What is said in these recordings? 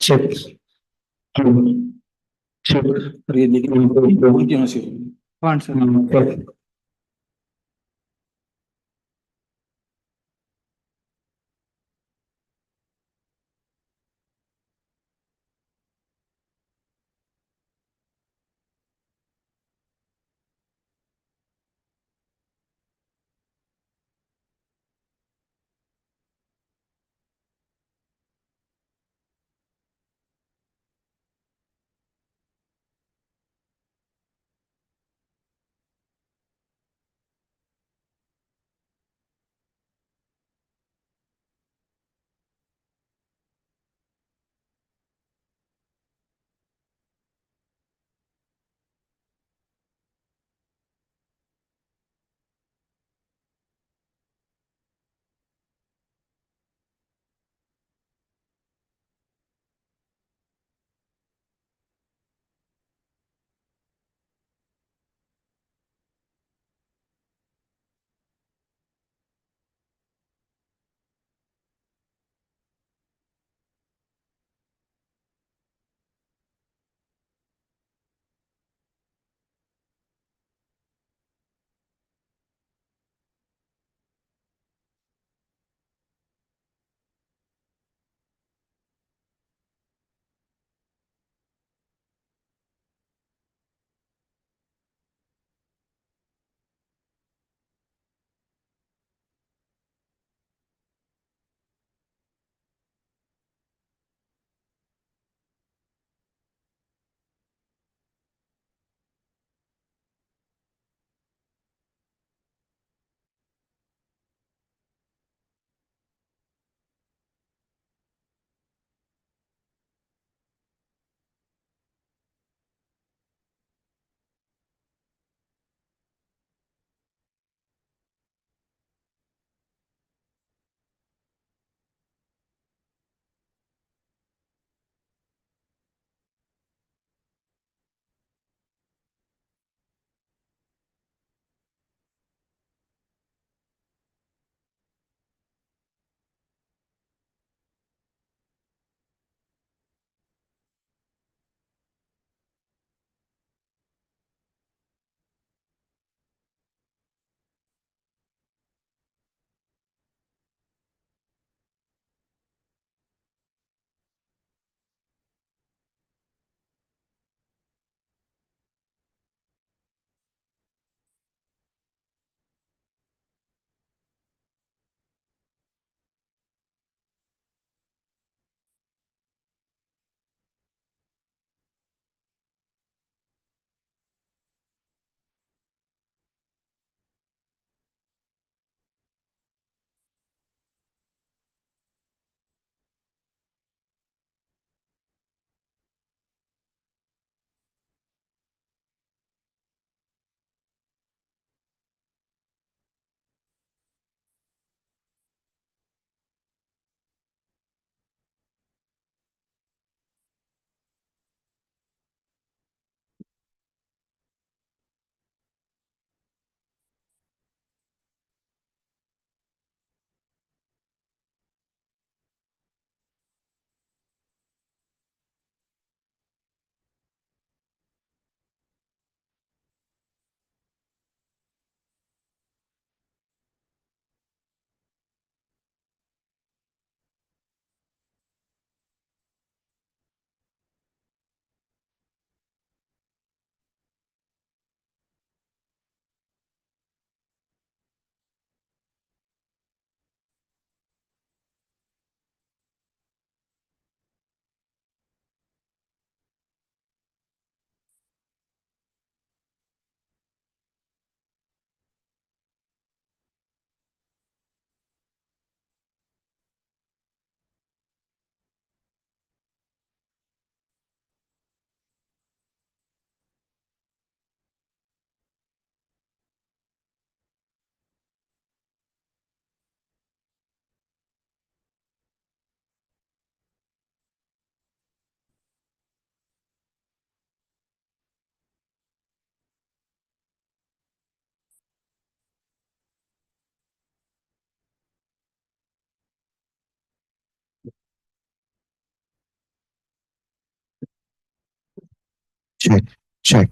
Check check. और ये देखिए फोन की मशीन। कौन सा check. check, check.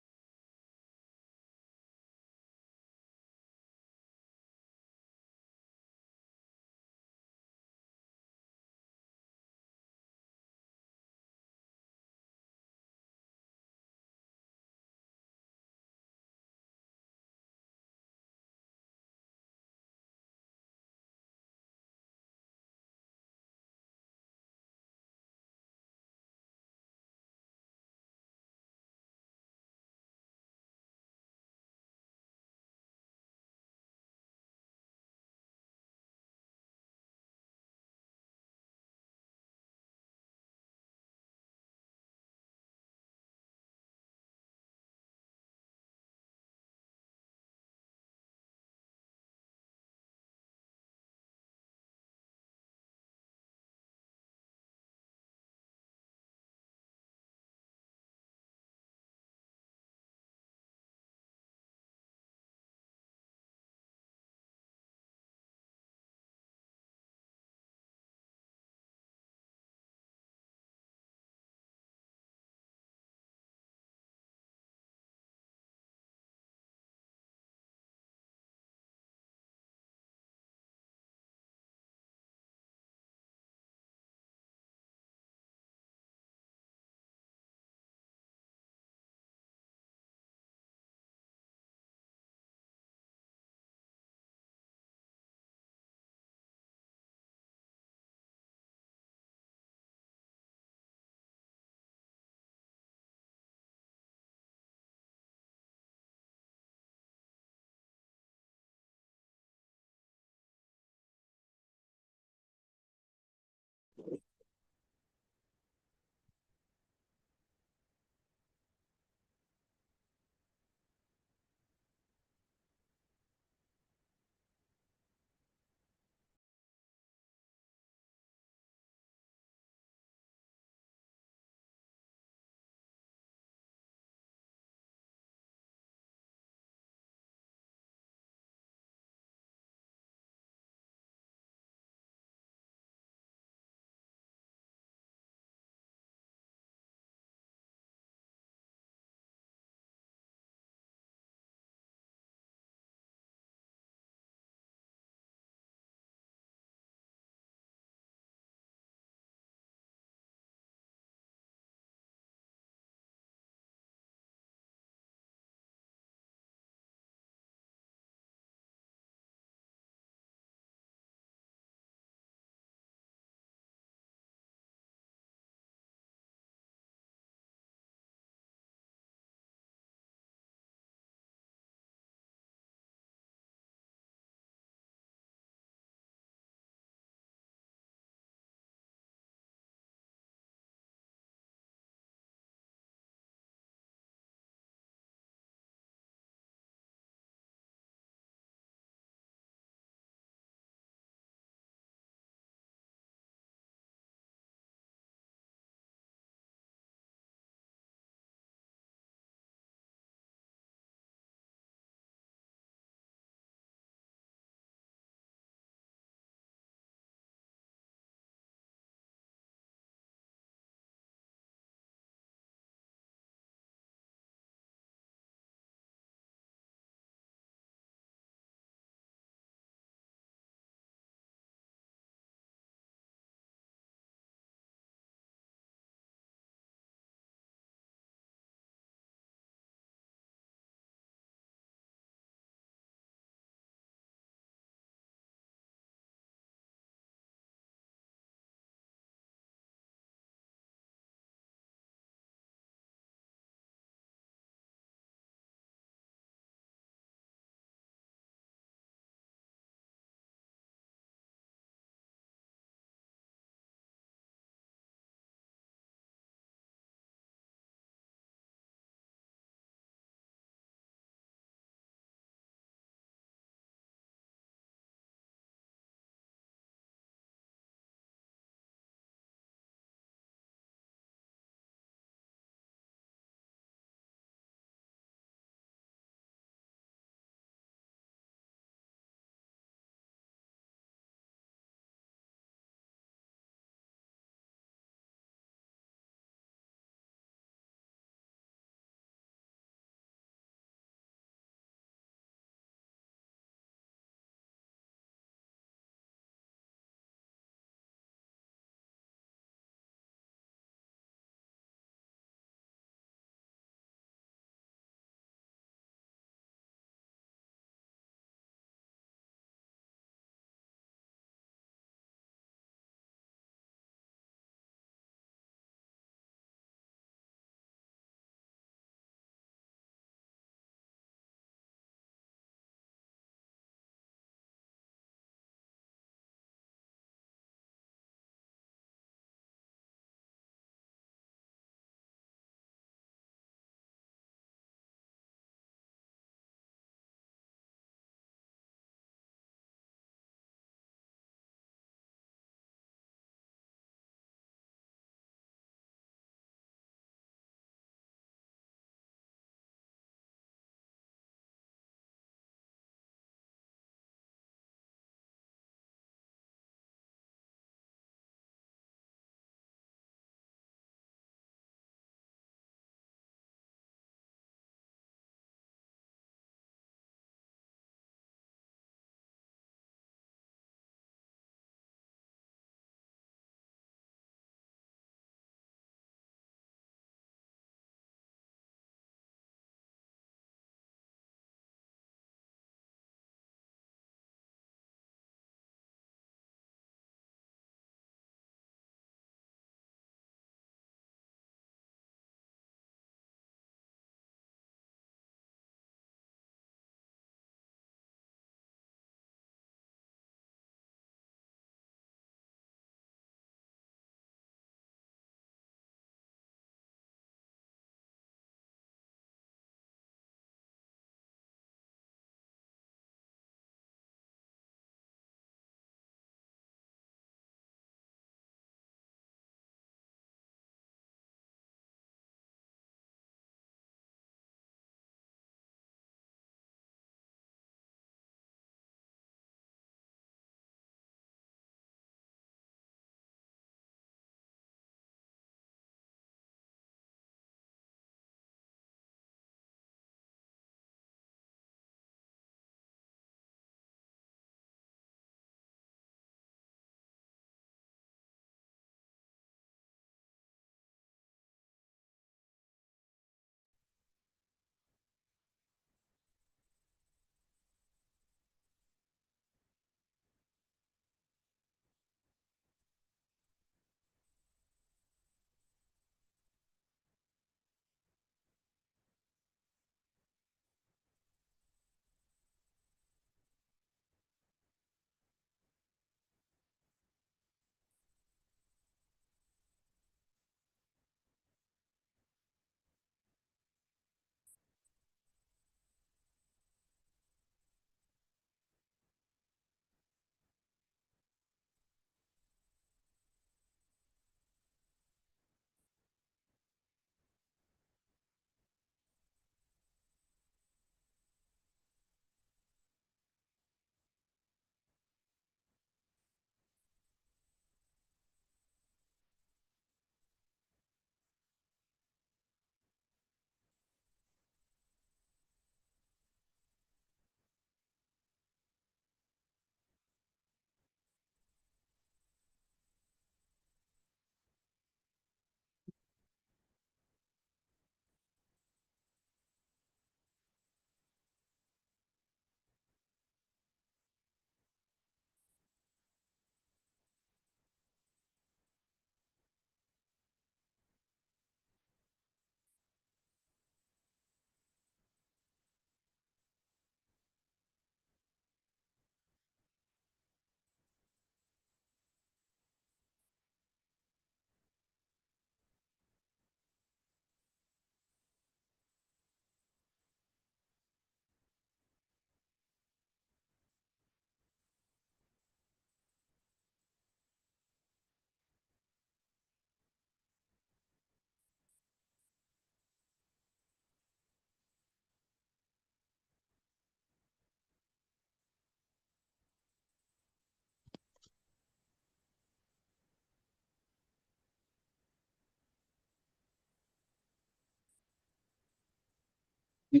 You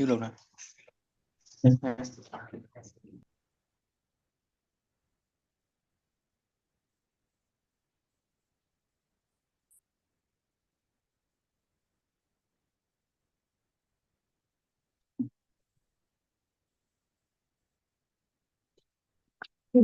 look now. To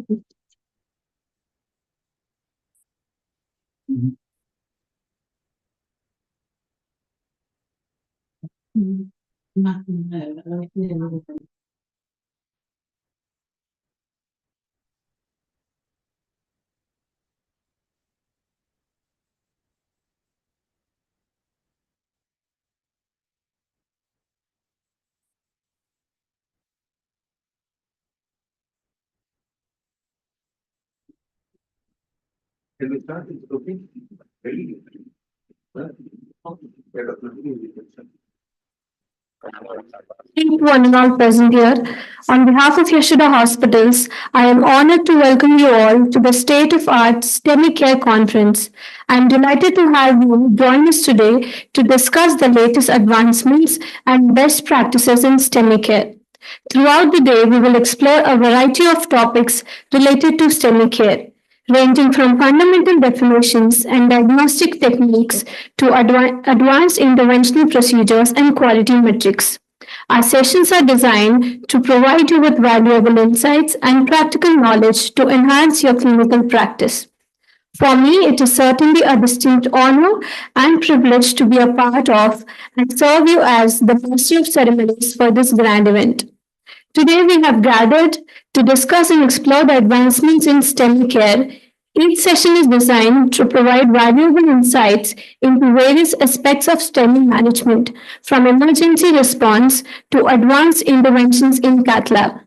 one and all present here. On behalf of Yashoda Hospitals, I am honored to welcome you all to the State of Arts STEMI Care Conference. I am delighted to have you join us today to discuss the latest advancements and best practices in STEMI care. Throughout the day, we will explore a variety of topics related to STEMI care, ranging from fundamental definitions and diagnostic techniques to advanced interventional procedures and quality metrics. Our sessions are designed to provide you with valuable insights and practical knowledge to enhance your clinical practice. For me, it is certainly a distinct honor and privilege to be a part of and serve you as the master of ceremonies for this grand event. Today, we have gathered to discuss and explore the advancements in STEM care. Each session is designed to provide valuable insights into various aspects of STEM management, from emergency response to advanced interventions in cath lab.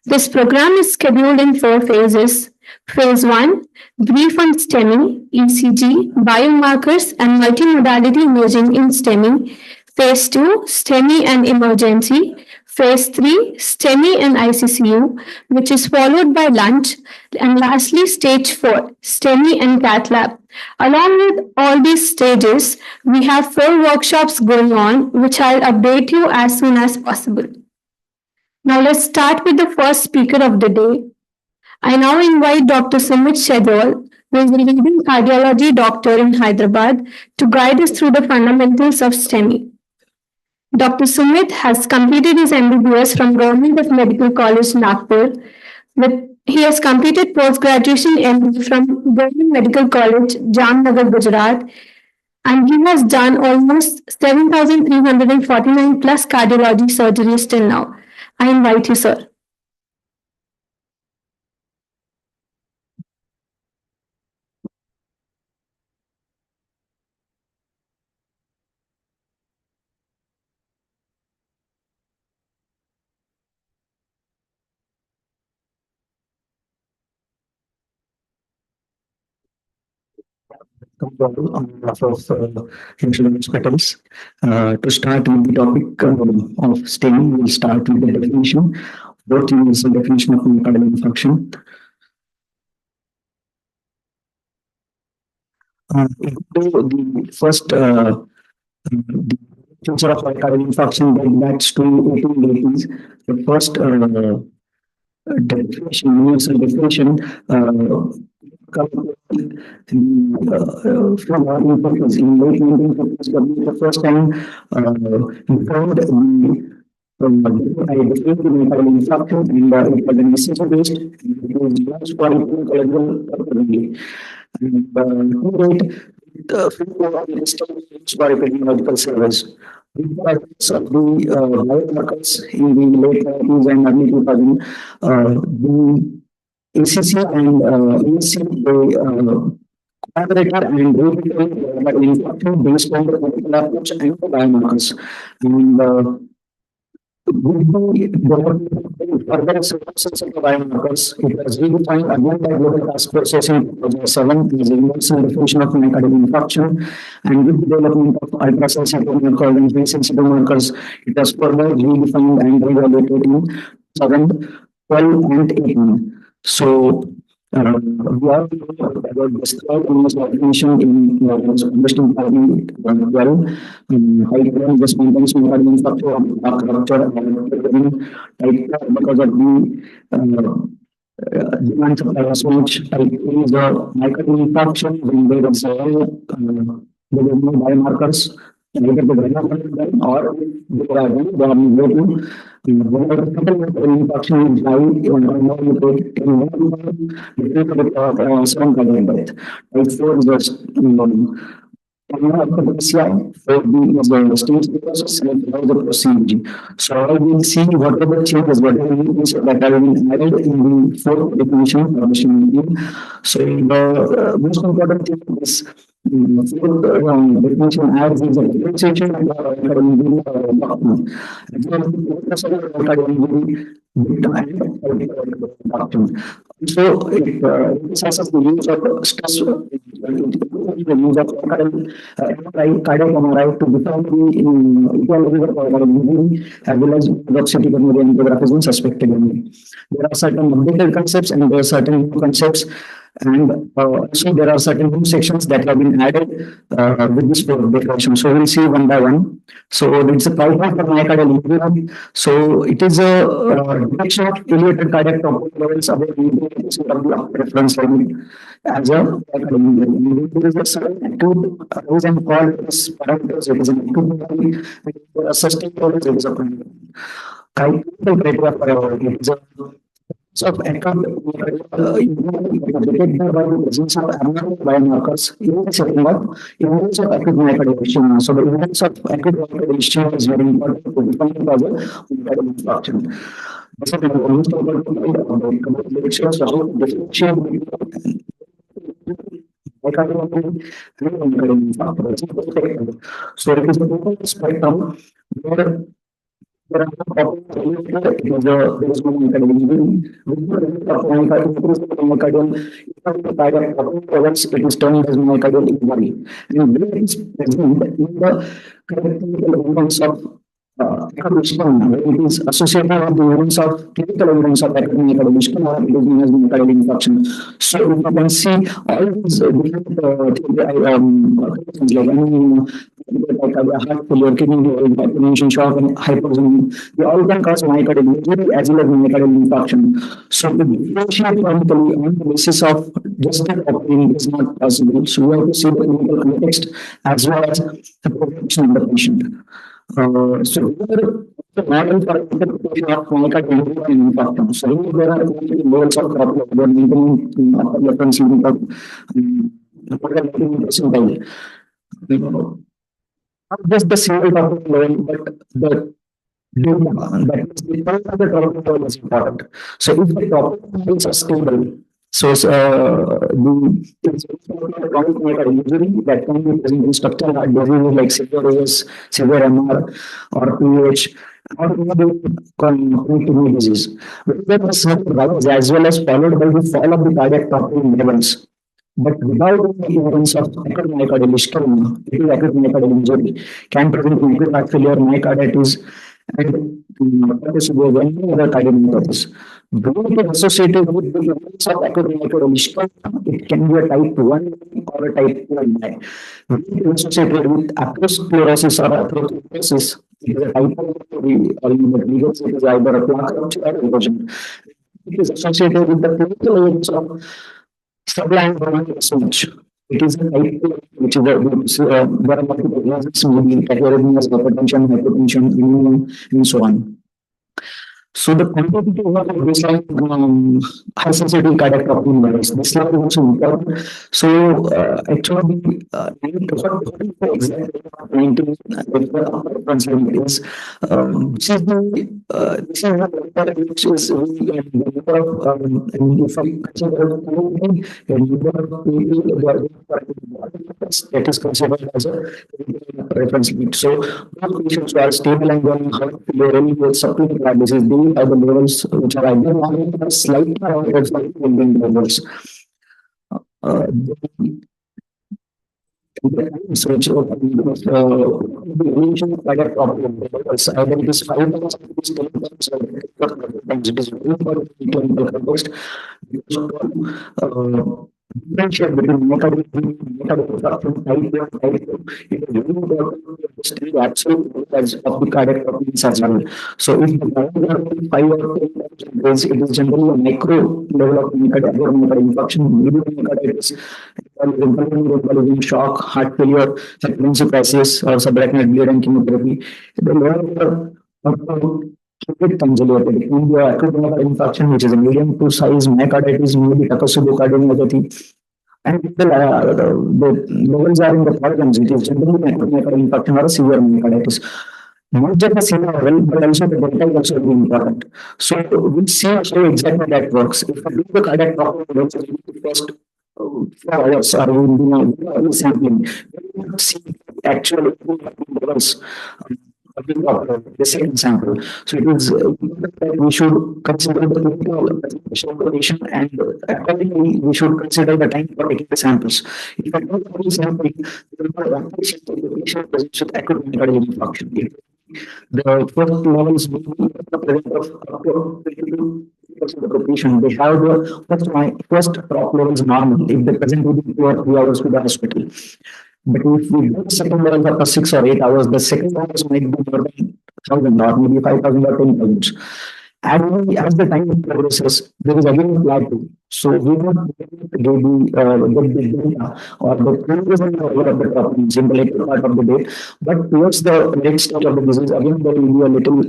This program is scheduled in four phases. Phase 1, brief on STEMI, ECG, biomarkers, and multimodality imaging in STEMI. Phase 2, STEMI and emergency. Phase 3, STEMI and ICCU, which is followed by lunch. And lastly, stage 4, STEMI and cath lab. Along with all these stages, we have four workshops going on, which I'll update you as soon as possible. Now let's start with the first speaker of the day. I now invite Dr. Sumit Shedol, who is the leading cardiology doctor in Hyderabad, to guide us through the fundamentals of STEMI. Dr. Sumit has completed his MBBS from Government of Medical College, Nagpur. He has completed post-graduation MD from Government Medical College, Jamnagar, Gujarat, and he has done almost 7,349 plus cardiology surgeries till now. I invite you, sir. On behalf of Yashoda Hospitals. To start with the topic of STEMI, we'll start with the definition. What is the definition of myocardial infarction? The first the feature of myocardial infarction dates to 1880s. The first definition, universal definition, from our purpose in late 1950s, the first time we found I defined the myocardial infarction and it was a necessity-based, it was used for collateral and to date, the field is still used for epidemiological surveys. The biomarkers in the late 90s and early 2000s, the ACC and ESC, they collaborated and redefined the infarction based on the clinical approach and the biomarkers. And further surfaces of the biomarkers, it was redefined again by Global Task Force in 2007 as a universal definition of myocardial infarction, and with the development of ultra-sensitive markers and very sensitive markers, it was further redefined and reevaluated in 2012 and 18. So, we are about this third almost definition in understanding well, high level just maintenance regarding structure of structure and because of the demand supply mismatch, is the microbial function when there is there is no biomarkers. Either the development or they are going to infection is high some kind of death. Right, for just PCI for the stage process and how the procedure. So I will see what are the changes, what are the things that are added in the fourth definition of. So the most important thing is fourth definition adds is a differentiation and so it emphasizes the use of stress, the use of cardiac MRI to define the etiology of cardiac injury as well as toxicity and geographism suspected injury. There are certain updated concepts and there are certain new concepts, and also there are certain new sections that have been added with this definition. So we'll see one by one. So it's a criteria for myocardial injury. So it is a detection of elevated cardiac troponin levels above the reference limit as a myocardial injury. There is a certain acute reason called as parameters. It is an acute sustained it is a criteria for it is a so, account detected by the presence of abnormal biomarkers in the setting of evidence of acute myocardial. So, the evidence of acute myocardial is very important to define the cause of myocardial infarction. This is the most important lectures about differentiate myocardial infarction. So, it is a total spectrum where there are no there is no myocardial injury. With the myocardial levels, it is termed as myocardial injury. And this is present in the clinical evidence of it is associated with the evidence of clinical evidence of acute myocardial infarction or it is known as myocardial infarction. So you can see all these different conditions like heart failure, kidney disease, hypertension, shock, and hypertension. They all can cause myocardial injury as well as myocardial infarction. So the differentiate clinically on the basis of just the opinion is not possible. So we have to see the clinical context as well as the protection of the patient. So the model for interpretation of myocardial injury and infarction. So there are levels of maintaining reference limit of not just the single topic level, but the data that is the part of the topic level is important. So if the topic levels are stable, so the chronic myocardial injury that can be present in structural heart disease like severe AS, severe MR, or PH, or maybe kidney disease. There was some rise as well as followed by the fall of the cardiac troponin levels. But without the evidence of acute myocardial ischemia, it is acute myocardial injury, can present in acute heart failure, myocarditis, and any other cardiomyopathies. When it is associated with the evidence of acute myocardial ischemia, it can be a type 1 or a type 2 MI. When it is associated with atherosclerosis or atherosclerosis, it is a type 1 or it is either a plaque rupture or erosion. It is associated with the clinical evidence of sublime research. It is a type 2, which is there are multiple reasons, maybe tachyarrhythmias, hypertension, hypertension, anemia, and so on. So the quantitative of baseline high sensitivity cardiac troponin levels. This level is also important. So actually, exactly 19 reference limit is this is the this is the which is the number of if I consider the number of people that is considered as a reference limit. So all patients who are stable and going heart failure really supplement disease, they have the levels which are either normal or slightly around levels. So it's the relation of cardiac problem. Either it is 5 times, it is 10 times, or 10 times. It is very important in clinical context because differentiate between myocardial infarction type 1 and type 2. It is very important to understand the absolute size of the cardiac problems as well. So if the cardiac are 5 or 10 times, it is generally a micro level of myocardial infarction, medium myocarditis, embolism, shock, heart failure, hypertensive crisis, or subarachnoid bleed and chemotherapy. The lower acute conjugated in the acute myocardial infarction, which is a medium to size myocarditis, maybe cardiomyopathy. And the levels are in the thousands. It is generally acute myocardial infarction or a severe myocarditis. Not just the same level, but also the delta is also very important. So we'll see how exactly that works. If we do the cardiac problem, first 4 hours or sampling, we will see actual levels of the second sample. So it is that we should consider the clinical presentation of the patient, and accordingly we should consider the time for taking the samples. If I don't have the sample, the patient presents with acute myocardial infarction. The first levels will be the presence of up to 22% of the patient. They have the first drop levels normal if they present within 2 or 3 hours to the hospital. But if we do the second level after 6 or 8 hours, the second levels might be more than 1,000 or maybe 5,000 or 10,000. And as the time progresses, there is again a plateau. So we will get the data or the progress in the level of the problems in the later part of the day. But towards the late stage of the disease, again there will be a little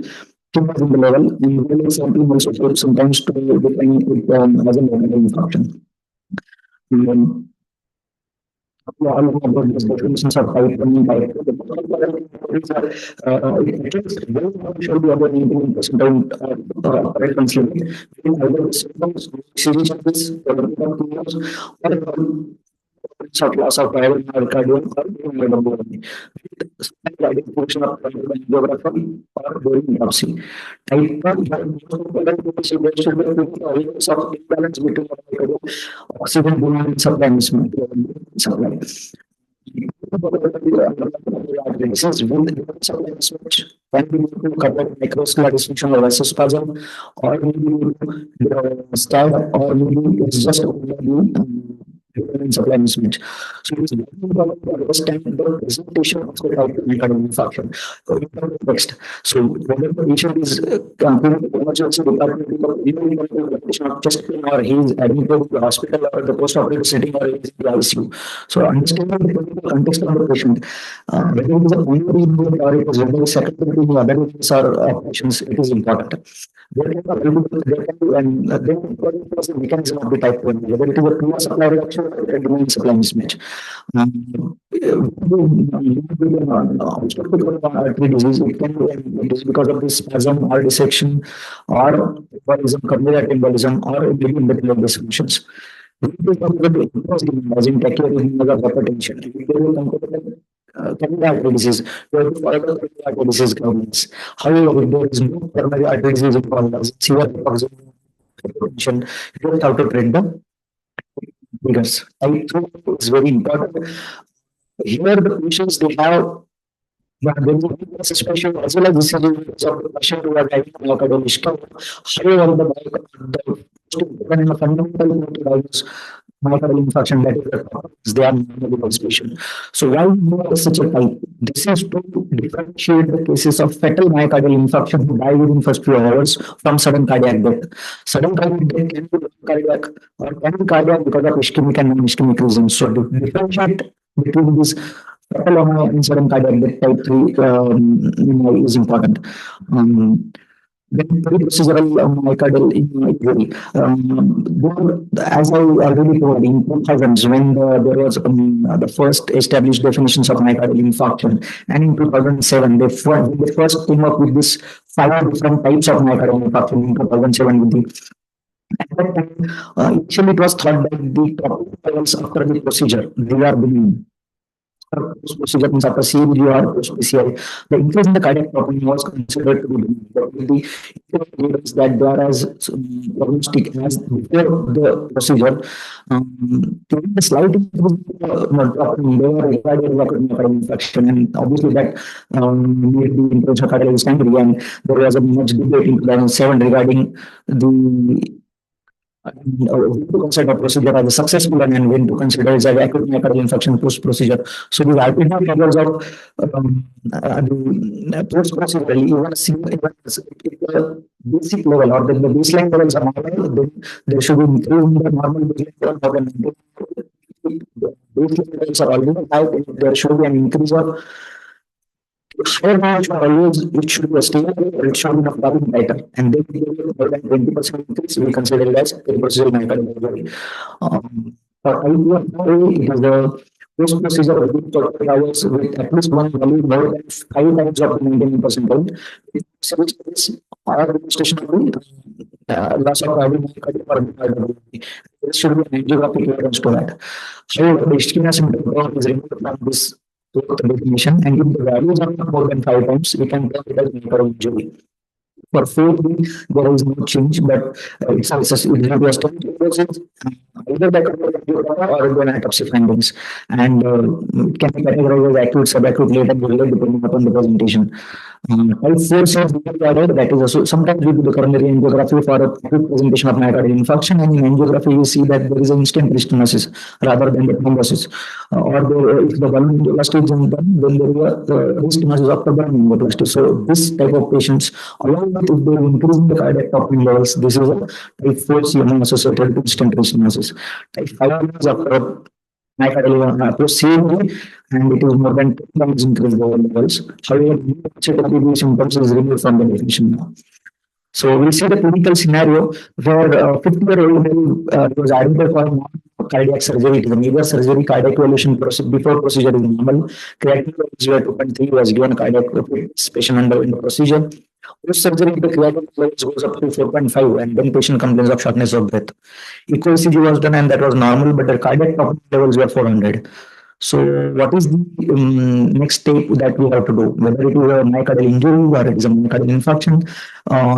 change in the level, and we will something also take sometimes to define it as a myocardial infarction. All about these definitions of type 1 and type 2. At least very should be about 99% correct consideration. Either the symptoms, series of this, or loss of private myocardium or identification of angiography or during biopsy. Type 1 should be awareness of imbalance between oxygen demand and supply supply. Since when the supply mismatch can be due to cardiac microscopic dysfunction or vasospasm, or maybe stab, or maybe it's just supply mismatch. So it is very important to understand the presentation of the type of myocardial infarction. Next, so whether the patient is emergency department, even the patient of chest pain, or he is admitted to the hospital or the post-operative setting, or he is in the ICU. So understanding the clinical context of the patient, whether it is a primary injury or it is whether secondary to other injuries or patients, it is important. There can be, and then according to the mechanism of the type 1, whether it is a pure supply reduction or a demand supply mismatch. Artery disease, it is because of this spasm or dissection or embolism, coronary embolism, or maybe endothelial dysfunctions. Imagine tachyarrhythmia or hypertension. Coronary artery disease, we have to follow the coronary artery disease guidelines. However, if there is no coronary artery disease involved, as severe hypertension, you don't have to treat the figures. Type 2 is very important. Here, the patients they have. But there is a suspicion as well as this is of the patient who are having myocardial ischemia. However, the fundamental diagnose myocardial infarction, that is they are normally suspicion. So why know such a type? This is to differentiate the cases of fatal myocardial infarction who die within first few hours from sudden cardiac death. Sudden cardiac death can be cardiac or can be cardiac because of ischemic and non-ischemic reasons. So to differentiate between these fatal and sudden cardiac death type 3 is important. Then procedural myocardial injury. As I already told, in 2000s, when there was the first established definitions of myocardial infarction, and in 2007, they first came up with this 5 different types of myocardial infarction in 2007 with the. At that time, initially it was thought that the top levels after the procedure, they are benign. post procedure means after CBG or post PCI, the increase in the cardiac troponin was considered to be benign. But with the evidence that they are as prognostic as before the procedure, even the slight increase in the troponin, they were regarded as acute myocardial infarction, and obviously that made the interventional cardiologist angry, and there was a much debate in 2007 regarding the when to consider procedure as a successful one and when to consider as an acute myocardial infarction post procedure. So the ultimate levels of the post procedure, even a single, even the basic level or the baseline levels are normal, then there should be increase in the normal baseline level more than the baseline levels are already high, then there should be an increase of higher knowledge for always it should be a stable or it should be not dropping tighter. And then more than 20% increase, we consider it as a procedural myocardial injury. For IPF, it is the post procedure within 24 hours with at least one value more than 5 times of the maintaining percentile. Which is our demonstration of the loss of cardiac or myocardial. There should be an angiographic evidence to that. So the ischemia symptom is removed from this definition, and if the values are not more than 5 times, we can term it as myocardial injury. For 4B, there is no change, but it's either by or by autopsy findings, and it can be categorized as acute, subacute, late, and early depending upon the presentation. Type 4 says that is also sometimes we do the coronary angiography for a acute presentation of myocardial infarction, and in angiography we see that there is an instant stenosis rather than the thrombosis, if the balloon angioplasty is done, then there is a stenosis after balloon angioplasty. So this type of patients, along with if they increase in the cardiac troponin levels, this is a type 4 CMI associated with instant stenosis. Type 5 is after myocardial CMI, and it is more than 2 times increased over levels. However, the symptoms is removed from the definition now. So we see the clinical scenario where 50-year-old male was admitted for cardiac surgery. It is a major surgery. Cardiac evaluation before procedure is normal. Creatinine levels were 2.3, was given cardiac patient under in the procedure. Post surgery, the creatinine levels goes up to 4.5, and then patient complains of shortness of breath. Echo ECG was done, and that was normal, but the cardiac levels were 400. So what is the next step that we have to do? Whether it is a myocardial injury or it is a myocardial infarction,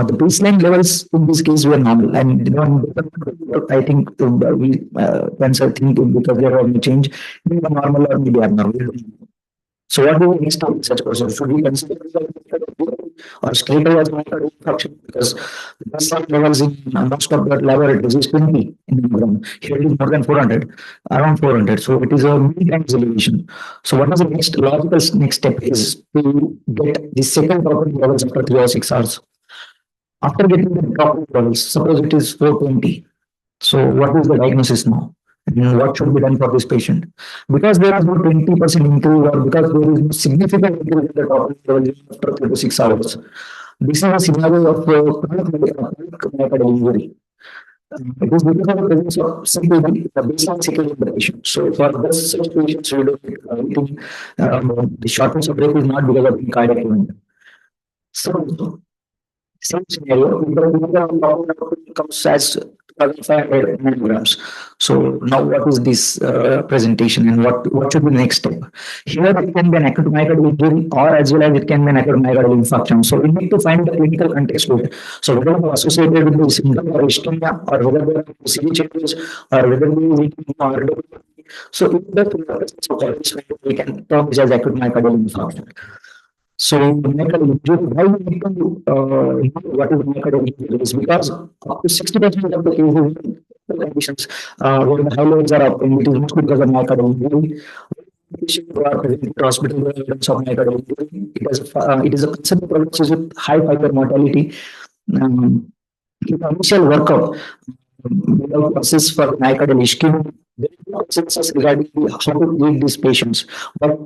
the baseline levels in this case were normal, and I think we cancer think because there was no change, maybe normal or maybe abnormal. So what do we next do in such person? Should we consider or straight away as myocardial infarction? Because the baseline levels in most of the laboratories is 20 in the milligram. Here it is more than 400, around 400. So it is a milligram elevation. So what is the next logical next step is to get the second troponin levels after 3 or 6 hours. After getting the troponin levels, suppose it is 420. So what is the diagnosis now? And what should be done for this patient? Because there is no 20% increase or because there is no significant increase in the troponin level after 3 to 6 hours. This is a scenario of chronic myocardial injury. It is because of the presence of simple the baseline cycle in the patient. So for this such patients, we do the shortness of breath is not because of the cardiac event. So same scenario, the comes as 2,500 milligrams. So now what is this presentation and what should be the next step? Here it can be an acute myocardial injury or as well as it can be an acute myocardial infarction. So we need to find the clinical context to it. So whether it is associated with the symptom or ischemia or whether there are CV changes or whether we or so if the we can term this as acute myocardial infarction. So myocardial injury, why we need to know what is myocardial injury is because up to 60% of the cases conditions where the high levels are up, and it is mostly because of myocardial injury. Patients who are present in hospital with evidence of myocardial injury, it is a concern prognosis with high fiber mortality. In initial workup, without assess for myocardial ischemia, there is no consensus regarding how to treat these patients. But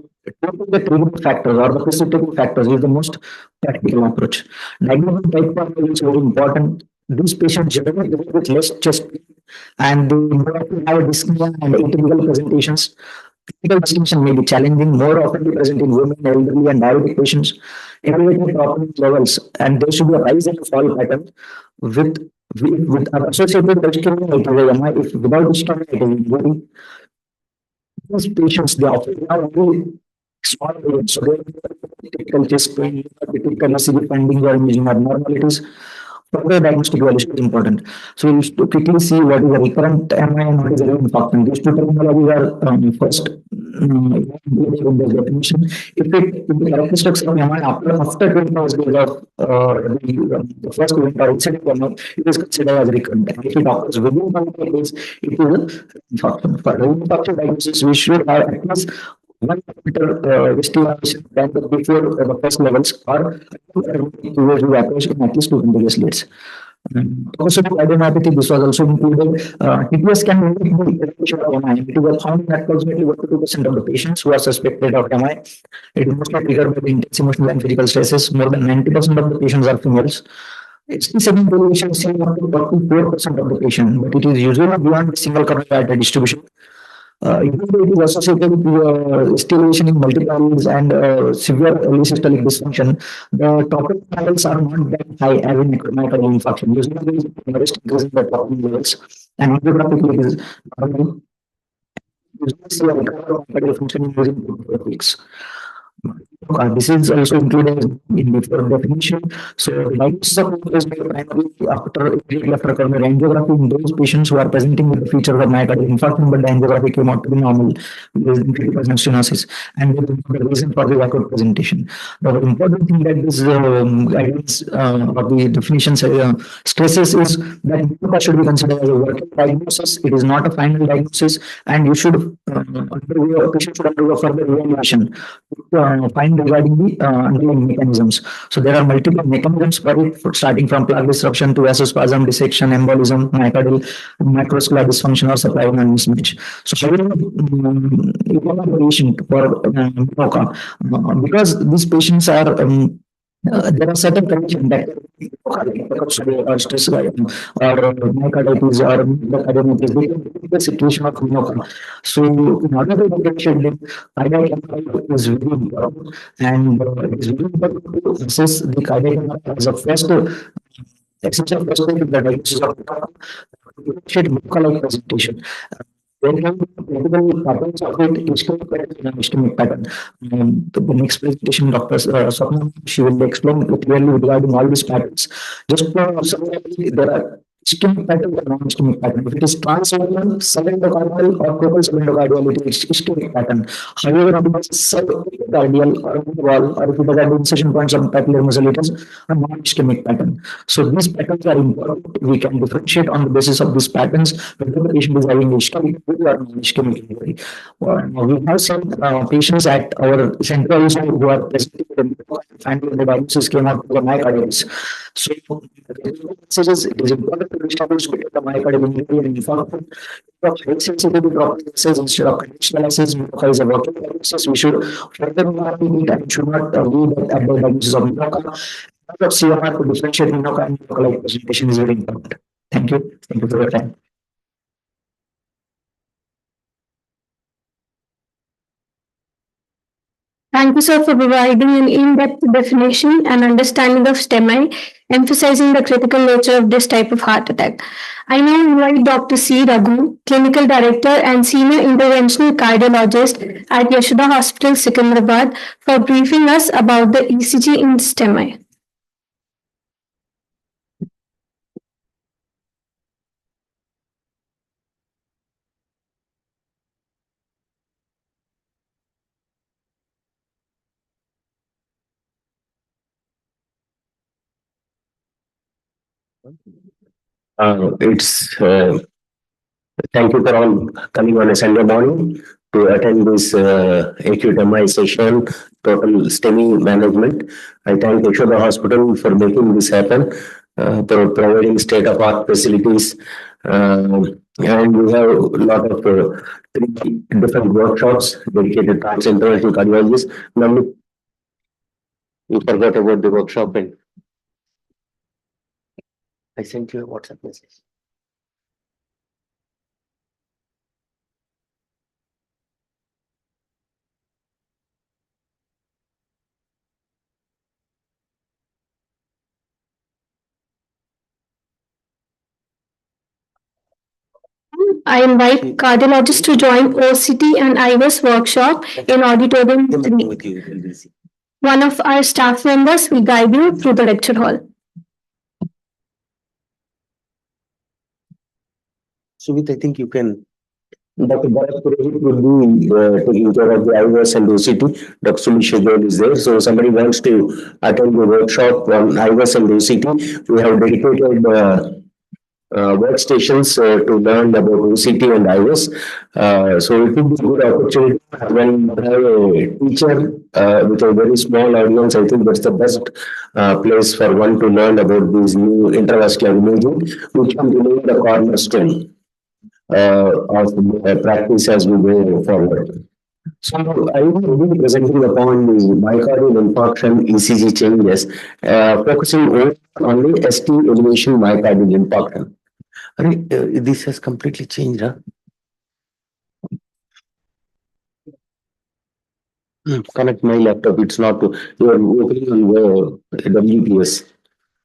taking the treatment factors or the precipitating factors is the most practical approach. Diagnosing type 1 is very important. These patients generally live with less chest pain and they more often have dyspnea and atypical presentations. Clinical distinction may be challenging, more often present in women, elderly, and diabetic patients. Elevated troponin levels, and there should be a rise and fall pattern with associated ischemia, it is MI. If without ischemia, it is injury. these patients, they often have very small brains, so they have typical chest pain, typical CV findings or imaging abnormalities. Further diagnostic evaluation is important. So we should quickly see what is the recurrent MI and what is the reinfarction. These two terminologies are first in the definition. If the characteristics of MI after 24 days of the first event or incident MI, it is considered as recurrent. And if it occurs within 24 days, it is a reinfarction. For reinfarction diagnosis, we should have at least one investigation done before the first levels or towards the approach in at least 2 leads. Also, cardiomyopathy, this was also included. TPS can only be eradication of MI. It was found in approximately 1 to 2% of the patients who are suspected of MI. It is mostly triggered by the intense emotional and physical stresses. More than 90% of the patients are females. HT7 elevation is seen up to 44% of the patient, but it is usually beyond the single coronary distribution. Even though it is associated with stimulation in multiple and severe early systolic dysfunction, the topic levels are not that high as in myocardial infarction. Usually, there is a modest increase in the topic levels, and angiographically, it is normal. Usually, see a recovery of myocardial function using weeks. This is also included in the definition. So, diagnosis of is made primarily after immediately after coronary angiography in those patients who are presenting with the features of myocardial infarction, but the angiography came out to be normal with critical stenosis, and the reason for the acute presentation. The important thing that this guidance or the definition stresses is that pneumonia should be considered as a working diagnosis. It is not a final diagnosis, and you should undergo, patient should undergo further evaluation find regarding the underlying mechanisms. So there are multiple mechanisms for it, starting from plaque disruption to vasospasm, dissection, embolism, myocardial microvascular dysfunction, or supply and mismatch. So how will evaluate the patient for because these patients are there are certain conditions that or stress or myocarditis or cardiomyopathy, they can be the situation of pneumonia. So in order to differentiate them, cardiac MRI is very important, and it is very important to assess the cardiac MRI as a first essential first step in the diagnosis of differentiate local presentation. There can be multiple patterns of it, ischemic pattern and ischemic pattern. The next presentation, Dr. Swapna, she will explain clearly regarding all these patterns. Just for summary, there are ischemic pattern and non-ischemic pattern. If it is transvagal, subendocardial, or total subendocardial, it is ischemic pattern. However, if it is subcardial or wall, or if it has incision points on papillary muscle, it is a non-ischemic pattern. So these patterns are important. We can differentiate on the basis of these patterns whether the patient is having ischemic injury or non-ischemic injury. We have seen patients at our center also who are presenting and the diagnosis came out with the myocarditis. So it is important to establish between the myocardial injury and infarction. High sensitivity diagnosis instead of conventional diagnosis, is a working diagnosis. We should further it and should not leave at the diagnosis of pneumonia. Of CMR to differentiate pneumonia and localized presentation is very important. Thank you. Thank you for your time. Thank you, sir, for providing an in-depth definition and understanding of STEMI, emphasizing the critical nature of this type of heart attack. I now invite Dr. C. Raghu, Clinical Director and Senior Interventional Cardiologist at Yashoda Hospitals, Secunderabad, for briefing us about the ECG in STEMI. It's Thank you for all coming on a Sunday morning to attend this acute MI session, total STEMI management. I thank Yashoda Hospital for making this happen, for providing state-of-art facilities. And we have a lot of 3 different workshops dedicated to interventional cardiologists. Now, you forgot about the workshop and I sent you a WhatsApp message. I invite cardiologists to join OCT and IVS workshop in auditorium 3. One of our staff members will guide you through the lecture hall. Sumit, I think you can. Dr. Bharat Purohit will be taking care of the IVS and OCT. Dr. Sumit Shejol is there. So somebody wants to attend the workshop on IVS and OCT. We have dedicated workstations to learn about OCT and IVS. So it will be a good opportunity when you have a teacher with a very small audience. I think that's the best place for one to learn about these new intravascular imaging, which will remain the cornerstone of practice as we go forward. So I will be presenting upon the myocardial infarction ECG changes, focusing on the ST elevation myocardial infarction. This has completely changed, huh? Connect my laptop. It's not. You are opening on the WPS.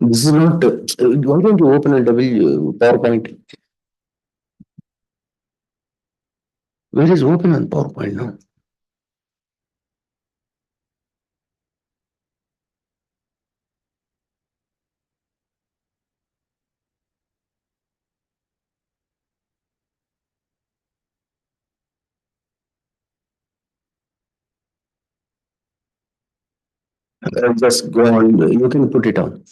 This is not. Why don't you open a PowerPoint? Where is open on PowerPoint now? Just go on. You can put it on.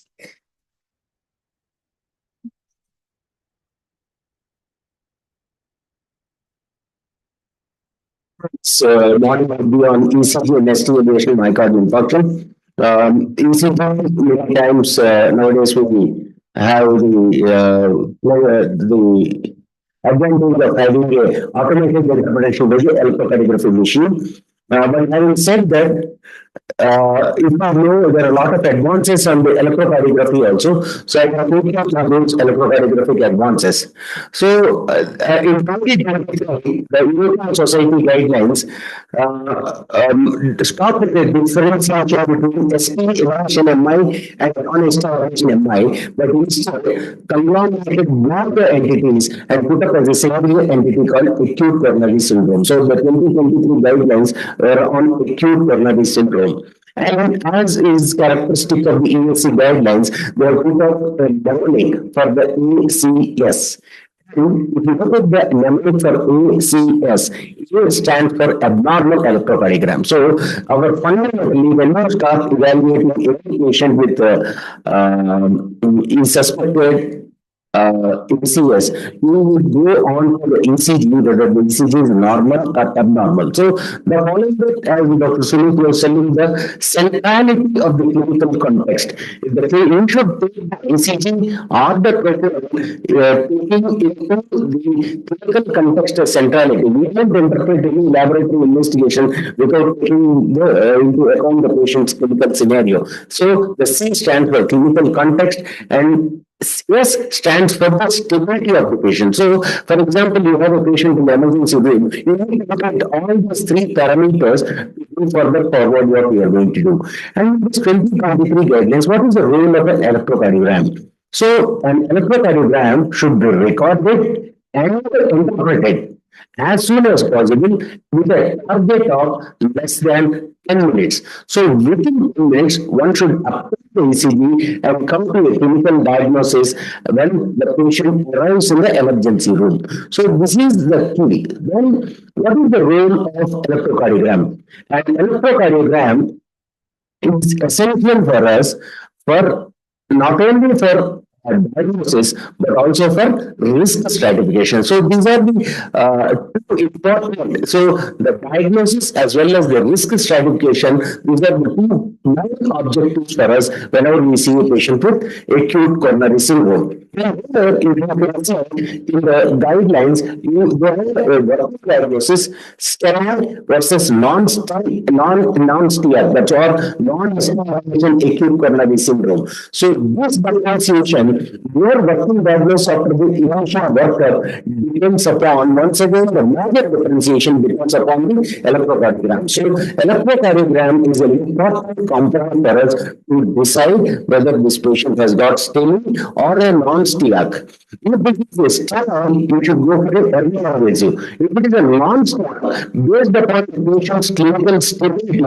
So morning will be on ECG and ST elevation myocardial infarction. ECG many times nowadays we have the advantage of having a automated interpretation by the electrocardiography machine. But having said that, if you know, there are a lot of advances on the electrocardiography also. So I have taken up those electrocardiographic advances. So in 2023, the European Society guidelines stop with the differentiation between ST elevation MI and non-ST elevation MI, but instead conglomerated both the entities and put up as a single entity called acute coronary syndrome. So the 2023 guidelines were on acute coronary syndrome. And as is characteristic of the ESC guidelines, they have put up a mnemonic for the ACS. And if you look at the mnemonic for ACS, it stands for abnormal electrocardiogram. So, our fundamentally, when we start evaluating any patient with suspected ACS, you will go on to the ECG, whether the ECG is normal or abnormal. So, the following bit, as Dr. Sumit was telling, the centrality of the clinical context. If the you should take the ECG or the taking into the clinical context as centrality. We can't interpret any laboratory investigation without taking into account the patient's clinical scenario. So, the C stands for clinical context and S stands for the stability of the patient. So, for example, you have a patient in the emergency room. You need to look at all these three parameters to further forward what we are going to do. And this 2023 guidelines, what is the role of an electrocardiogram? So, an electrocardiogram should be recorded and interpreted as soon as possible with a target of less than 10 minutes. So within 10 minutes, one should update the ECG and come to a clinical diagnosis when the patient arrives in the emergency room. So this is the key. Then what is the role of electrocardiogram? An electrocardiogram is essential for us for not only for diagnosis, but also for risk stratification. So these are the two important. So the diagnosis as well as the risk stratification, these are the two main objectives for us whenever we see a patient with acute coronary syndrome. In the guidelines, you have a diagnosis, STEMI versus non-STEMI, that's or non-STEMI acute coronary syndrome. So this differentiation your working diagnosis after the initial workup depends upon, once again, the major differentiation depends upon the electrocardiogram. So, electrocardiogram is an important component for us to decide whether this patient has got STEMI or a non-STIAC. If it is a STIAC, you should go for an early invasive. If it is a non-STIAC, based upon the patient's clinical stability,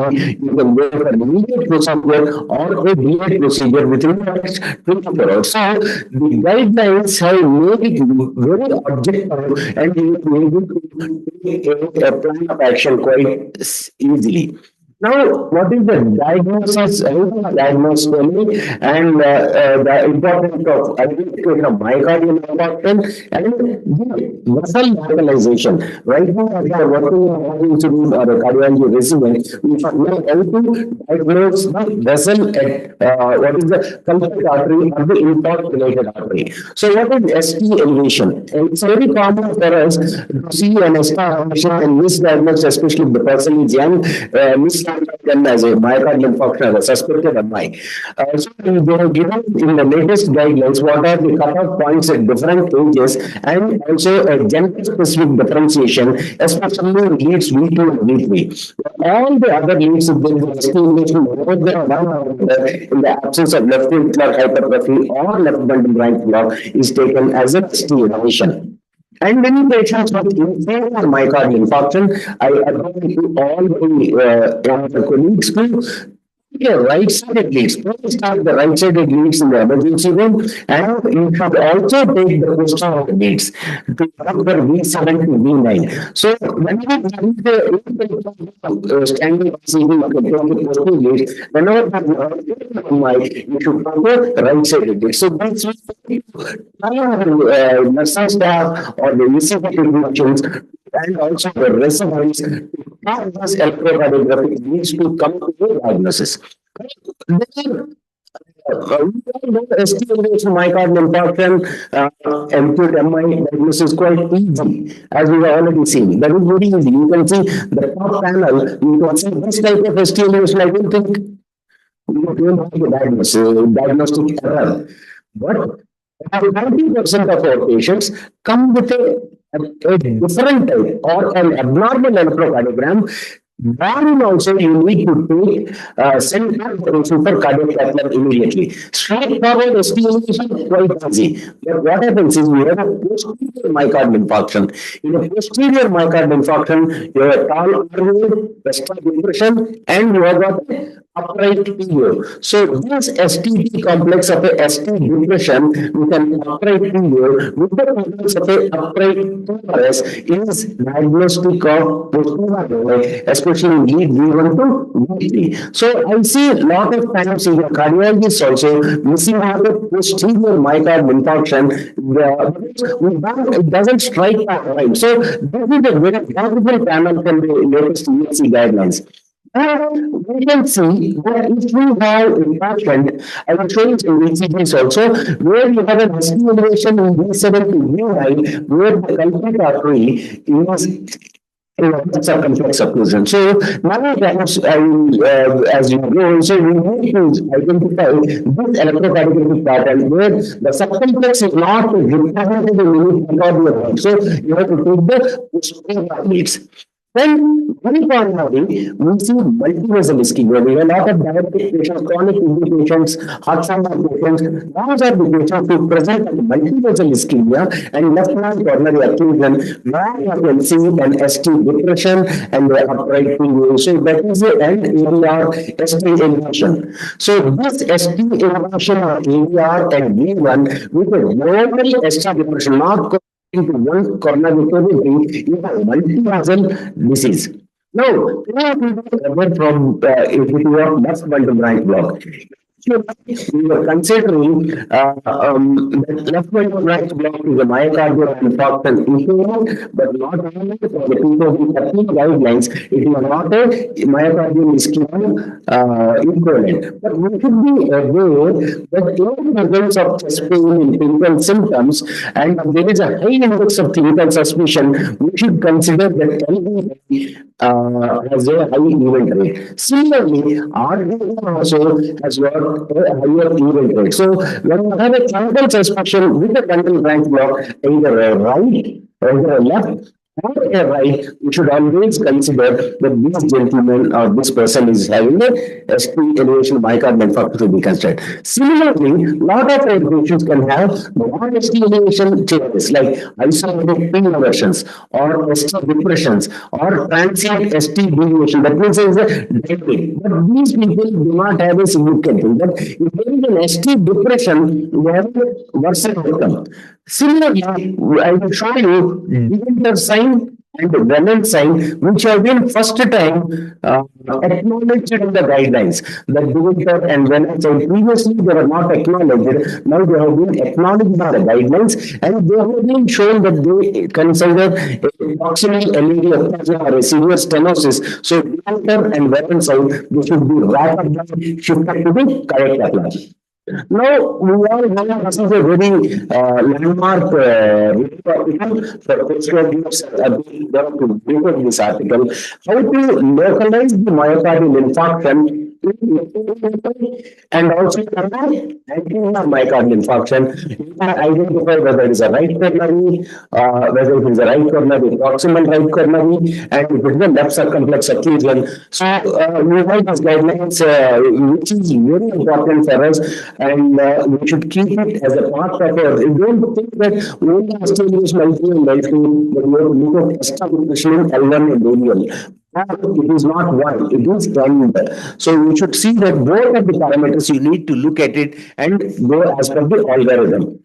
you can go for an immediate procedure or a delayed procedure within the next 24 hours. So, the guidelines have made it very objective and you will be able to take a plan of action quite easily. Now, what is the diagnosis, diagnosis and the importance of identification of myocardial infarction and the vessel localization. Right now, as we are working on institute or a cardiology resident, we should know how to diagnose the vessel at what is the culprit artery or the infarct related artery. So, what is ST elevation? And it's very common for us to see an ST elevation and misdiagnose, especially if the person is young, them as a myocardial infarction or a suspected MI. So they have given in the latest guidelines what are the cutoff points at different ages and also a gender specific differentiation, especially in leads V2 and V3. All the other leads, if there is a stimulation in the absence of left ventricular hypertrophy or left bundle branch block is taken as a stimulation. And many patients with inferior myocardial infarction, I advise to all the colleagues to right-sided leads. Please start the right-sided leads in the emergency room, and you should also take the posterior leads to cover V7 to V9. So, whenever the standing receiving of the posterior leads, whenever you should cover the right-sided leads. So, that's nursing staff or the ECG technicians and also the residents, this electrocardiography needs to come to the diagnosis. Estimation myocardial infarction, acute MI diagnosis is quite easy, as we have already seen. That is very easy. You can see the top panel, you can see this type of estimation. I don't think we don't have the diagnostic error. But 90% of our patients come with a different type or an abnormal electrocardiogram. Wherein also you need to take send back the patient for cardiac cath lab immediately. Straightforward estimation is quite easy. But what happens is we have a posterior myocardial infarction. In a posterior myocardial infarction, you have a tall artery, vestibular depression, and you have got upright PO. So this STD complex of a ST depression with an upright PO with the complex of a upright TRS is diagnostic of posterior, especially lead V1 to V3. So I see a lot of times in the cardiologists also missing out a posterior myocardial infarction. It doesn't strike that right. So this is a very valuable panel from the latest ESC guidelines. We can see that if we have a patient, I will show you some ECGs also, where you have an estimation in V7 to V9, where the culprit artery is circumflex occlusion. So many times, as you go, so we need to identify this electrocardiographic pattern where the circumflex is not represented in any myocardial. So you have to take the posterior leads. Then, very commonly, we see multivessel ischemia. We have a lot of diabetic patients, chronic kidney patients, heart failure patients. Those are the patients who present with multivessel ischemia and left lung coronary occlusion, where you can see an ST depression and the upright PO. So that is an AVR ST elevation. So this ST elevation of AVR and V1 with a normal ST depression, not into one coronary artery is a multi-vessel disease. Now, from APT of left bundle branch block. We were considering that left bundle branch block is a myocardial infarction incident, but not only for the 2013 guidelines, it is not a myocardial ischemia equivalent. But we should be aware that in the presence of chest pain in clinical symptoms, and there is a high index of clinical suspicion, we should consider that LV has a high event rate. Similarly, RDM also has got a higher event rate. So when you have a clinical suspicion with a bundle branch block, either a right, either a left, or a right, we should always consider that this gentleman or this person is having a ST elevation myocardial infarction to be considered. Similarly, lot of our patients can have non-ST elevation changes like isolated P inversions or ST depressions or transient ST deviation. That means there is a delta. But these people do not have a significant thing. But if there is an ST depression, we have a worse outcome. Similarly, I will show you digital sign and Brennan sign, which have been first time acknowledged in the guidelines. The digital and Brennan sign previously they were not acknowledged. Now they have been acknowledged by the guidelines, and they have been shown that they consider a proximal LAD of or a severe stenosis. So digital and Brennan sign they should be rapidly shifted to the correct approach. Now, we all know this is a very landmark article for which we have to bring this article. How to localize the myocardial infarction and also anterior myocardial infarction. You can identify whether it is a right coronary, whether it is a right coronary, proximal right coronary, and if it is a left circumflex occlusion. So, we have these guidelines, which is very important for us, and we should keep it as a part of our. Don't think that only establish multi and multi, but we have to look at establishment L1 and L1. It is not one, it is 10. So you should see that both of the parameters you need to look at it and go as per the algorithm.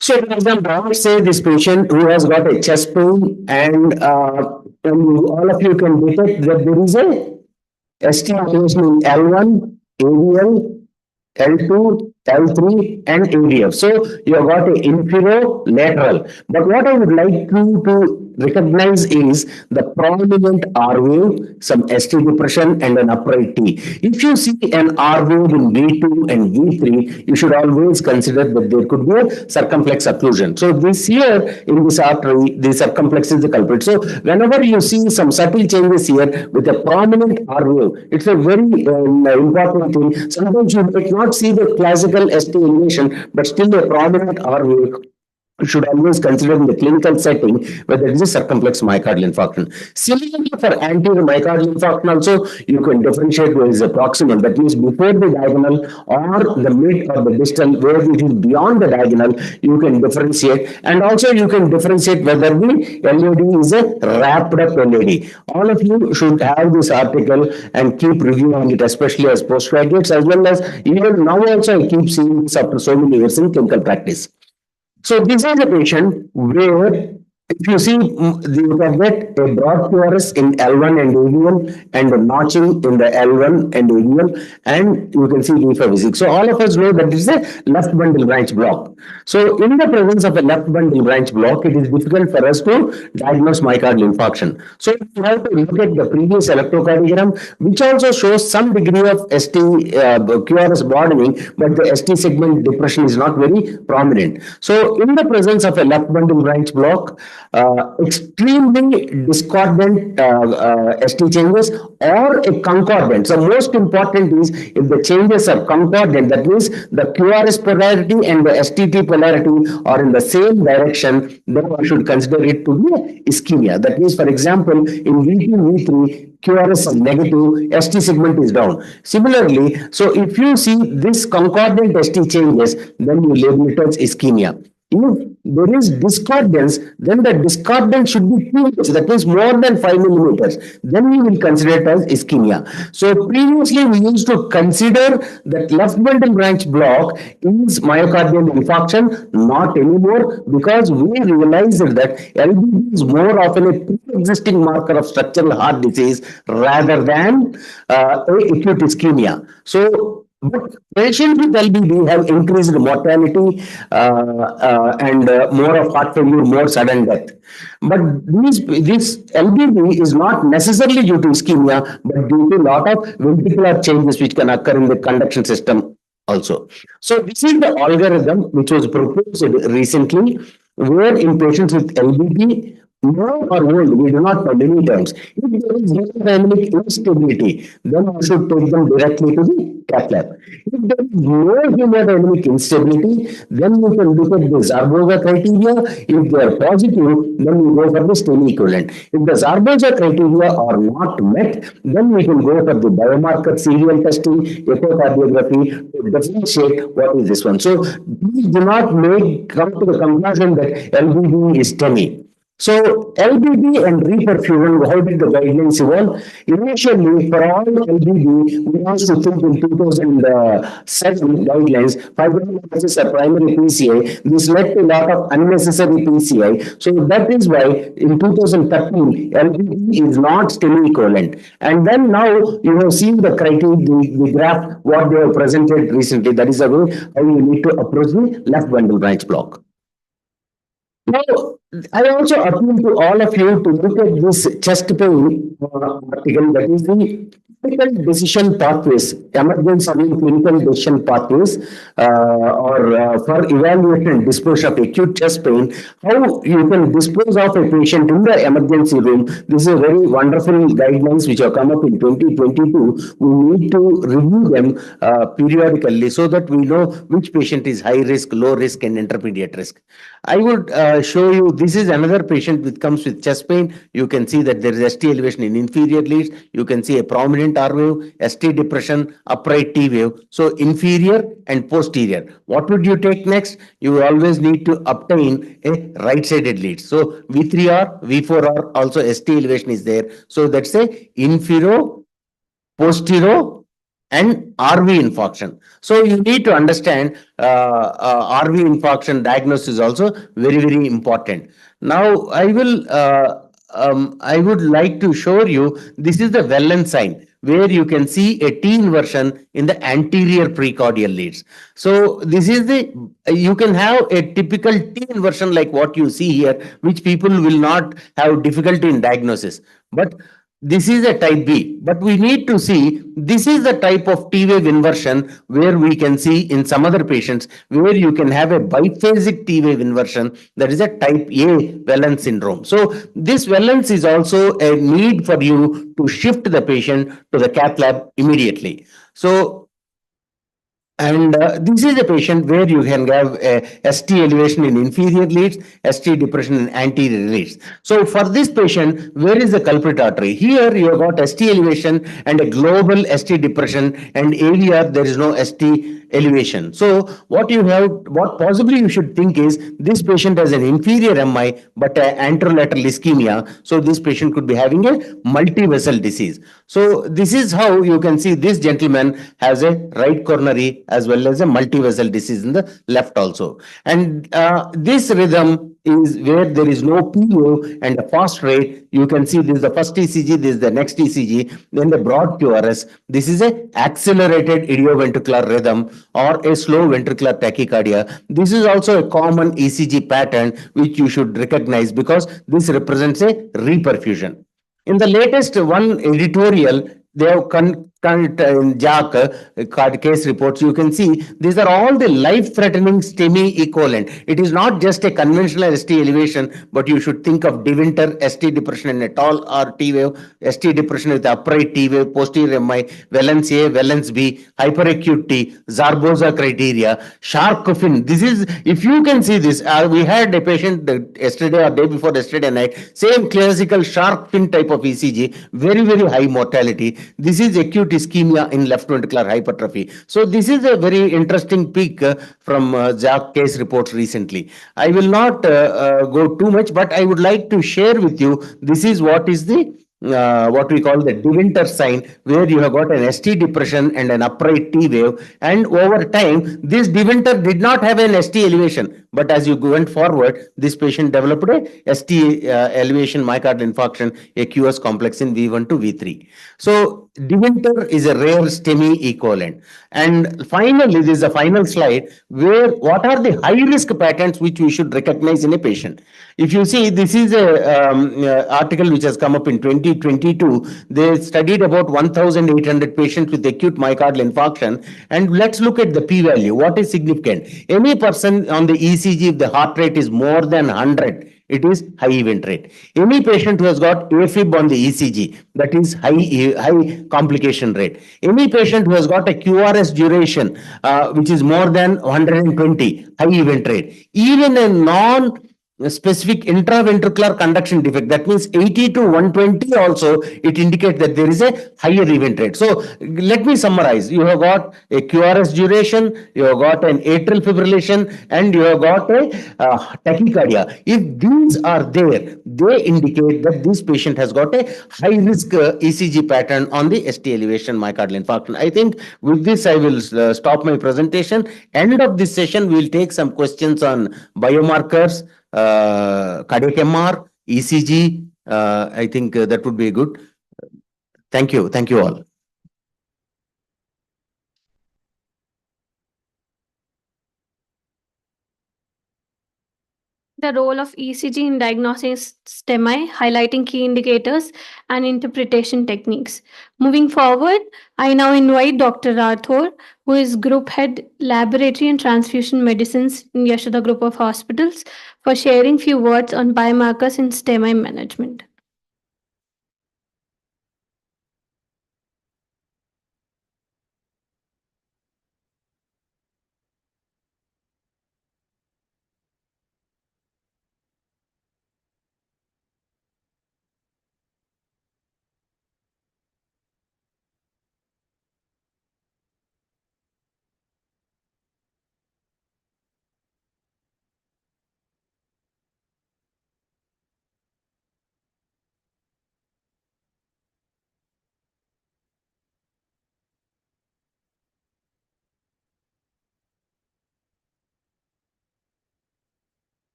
So for example, I would say this patient who has got a chest pain and all of you can detect that there is a ST mutation in L1, AVL, L2, L3 and ADF. So you have got an infero-lateral. But what I would like you to recognize is the prominent R wave, some ST depression and an upright T. If you see an R wave in V2 and V3, you should always consider that there could be a circumflex occlusion. So this here in this artery, the circumflex is the culprit. So whenever you see some subtle changes here with a prominent R wave, it's a very important thing. Sometimes you might not see the classical ST elevation, but still a prominent R wave. You should always consider in the clinical setting whether it is a circumflex myocardial infarction. Similarly, for anterior myocardial infarction also, you can differentiate whether it is a proximal, that means before the diagonal or the mid or the distal, where it is beyond the diagonal, you can differentiate. And also you can differentiate whether the LAD is a wrapped up LAD. All of you should have this article and keep reviewing it, especially as postgraduates, as well as even now also I keep seeing this after so many years in clinical practice. So this is a patient where if you see, you can get a broad QRS in L1 and AVL and a notching in the L1 and AVL, and you can see V5 So all of us know that this is a left bundle branch block. So in the presence of a left bundle branch block, it is difficult for us to diagnose myocardial infarction. So we have to look at the previous electrocardiogram, which also shows some degree of ST QRS broadening, but the ST segment depression is not very prominent. So in the presence of a left bundle branch block, extremely discordant ST changes or a concordant. So most important is if the changes are concordant, that means the QRS polarity and the STT polarity are in the same direction, then we should consider it to be ischemia. That means, for example, in V2, V3, QRS is negative, ST segment is down. Similarly, so if you see this concordant ST changes, then you label it as ischemia. If there is discordance, then the discordance should be 2 inches, that means more than 5 millimeters. Then we will consider it as ischemia. So previously we used to consider that left bundle branch block is myocardial infarction, not anymore, because we realized that LBD is more often a pre-existing marker of structural heart disease rather than acute ischemia. So but patients with LBD have increased mortality and more of heart failure, more sudden death. But this LBD is not necessarily due to ischemia, but due to a lot of ventricular changes which can occur in the conduction system also. So this is the algorithm which was proposed recently, where in patients with LBD, No or old, we do not know many terms. If there is hemodynamic instability, then we should take them directly to the cath lab. If there is no hemodynamic instability, then we can look at the Zarboza criteria. If they are positive, then we go for the STEMI equivalent. If the Zarboza criteria are not met, then we can go for the biomarker serial testing, echocardiography to differentiate what is this one. So please do not come to the conclusion that LBD is STEMI. So LBD and reperfusion, how did the guidelines evolve? Initially, for all LBD, we used to think in 2007 guidelines, fibrinolysis is a primary PCI. This led to a lot of unnecessary PCI. So that is why in 2013, LBD is not STEMI equivalent. And then now you have seen the criteria, the graph, what they have presented recently. That is the way how you need to approach the left bundle branch block. Now, I also appeal to all of you to look at this chest pain article, that is the clinical decision pathways, emergency room clinical decision pathways, for evaluation and disposal of acute chest pain, how you can dispose of a patient in the emergency room. This is a very wonderful guidelines which have come up in 2022. We need to review them periodically so that we know which patient is high risk, low risk, and intermediate risk. I would show you, this is another patient which comes with chest pain. You can see that there is ST elevation in inferior leads. You can see a prominent R wave, ST depression, upright T wave. So inferior and posterior. What would you take next? You always need to obtain a right-sided lead. So V3R, V4R, also ST elevation is there. So that's a infero, postero, and RV infarction. So you need to understand RV infarction diagnosis is also very, very important. Now I would like to show you, this is the Wellen sign, where you can see a T inversion in the anterior precordial leads. So this is you can have a typical T inversion like what you see here, which people will not have difficulty in diagnosis. But this is a type B, but we need to see this is the type of T wave inversion where we can see in some other patients where you can have a biphasic T wave inversion, that is a type A Wellen syndrome. So this Wellens is also a need for you to shift the patient to the cath lab immediately. So and this is a patient where you can have a ST elevation in inferior leads, ST depression in anterior leads. So for this patient, where is the culprit artery? Here you have got ST elevation and a global ST depression, and AVR there is no ST elevation. So what possibly you should think is this patient has an inferior MI but anterolateral ischemia. So this patient could be having a multi-vessel disease. So this is how you can see this gentleman has a right coronary as well as a multi-vessel disease in the left also. And this rhythm is where there is no PO and a fast rate. You can see this is the first ECG, this is the next ECG, then the broad QRS. This is a accelerated idioventricular rhythm or a slow ventricular tachycardia. This is also a common ECG pattern which you should recognize because this represents a reperfusion. In the latest one editorial, they have JAC case reports, you can see these are all the life-threatening STEMI equivalent. It is not just a conventional ST elevation, but you should think of Deventer ST depression in a tall R T wave, ST depression with upright T wave, posterior MI, Wellens A, Wellens B, hyperacute T, Zarboza criteria, shark fin. This is, if you can see this, we had a patient yesterday or day before yesterday night, same classical shark fin type of ECG, very, very high mortality. This is acute ischemia in left ventricular hypertrophy. So this is a very interesting peak from JAC case reports recently. I will not go too much, but I would like to share with you, this is what is the what we call the Deventer sign, where you have got an ST depression and an upright T wave, and over time this Deventer did not have an ST elevation, but as you went forward, this patient developed a ST elevation myocardial infarction, a QS complex in V1 to V3. So Deventer is a rare STEMI equivalent. And finally, this is the final slide where what are the high risk patterns which we should recognize in a patient. If you see, this is a article which has come up in 2022. They studied about 1,800 patients with acute myocardial infarction, and let's look at the p-value. What is significant? Any person on the ECG, if the heart rate is more than 100, it is high event rate. Any patient who has got AFib on the ECG, that is high complication rate. Any patient who has got a QRS duration, which is more than 120, high event rate. Even a non-specific intraventricular conduction defect, that means 80 to 120 also, it indicates that there is a higher event rate. So let me summarize. You have got a QRS duration, you have got an atrial fibrillation, and you have got a tachycardia. If these are there, they indicate that this patient has got a high risk ECG pattern on the ST elevation myocardial infarction. I think with this I will stop my presentation. End of this session, we will take some questions on biomarkers, cardiac MR, ECG. I think that would be good. Thank you. Thank you all. The role of ECG in diagnosing STEMI, highlighting key indicators and interpretation techniques. Moving forward, I now invite Dr. Rathore, who is Group Head Laboratory and Transfusion Medicines in Yashoda Group of Hospitals, for sharing few words on biomarkers in STEMI management.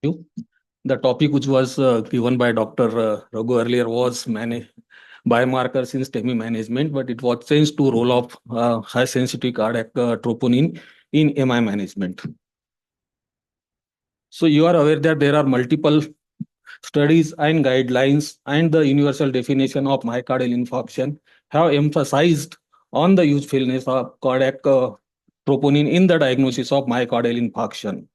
You. The topic which was given by Dr. Raghu earlier was biomarkers in STEMI management, but it was changed to role of high sensitivity cardiac troponin in MI management. So you are aware that there are multiple studies and guidelines, and the universal definition of myocardial infarction have emphasized on the usefulness of cardiac troponin in the diagnosis of myocardial infarction.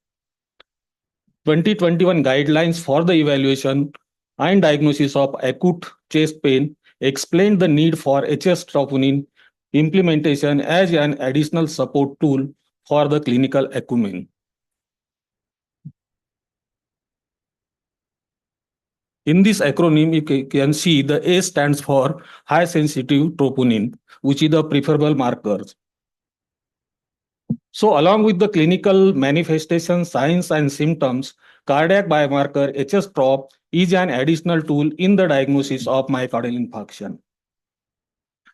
2021 guidelines for the evaluation and diagnosis of acute chest pain explained the need for HS troponin implementation as an additional support tool for the clinical acumen. In this acronym, you can see the A stands for high sensitive troponin, which is the preferable markers. So along with the clinical manifestations, signs and symptoms, cardiac biomarker HS-TROP is an additional tool in the diagnosis of myocardial infarction.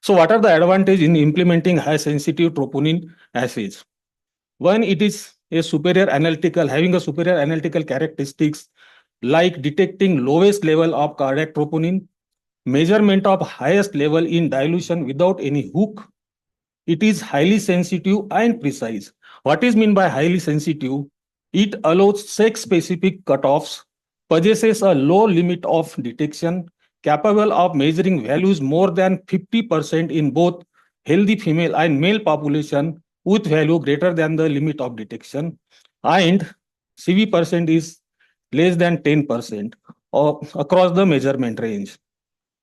So what are the advantages in implementing high sensitive troponin assays? One, it is a having a superior analytical characteristics like detecting lowest level of cardiac troponin, measurement of highest level in dilution without any hook. It is highly sensitive and precise. What is meant by highly sensitive? It allows sex-specific cutoffs, possesses a low limit of detection, capable of measuring values more than 50% in both healthy female and male population with value greater than the limit of detection, and CV percent is less than 10% across the measurement range.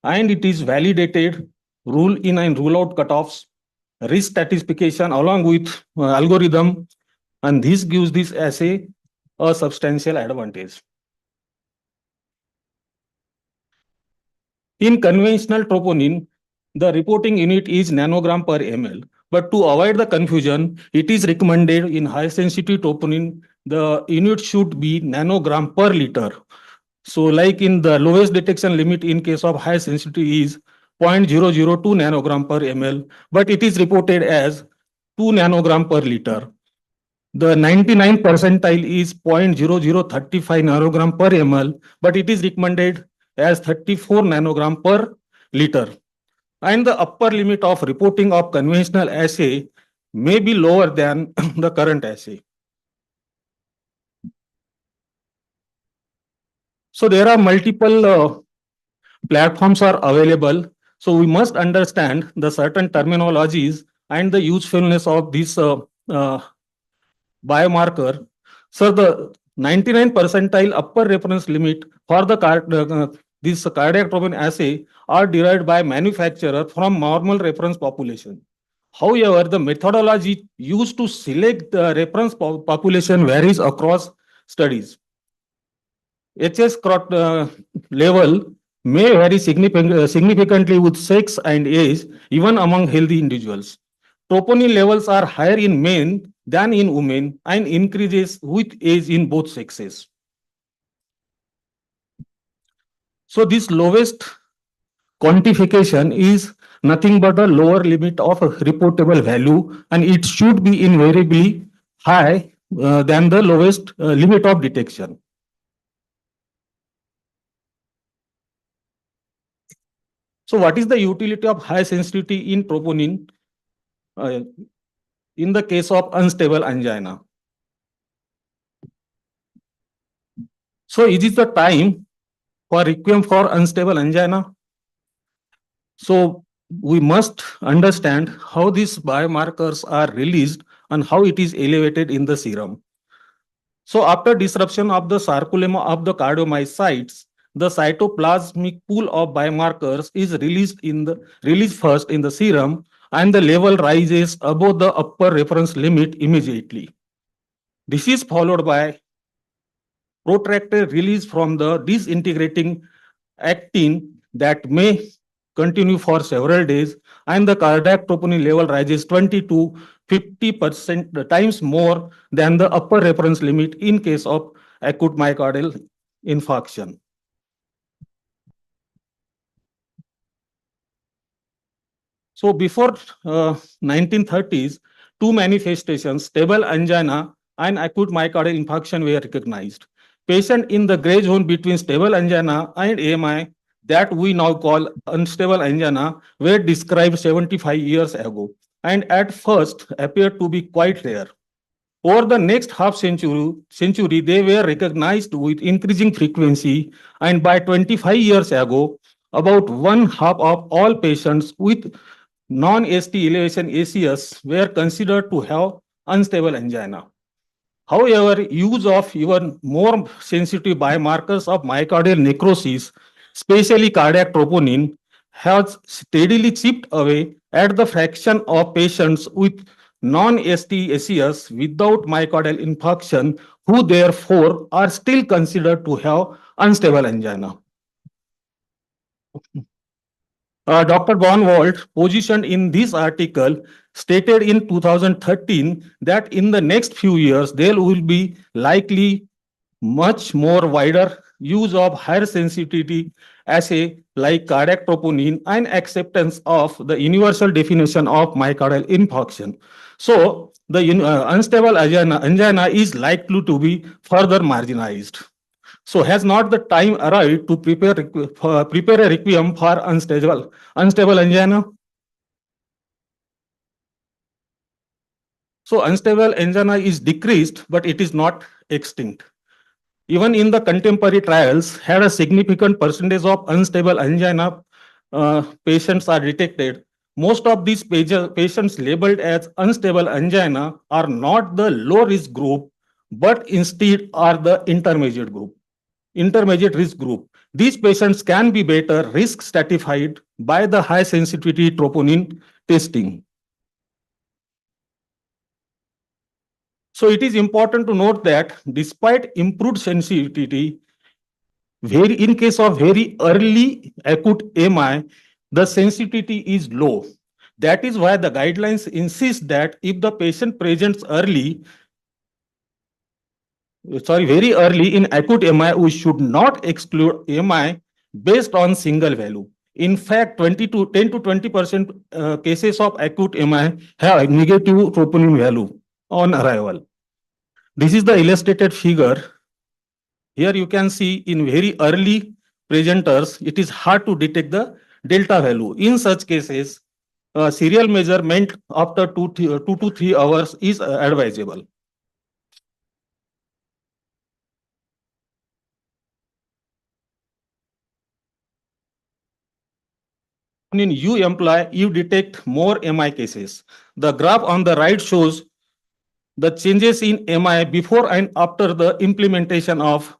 And it is validated rule in and rule out cutoffs, risk stratification along with algorithm, and this gives this assay a substantial advantage. In conventional troponin, the reporting unit is nanogram per ml. But to avoid the confusion, it is recommended in high sensitive troponin, the unit should be nanogram per liter. So like in the lowest detection limit in case of high sensitivity is 0.002 nanogram per ml, but it is reported as 2 nanogram per liter. The 99 percentile is 0.0035 nanogram per ml, but it is recommended as 34 nanogram per liter. And the upper limit of reporting of conventional assay may be lower than the current assay. So there are multiple platforms are available So we must understand the certain terminologies and the usefulness of this uh, biomarker. So the 99 percentile upper reference limit for the this cardiac troponin assay are derived by manufacturer from normal reference population. However, the methodology used to select the reference population varies across studies. Level may vary significantly with sex and age, even among healthy individuals. Troponin levels are higher in men than in women and increases with age in both sexes. So this lowest quantification is nothing but a lower limit of a reportable value, and it should be invariably high than the lowest limit of detection. So what is the utility of high sensitivity in troponin uh, in the case of unstable angina? So is it the time for requiem for unstable angina? So we must understand how these biomarkers are released and how it is elevated in the serum. So after disruption of the sarcolemma of the cardiomyocytes, the cytoplasmic pool of biomarkers is released first in the serum, and the level rises above the upper reference limit immediately. This is followed by protracted release from the disintegrating actin that may continue for several days, and the cardiac troponin level rises 20 to 50% times more than the upper reference limit in case of acute myocardial infarction. So before 1930s, two manifestations, stable angina and acute myocardial infarction, were recognized. Patients in the gray zone between stable angina and AMI, that we now call unstable angina, were described 75 years ago and at first appeared to be quite rare. Over the next half century, they were recognized with increasing frequency, and by 25 years ago, about one half of all patients with non-ST elevation ACS were considered to have unstable angina. However, use of even more sensitive biomarkers of myocardial necrosis, especially cardiac troponin, has steadily chipped away at the fraction of patients with non-ST ACS without myocardial infarction, who therefore are still considered to have unstable angina. Dr. Bonwald, positioned in this article, stated in 2013 that in the next few years, there will be likely much more wider use of higher sensitivity assay like cardiac troponin and acceptance of the universal definition of myocardial infarction. So the unstable angina is likely to be further marginalized. So has not the time arrived to prepare a requiem for unstable angina? So unstable angina is decreased, but it is not extinct. Even in the contemporary trials, had a significant percentage of unstable angina patients are detected. Most of these patients labeled as unstable angina are not the low risk group, but instead are the intermediate risk group. These patients can be better risk stratified by the high sensitivity troponin testing. So it is important to note that despite improved sensitivity, in case of very early acute AMI, the sensitivity is low. That is why the guidelines insist that if the patient presents very early in acute AMI, we should not exclude AMI based on single value. In fact, 10 to 20% cases of acute AMI have negative troponin value on arrival. This is the illustrated figure. Here you can see in very early presenters, it is hard to detect the delta value. In such cases, serial measurement after 2 to 3 hours is advisable. you employ, you detect more MI cases. The graph on the right shows the changes in MI before and after the implementation of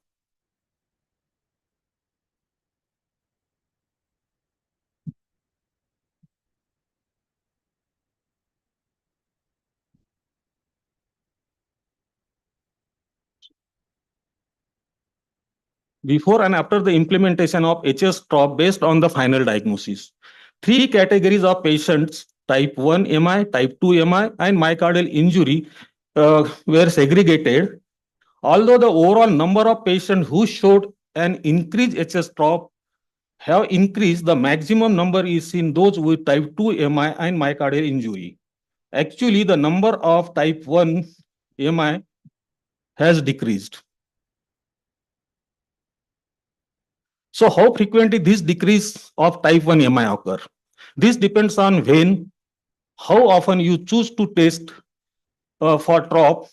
before and after the implementation of HS drop based on the final diagnosis. Three categories of patients, type 1 MI, type 2 MI, and myocardial injury were segregated. Although the overall number of patients who showed an increased HS drop have increased, the maximum number is in those with type 2 MI and myocardial injury. Actually, the number of type 1 MI has decreased. So how frequently this decrease of type 1 MI occur? This depends on when, how often you choose to test for drop,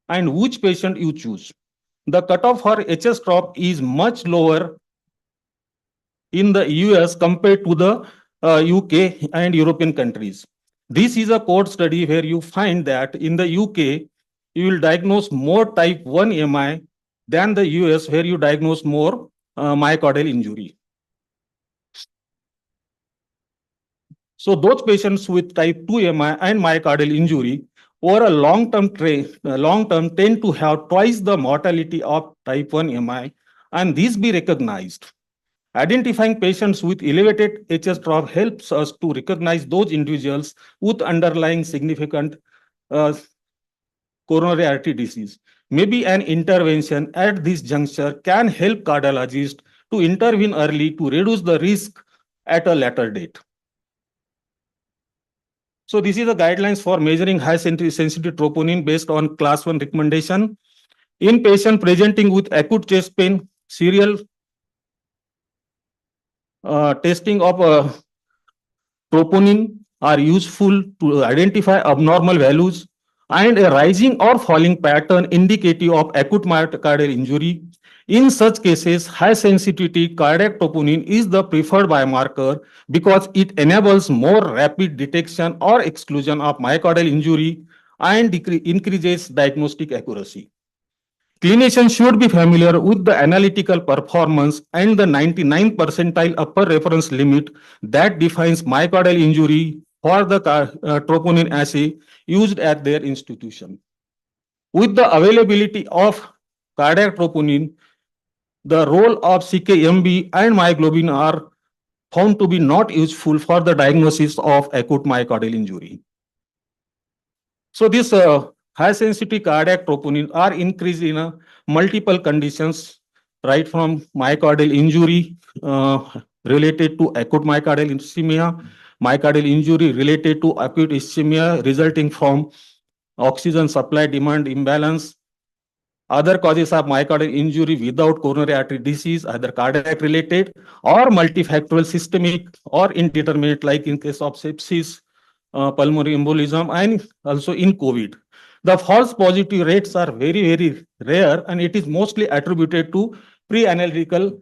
and which patient you choose. The cutoff for HS drop is much lower in the US compared to the UK and European countries. This is a cohort study where you find that in the UK, you will diagnose more type 1 MI than the US, where you diagnose more myocardial injury. So those patients with type 2 MI and myocardial injury over a long term tend to have twice the mortality of type 1 MI, and these be recognized. Identifying patients with elevated HS drop helps us to recognize those individuals with underlying significant coronary artery disease. Maybe an intervention at this juncture can help cardiologists to intervene early to reduce the risk at a later date. So this is the guidelines for measuring high sensitivity troponin based on class 1 recommendation. In patient presenting with acute chest pain, serial testing of troponin are useful to identify abnormal values, and a rising or falling pattern indicative of acute myocardial injury. In such cases, high sensitivity cardiac troponin is the preferred biomarker because it enables more rapid detection or exclusion of myocardial injury and increases diagnostic accuracy. Clinicians should be familiar with the analytical performance and the 99th percentile upper reference limit that defines myocardial injury for the troponin assay used at their institution. With the availability of cardiac troponin, the role of CKMB and myoglobin are found to be not useful for the diagnosis of acute myocardial injury. So this high sensitivity cardiac troponin are increased in multiple conditions, right from myocardial injury related to acute myocardial ischemia, myocardial injury related to acute ischemia resulting from oxygen supply demand imbalance, other causes of myocardial injury without coronary artery disease, either cardiac related or multifactorial systemic or indeterminate, like in case of sepsis, pulmonary embolism, and also in COVID. The false positive rates are very, very rare, and it is mostly attributed to pre-analytical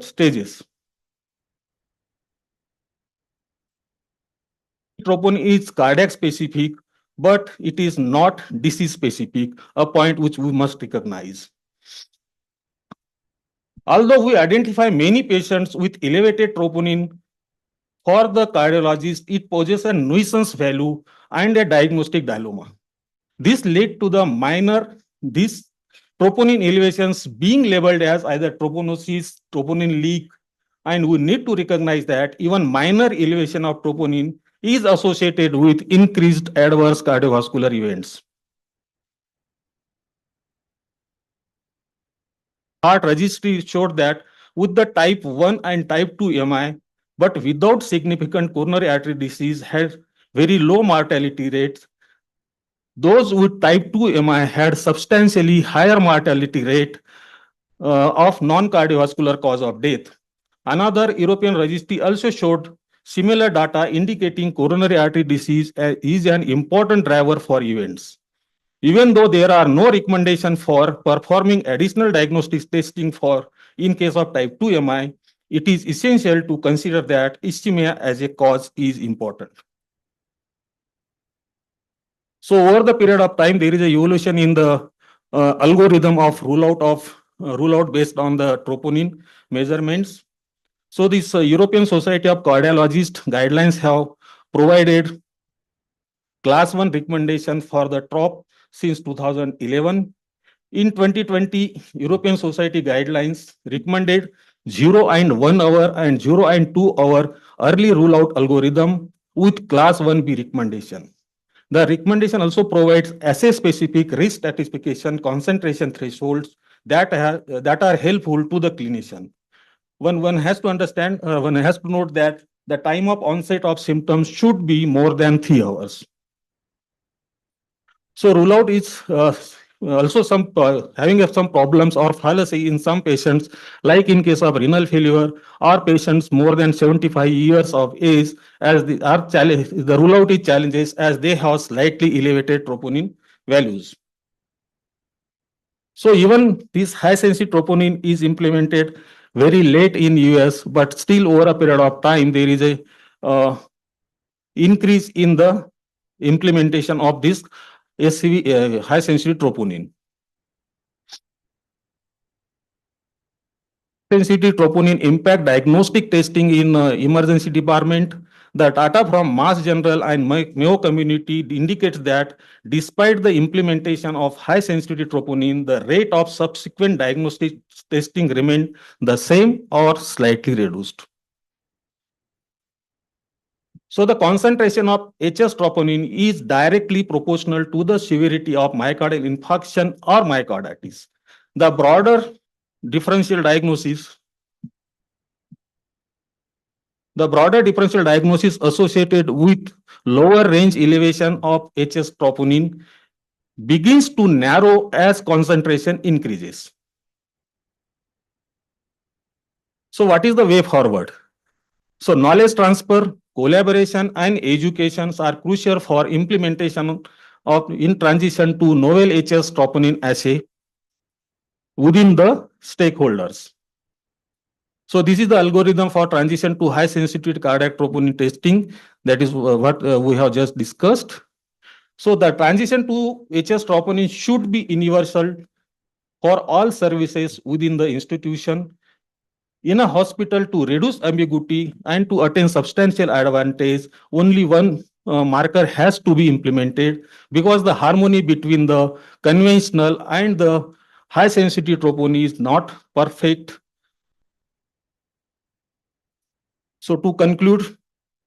stages. Troponin is cardiac specific, but it is not disease specific, a point which we must recognize. Although we identify many patients with elevated troponin, for the cardiologist, it poses a nuisance value and a diagnostic dilemma. This led to these troponin elevations being labeled as either tropanosis, troponin leak, and we need to recognize that even minor elevation of troponin is associated with increased adverse cardiovascular events. Heart registry showed that with the type 1 and type 2 MI, but without significant coronary artery disease, had very low mortality rates. Those with type 2 MI had substantially higher mortality rate of non-cardiovascular cause of death. Another European registry also showed similar data indicating coronary artery disease is an important driver for events. Even though there are no recommendations for performing additional diagnostic testing for in case of type 2 MI, it is essential to consider that ischemia as a cause is important. So over the period of time, there is a evolution in the algorithm of rule out based on the troponin measurements. So this European Society of Cardiologists guidelines have provided class 1 recommendation for the TROP since 2011. In 2020, European Society guidelines recommended 0 and 1 hour and 0 and 2 hour early rule out algorithm with class 1B recommendation. The recommendation also provides assay-specific risk stratification concentration thresholds that are helpful to the clinician. One has to understand, one has to note that the time of onset of symptoms should be more than 3 hours. So rule out is also having some problems or fallacy in some patients, like in case of renal failure or patients more than 75 years of age, as the rule out is challenges as they have slightly elevated troponin values. So even this high sensitive troponin is implemented very late in US, but still over a period of time there is a increase in the implementation of this SCV, high sensitive troponin. Sensitive troponin impact diagnostic testing in emergency department. The data from Mass General and Mayo community indicates that despite the implementation of high sensitivity troponin, the rate of subsequent diagnostic testing remained the same or slightly reduced. So the concentration of HS troponin is directly proportional to the severity of myocardial infarction or myocarditis. The broader differential diagnosis associated with lower range elevation of HS troponin begins to narrow as concentration increases. So what is the way forward? So knowledge transfer, collaboration and educations are crucial for implementation of in transition to novel HS troponin assay within the stakeholders. So this is the algorithm for transition to high sensitivity cardiac troponin testing. That is what we have just discussed. So the transition to HS troponin should be universal for all services within the institution. In a hospital, to reduce ambiguity and to attain substantial advantage, only one marker has to be implemented, because the harmony between the conventional and the high sensitivity troponin is not perfect. So to conclude,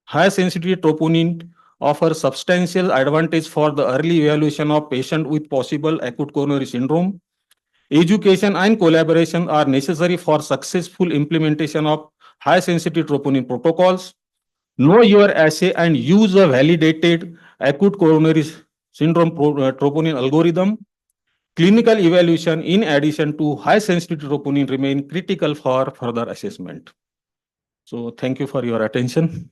high sensitivity troponin offers substantial advantage for the early evaluation of patient with possible acute coronary syndrome. Education and collaboration are necessary for successful implementation of high sensitivity troponin protocols. Know your assay and use a validated acute coronary syndrome troponin algorithm. Clinical evaluation in addition to high sensitivity troponin remain critical for further assessment. So thank you for your attention.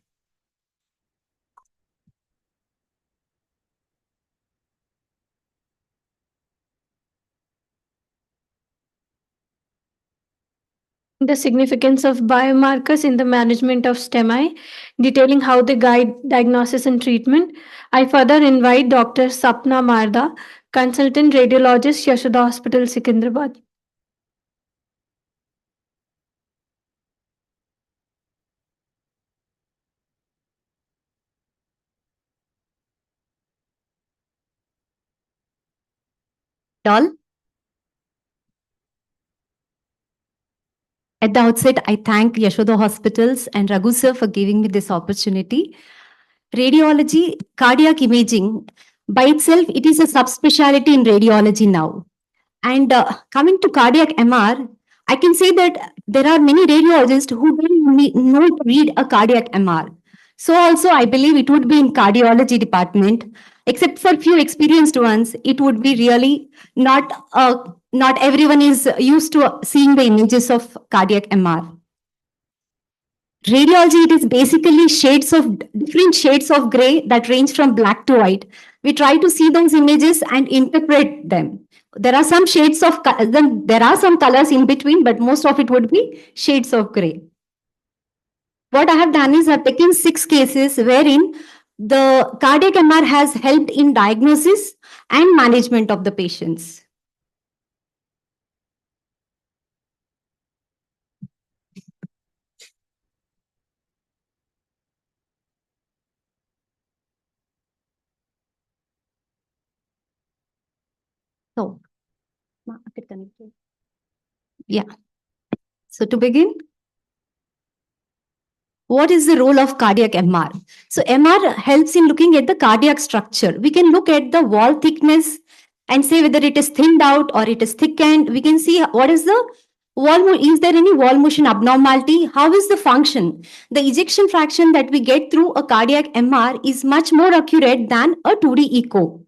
The significance of biomarkers in the management of STEMI, detailing how they guide diagnosis and treatment. I further invite Dr. Sapna Marda, consultant radiologist, Yashoda Hospitals, Secunderabad. All. At the outset, I thank Yashoda Hospitals and Raghu sir for giving me this opportunity. Radiology, cardiac imaging, by itself, it is a subspecialty in radiology now. And coming to cardiac MR, I can say that there are many radiologists who don't know to read a cardiac MR. So also, I believe it would be in cardiology department, except for few experienced ones, it would be really not everyone is used to seeing the images of cardiac MR. Radiology, it is basically different shades of gray that range from black to white. We try to see those images and interpret them. There are some shades of, there are some colors in between, but most of it would be shades of gray. what I have done is I've taken 6 cases wherein the cardiac MR has helped in diagnosis and management of the patients. So, yeah. So to begin, what is the role of cardiac MR? So MR helps in looking at the cardiac structure. We can look at the wall thickness and say whether it is thinned out or it is thickened. We can see what is the is there any wall motion abnormality? How is the function? The ejection fraction that we get through a cardiac MR is much more accurate than a 2D echo.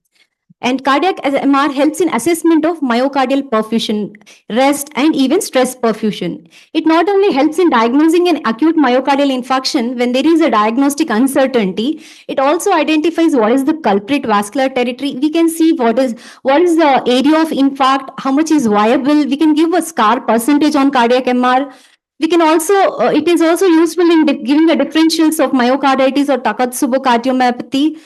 And cardiac MR helps in assessment of myocardial perfusion, rest, and even stress perfusion. It not only helps in diagnosing an acute myocardial infarction when there is a diagnostic uncertainty, it also identifies what is the culprit vascular territory. We can see what is the area of infarct, how much is viable. We can give a scar percentage on cardiac MR. We can also, it is also useful in giving the differentials of myocarditis or Takotsubo cardiomyopathy.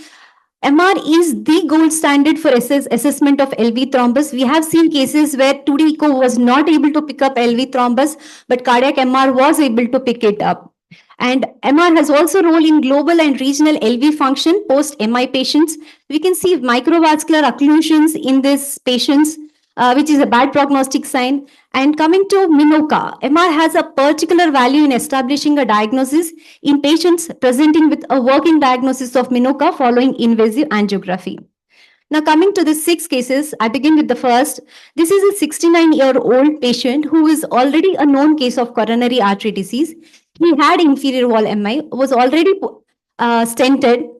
MR is the gold standard for assessment of LV thrombus. We have seen cases where 2D echo was not able to pick up LV thrombus, but cardiac MR was able to pick it up. And MR has also role in global and regional LV function post-MI patients. We can see microvascular occlusions in these patients, which is a bad prognostic sign. And coming to MINOCA, MR has a particular value in establishing a diagnosis in patients presenting with a working diagnosis of MINOCA following invasive angiography. Now, coming to the 6 cases, I begin with the first. This is a 69-year-old patient who is already a known case of coronary artery disease. He had inferior wall MI, was already stented.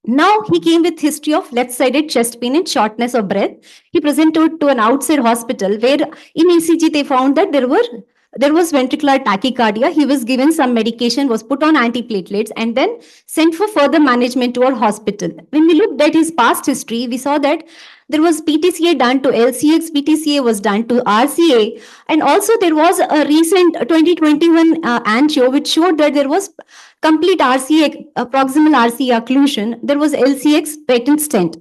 Now he came with history of left-sided chest pain and shortness of breath. He presented to an outside hospital where in ECG they found that there was ventricular tachycardia. He was given some medication, was put on antiplatelets, and then sent for further management to our hospital. When we looked at his past history, we saw that there was PTCA done to LCX, PTCA was done to RCA, and also there was a recent 2021 angio which showed that there was complete RCA, proximal RCA occlusion. There was LCX patent stent.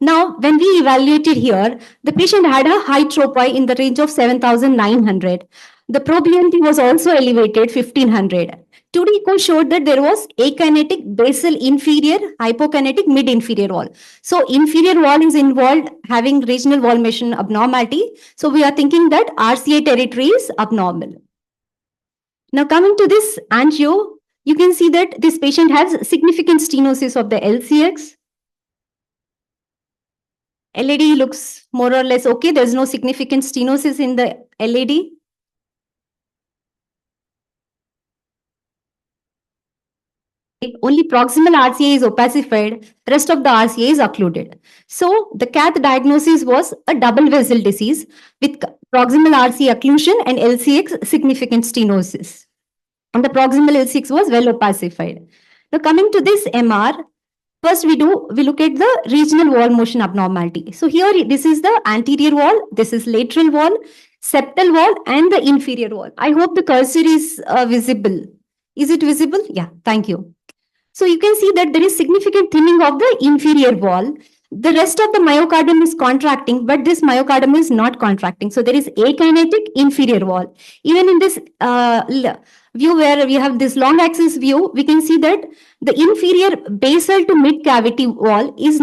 Now, when we evaluated here, the patient had a high tropi in the range of 7,900. The pro-BNP was also elevated 1,500. 2D echo showed that there was akinetic basal inferior, hypokinetic mid-inferior wall. So inferior wall is involved having regional wall motion abnormality. So we are thinking that RCA territory is abnormal. Now coming to this angio, you can see that this patient has significant stenosis of the LCX. LAD looks more or less okay. There's no significant stenosis in the LAD. Only proximal RCA is opacified, rest of the RCA is occluded. So the cath diagnosis was a double vessel disease with proximal RCA occlusion and LCX significant stenosis. And the proximal LCX was well opacified. Now coming to this MR, first we look at the regional wall motion abnormality. So here this is the anterior wall, this is lateral wall, septal wall, and the inferior wall. I hope the cursor is visible. Is it visible? Yeah, thank you. So you can see that there is significant thinning of the inferior wall. The rest of the myocardium is contracting, but this myocardium is not contracting. So there is akinetic inferior wall. Even in this view where we have this long axis view, we can see that the inferior basal to mid cavity wall is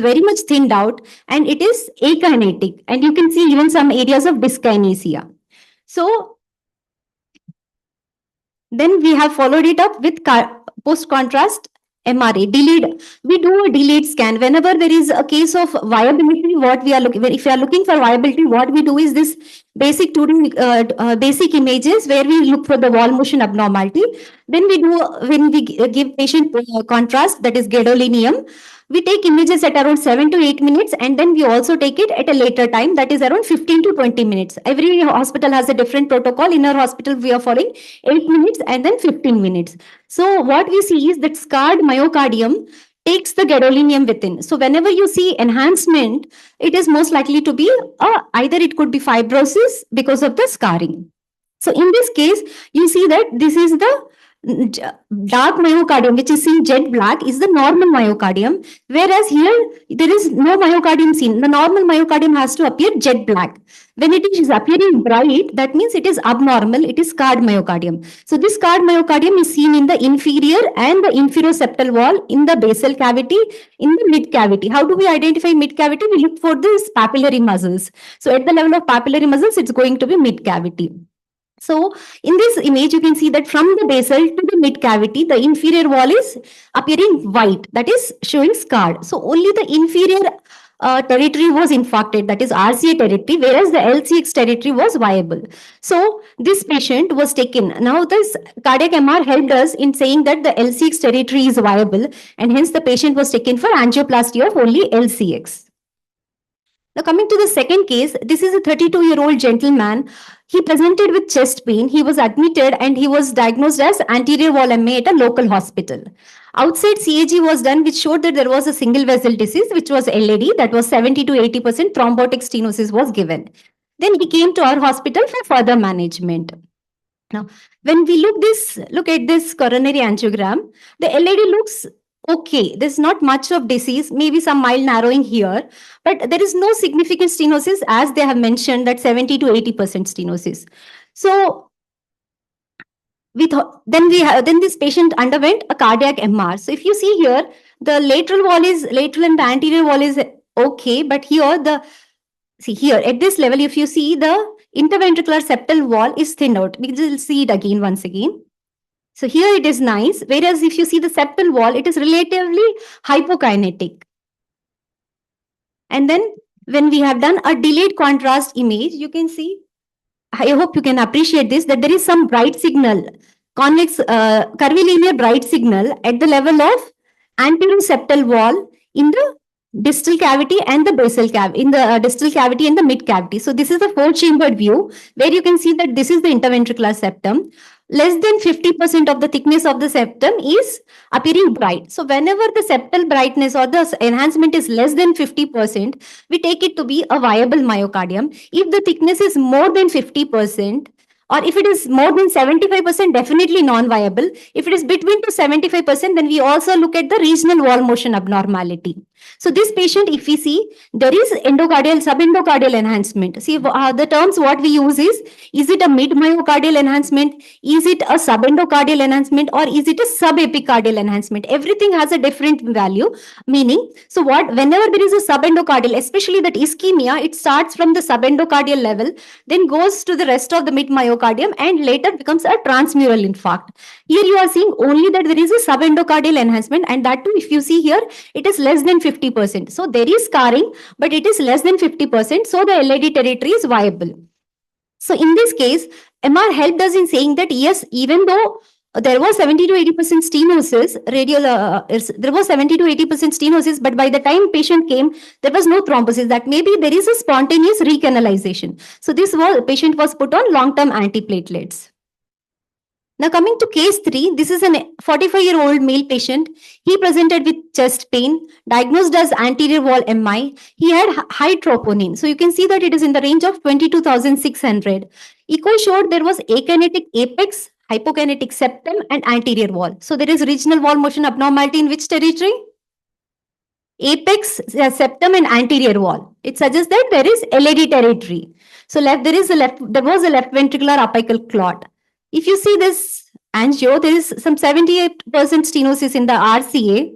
very much thinned out, and it is akinetic. And you can see even some areas of dyskinesia. So then we have followed it up with post-contrast MRA, delayed. We do a delayed scan. Whenever there is a case of viability, what we are looking, if we are looking for viability, what we do is this basic 2D basic images where we look for the wall motion abnormality. Then when we give patient contrast, that is gadolinium, we take images at around 7 to 8 minutes, and then we also take it at a later time, that is around 15 to 20 minutes. Every hospital has a different protocol. In our hospital, we are following 8 minutes and then 15 minutes. So what we see is that scarred myocardium takes the gadolinium within. So whenever you see enhancement, it is most likely to be either it could be fibrosis because of the scarring. So in this case, you see that this is dark myocardium, which is seen jet black, is the normal myocardium, whereas here there is no myocardium seen. The normal myocardium has to appear jet black. When it is appearing bright, that means it is abnormal, it is scarred myocardium. So this scarred myocardium is seen in the inferior and the inferoseptal wall, in the basal cavity, in the mid cavity. How do we identify mid cavity? We look for these papillary muscles. So at the level of papillary muscles, it's going to be mid cavity. So in this image, you can see that from the basal to the mid cavity, the inferior wall is appearing white, that is showing scarred. So only the inferior territory was infarcted, that is RCA territory, whereas the LCX territory was viable. So this patient was taken. Now this cardiac MR helped us in saying that the LCX territory is viable, and hence the patient was taken for angioplasty of only LCX. Now coming to the second case, this is a 32-year-old gentleman. He presented with chest pain. He was admitted and he was diagnosed as anterior wall MA at a local hospital. Outside CAG was done, which showed that there was a single vessel disease, which was LAD, that was 70 to 80% thrombotic stenosis was given. Then he came to our hospital for further management. Now, when we look at this coronary angiogram, the LAD looks okay. There's not much of disease, maybe some mild narrowing here, but there is no significant stenosis, as they have mentioned that 70 to 80% stenosis. So then this patient underwent a cardiac MR. So if you see here, the lateral and the anterior wall is okay, but here here at this level, if you see, the interventricular septal wall is thinned out. We will see it again once again. So here it is nice, whereas if you see the septal wall, it is relatively hypokinetic. And then when we have done a delayed contrast image, you can see, I hope you can appreciate this, that there is some bright signal, convex curvilinear bright signal at the level of anterior septal wall in the distal cavity and the basal cavity, in the distal cavity and the mid cavity. So this is a four-chambered view where you can see that this is the interventricular septum. Less than 50% of the thickness of the septum is appearing bright. So whenever the septal brightness or the enhancement is less than 50%, we take it to be a viable myocardium. If the thickness is more than 50%, or if it is more than 75%, definitely non-viable. If it is between to 75%, then we also look at the regional wall motion abnormality. So this patient, if we see, there is endocardial, subendocardial enhancement. See, the terms what we use is it a mid-myocardial enhancement? Is it a subendocardial enhancement? Or is it a subepicardial enhancement? Everything has a different value, meaning, so whenever there is a subendocardial, especially that ischemia, it starts from the subendocardial level, then goes to the rest of the mid-myocardium and later becomes a transmural infarct. Here you are seeing only that there is a subendocardial enhancement, and that too, if you see here, it is less than 50%. So there is scarring, but it is less than 50%. So the LAD territory is viable. So in this case, MR helped us in saying that yes, even though there was 70 to 80% stenosis, there was 70 to 80% stenosis, but by the time patient came, there was no thrombosis. That maybe there is a spontaneous recanalization. So this patient was put on long-term antiplatelets. Now coming to case 3, this is a 45-year-old male patient. He presented with chest pain, diagnosed as anterior wall MI. He had high troponin. So you can see that it is in the range of 22,600. Echo showed there was akinetic apex, hypokinetic septum and anterior wall. So there is regional wall motion abnormality in which territory? Apex, septum and anterior wall. It suggests that there is LAD territory. So there was a left ventricular apical clot. If you see this angio, there is some 78% stenosis in the RCA.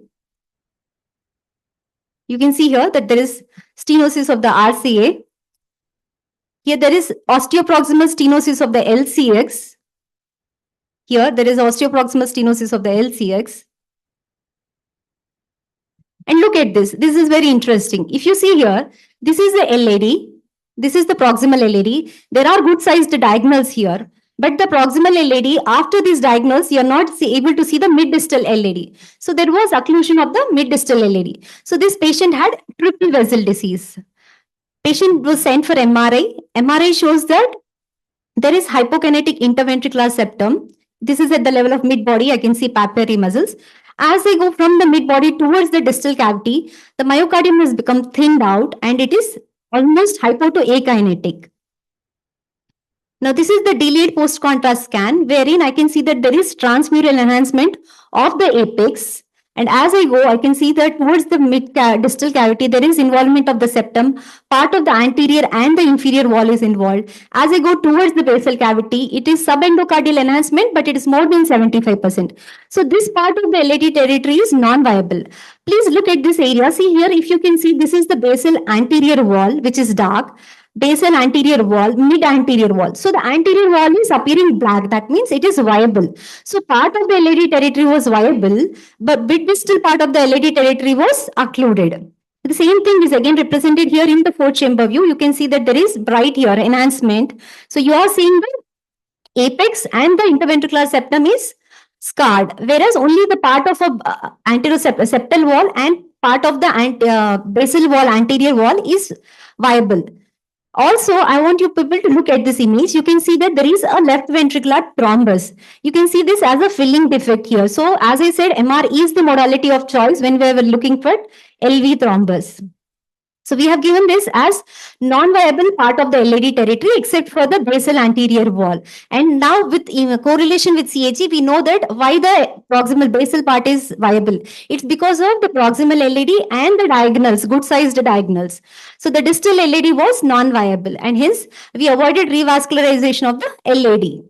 You can see here that there is stenosis of the RCA. Here there is osteoproximal stenosis of the LCX. Here there is osteoproximal stenosis of the LCX. And look at this. This is very interesting. If you see here, this is the LAD. This is the proximal LAD. There are good sized diagonals here. But the proximal LAD, after this diagonals, you're not able to see the mid-distal LAD. So there was occlusion of the mid-distal LAD. So this patient had triple vessel disease. Patient was sent for MRI. MRI shows that there is hypokinetic interventricular septum. This is at the level of mid-body. I can see papillary muscles. As I go from the mid-body towards the distal cavity, the myocardium has become thinned out and it is almost hypo to akinetic. Now, this is the delayed post-contrast scan, wherein I can see that there is transmural enhancement of the apex. And as I go, I can see that towards the distal cavity, there is involvement of the septum. Part of the anterior and the inferior wall is involved. As I go towards the basal cavity, it is subendocardial enhancement, but it is more than 75%. So this part of the LAD territory is non-viable. Please look at this area. See here, if you can see, this is the basal anterior wall, which is dark. Basal anterior wall, mid anterior wall. So the anterior wall is appearing black. That means it is viable. So part of the LAD territory was viable, but mid distal part of the LAD territory was occluded. The same thing is again represented here in the fourth chamber view. You can see that there is bright here enhancement. So you are seeing the apex and the interventricular septum is scarred, whereas only the part of a anterior septal wall and part of the basal wall, anterior wall is viable. Also, I want you people to look at this image. You can see that there is a left ventricular thrombus. You can see this as a filling defect here. So, as I said, MR is the modality of choice when we were looking for LV thrombus. So, we have given this as non-viable part of the LAD territory except for the basal anterior wall. And now with correlation with CAG, we know that why the proximal basal part is viable. It's because of the proximal LAD and the diagonals, good sized diagonals. So the distal LAD was non-viable and hence we avoided revascularization of the LAD.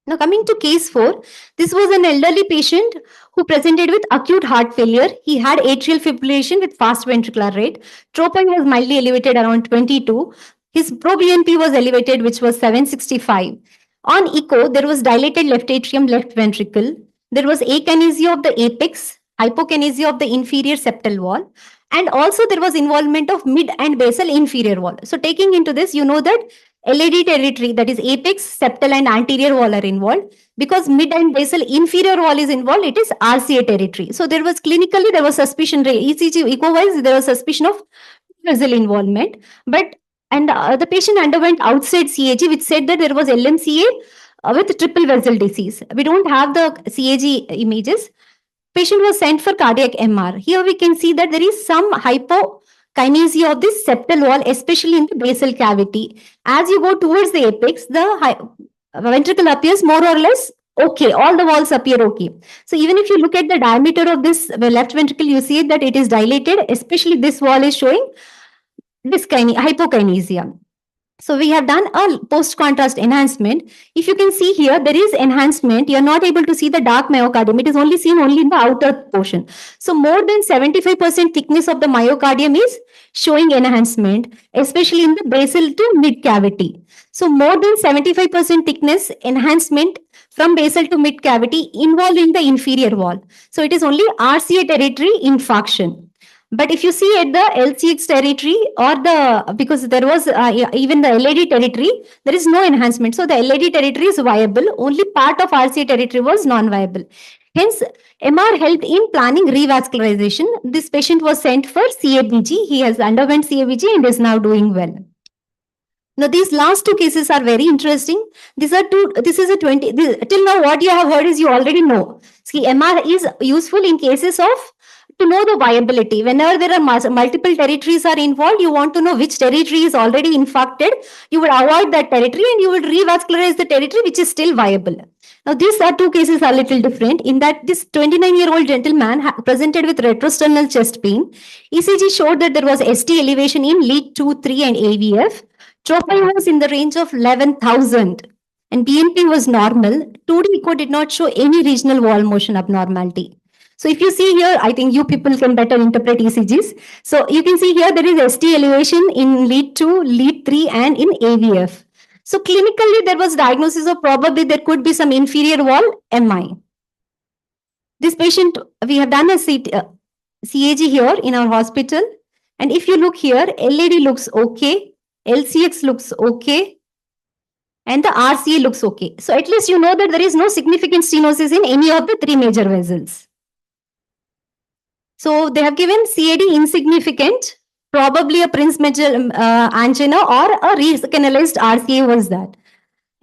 Now coming to case 4, this was an elderly patient who presented with acute heart failure. He had atrial fibrillation with fast ventricular rate. Troponin was mildly elevated around 22. His pro-BNP was elevated, which was 765. On echo, there was dilated left atrium, left ventricle. There was akinesia of the apex, hypokinesia of the inferior septal wall. And also there was involvement of mid and basal inferior wall. So taking into this, you know that LAD territory, that is apex, septal and anterior wall are involved. Because mid and basal inferior wall is involved, it is RCA territory. So there was clinically, there was suspicion, ECG, echo-wise, there was suspicion of vessel involvement. But the patient underwent outside CAG, which said that there was LMCA with triple vessel disease. We don't have the CAG images. Patient was sent for cardiac MR. Here we can see that there is some hypokinesia of this septal wall, especially in the basal cavity. As you go towards the apex, the ventricle appears more or less okay. All the walls appear okay. So even if you look at the diameter of this left ventricle, you see that it is dilated, especially this wall is showing this hypokinesia. So we have done a post-contrast enhancement. If you can see here, there is enhancement. You are not able to see the dark myocardium. It is only seen only in the outer portion. So more than 75% thickness of the myocardium is showing enhancement, especially in the basal to mid cavity. So more than 75% thickness enhancement from basal to mid cavity involved in the inferior wall. So it is only RCA territory infarction. But if you see at the LCX territory or because there was even the LAD territory, there is no enhancement. So the LAD territory is viable. Only part of RCA territory was non-viable. Hence, MR helped in planning revascularization. This patient was sent for CABG. He has underwent CABG and is now doing well. Now, these last 2 cases are very interesting. This is a 20. Till now, what you have heard is you already know. See, MR is useful in cases of to know the viability. Whenever there are multiple territories are involved, you want to know which territory is already infarcted. You would avoid that territory and you would revascularize the territory which is still viable. Now, these 2 cases are a little different in that this 29-year-old gentleman presented with retrosternal chest pain. ECG showed that there was ST elevation in lead 2, 3 and AVF. Troponin was in the range of 11,000 and BNP was normal. 2D echo did not show any regional wall motion abnormality. So if you see here, I think you people can better interpret ECGs. So you can see here there is ST elevation in lead 2, lead 3 and in AVF. So clinically there was diagnosis of probably there could be some inferior wall MI. This patient, we have done a CAG here in our hospital. And if you look here, LAD looks okay, LCX looks okay, and the RCA looks okay. So at least you know that there is no significant stenosis in any of the 3 major vessels. So they have given CAD insignificant, probably a Prince major angina or a recanalized RCA was that.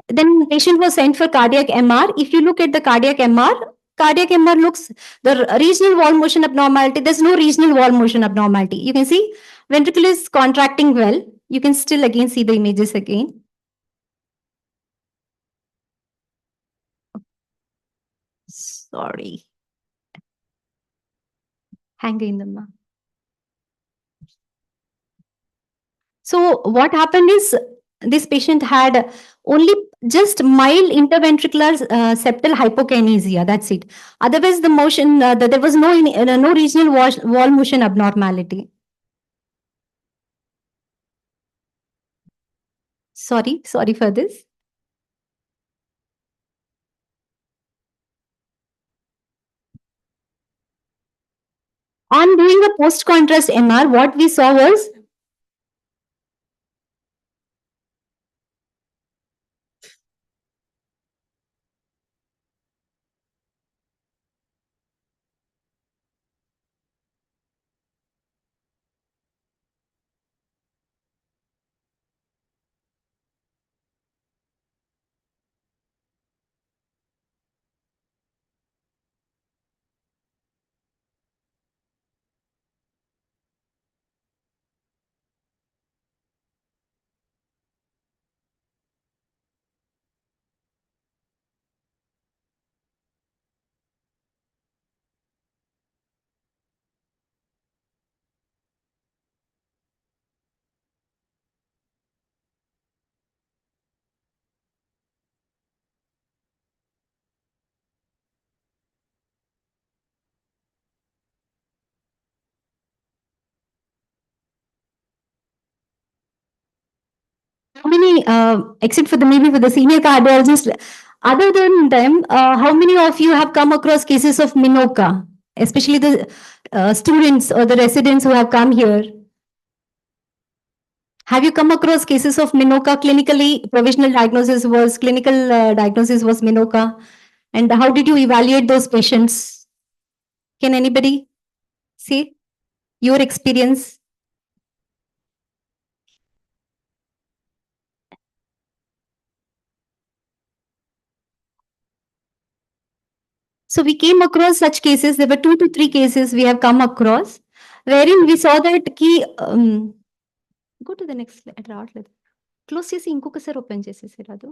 Then patient was sent for cardiac MR. If you look at the cardiac MR looks, the regional wall motion abnormality, there's no regional wall motion abnormality. You can see ventricle is contracting well. You can still again see the images again. Sorry. Hang in the. So what happened is this patient had only just mild interventricular septal hypokinesia. That's it. Otherwise, the motion there was no regional wall motion abnormality. Sorry for this. On doing a post-contrast MR, what we saw was how many, except for maybe for the senior cardiologist, other than them, how many of you have come across cases of Minoka, especially the students or the residents who have come here? Have you come across cases of Minoka clinically? Clinical diagnosis was Minoka. And how did you evaluate those patients? Can anybody say your experience? So we came across such cases. There were 2 to 3 cases we have come across, wherein we saw that go to the next slide. Close చేసి ఇంకొకసారి open చేసేసి రాదు.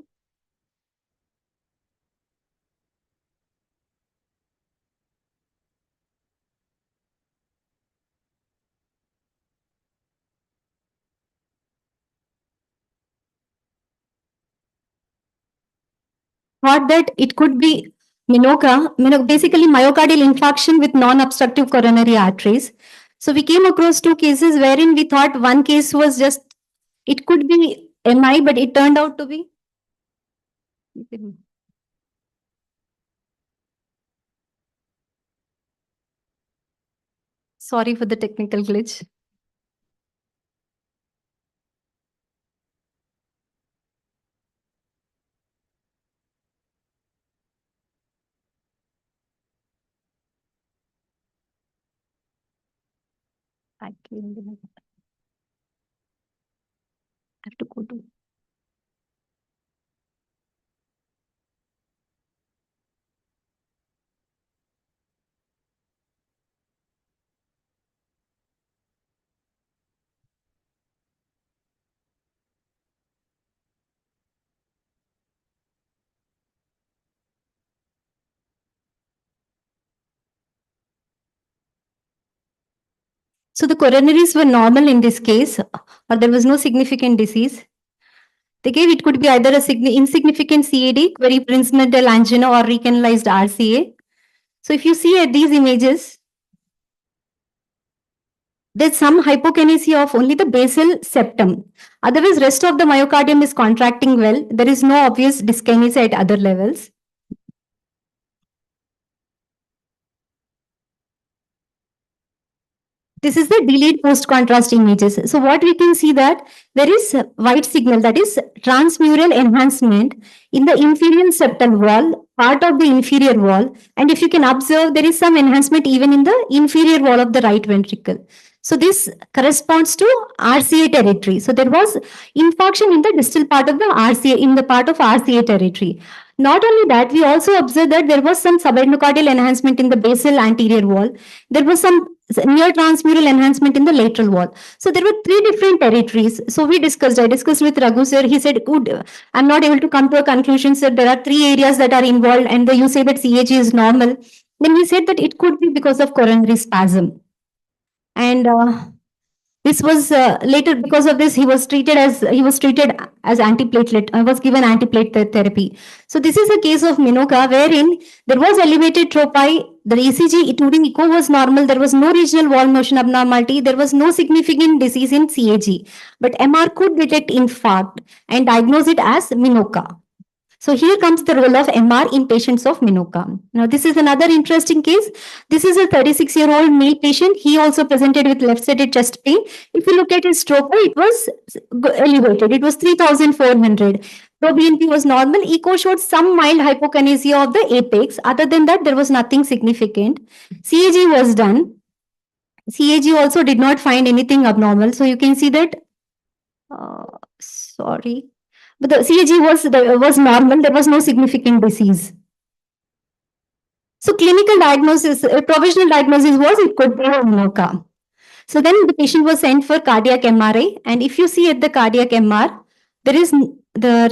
Thought that it could be Minoka, basically myocardial infarction with non-obstructive coronary arteries. So we came across 2 cases wherein we thought one case was just, it could be MI, but it turned out to be. Sorry for the technical glitch. I have to go to. So the coronaries were normal in this case, or there was no significant disease. They gave it could be either a insignificant CAD, query princemental angina, or recanalized RCA. So if you see at these images, there's some hypokinesia of only the basal septum. Otherwise, rest of the myocardium is contracting well. There is no obvious dyskinesia at other levels. This is the delayed post-contrast images. So what we can see that there is white signal, that is transmural enhancement in the inferior septal wall, part of the inferior wall. And if you can observe, there is some enhancement even in the inferior wall of the right ventricle. So this corresponds to RCA territory. So there was infarction in the distal part of the RCA, in the part of RCA territory. Not only that, we also observed that there was some subendocardial enhancement in the basal anterior wall. There was some near transmural enhancement in the lateral wall. So there were 3 different territories. So I discussed with Raghu sir. He said, good, I'm not able to come to a conclusion, sir. There are 3 areas that are involved and you say that CAG is normal. Then he said that it could be because of coronary spasm. And this was later, because of this, he was treated as antiplatelet. I was given antiplatelet therapy. So this is a case of Minoka wherein there was elevated tropi. The ECG, including echo, was normal. There was no regional wall motion abnormality. There was no significant disease in CAG. But MR could detect infarct and diagnose it as Minoka. So here comes the role of MR in patients of Minoka. Now, this is another interesting case. This is a 36-year-old male patient. He also presented with left-sided chest pain. If you look at his stroke, it was elevated. It was 3,400. ProBNP was normal. Echo showed some mild hypokinesia of the apex. Other than that, there was nothing significant. CAG was done. CAG also did not find anything abnormal. So you can see that, sorry. But the CAG was normal. There was no significant disease. So clinical diagnosis, provisional diagnosis was it could be Minoka. So then the patient was sent for cardiac MRI. And if you see at the cardiac MR, there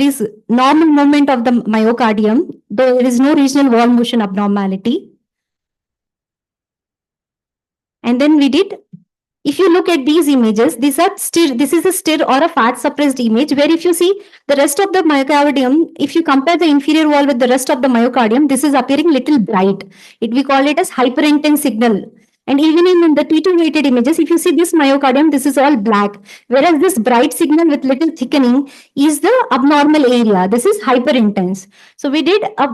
is normal movement of the myocardium. There is no regional wall motion abnormality. And then we did. If you look at these images, this is a stir or a fat suppressed image where if you see the rest of the myocardium, if you compare the inferior wall with the rest of the myocardium, this is appearing little bright. We call it as hyperintense signal. And even in the T2 weighted images, if you see this myocardium, this is all black. Whereas this bright signal with little thickening is the abnormal area. This is hyperintense. So we did a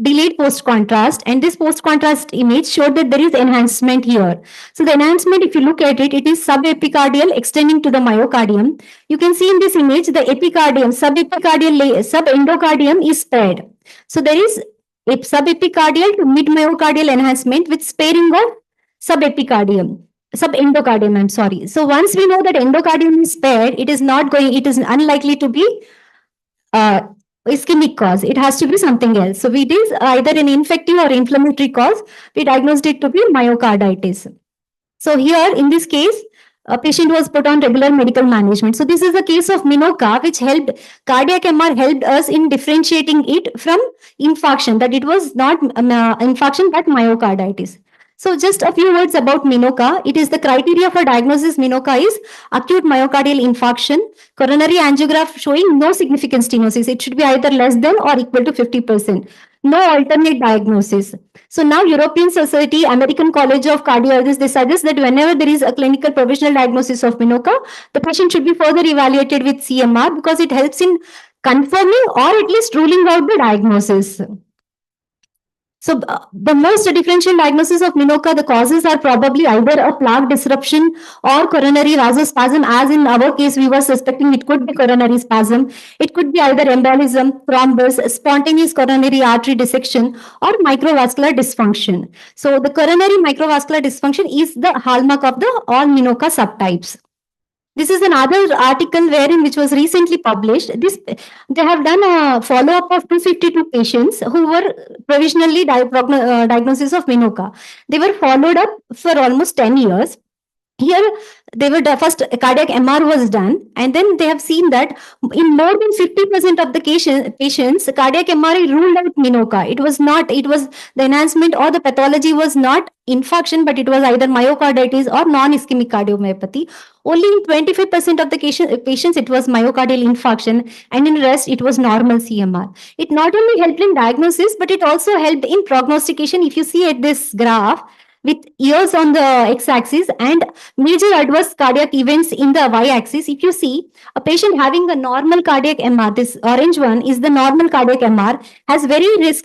delayed post-contrast, and this post-contrast image showed that there is enhancement here. So the enhancement, if you look at it, it is subepicardial extending to the myocardium. You can see in this image, the epicardium, subendocardium is spared. So there is a subepicardial to mid-myocardial enhancement with sparing of subendocardium, I'm sorry. So once we know that endocardium is spared, it is unlikely to be ischemic cause. It has to be something else. So it is either an infective or inflammatory cause. We diagnosed it to be myocarditis. So here in this case, a patient was put on regular medical management. So this is a case of Minoka, which helped cardiac MR helped us in differentiating it from infarction, that it was not infarction but myocarditis. So just a few words about Minoka. It is the criteria for diagnosis. Minoka is acute myocardial infarction, coronary angiograph showing no significant stenosis. It should be either less than or equal to 50%. No alternate diagnosis. So now European Society, American College of Cardiologists, they suggest that whenever there is a clinical provisional diagnosis of Minoka, the patient should be further evaluated with CMR because it helps in confirming or at least ruling out the diagnosis. So the most differential diagnosis of Minoka, the causes are probably either a plaque disruption or coronary vasospasm. As in our case, we were suspecting it could be coronary spasm. It could be either embolism, thrombus, spontaneous coronary artery dissection, or microvascular dysfunction. So the coronary microvascular dysfunction is the hallmark of the all Minoka subtypes. This is another article which was recently published. They have done a follow-up of 252 patients who were provisionally diagnosis of Minoka. They were followed up for almost 10 years. Here, the first cardiac MR was done, and then they have seen that in more than 50% of the patients, cardiac MRI ruled out Minoka. The enhancement or the pathology was not infarction, but it was either myocarditis or non-ischemic cardiomyopathy. Only in 25% of the patients, it was myocardial infarction, and in the rest, it was normal CMR. It not only helped in diagnosis, but it also helped in prognostication. If you see at this graph, with years on the x-axis and major adverse cardiac events in the y-axis. If you see a patient having a normal cardiac MR, this orange one is the normal cardiac MR, has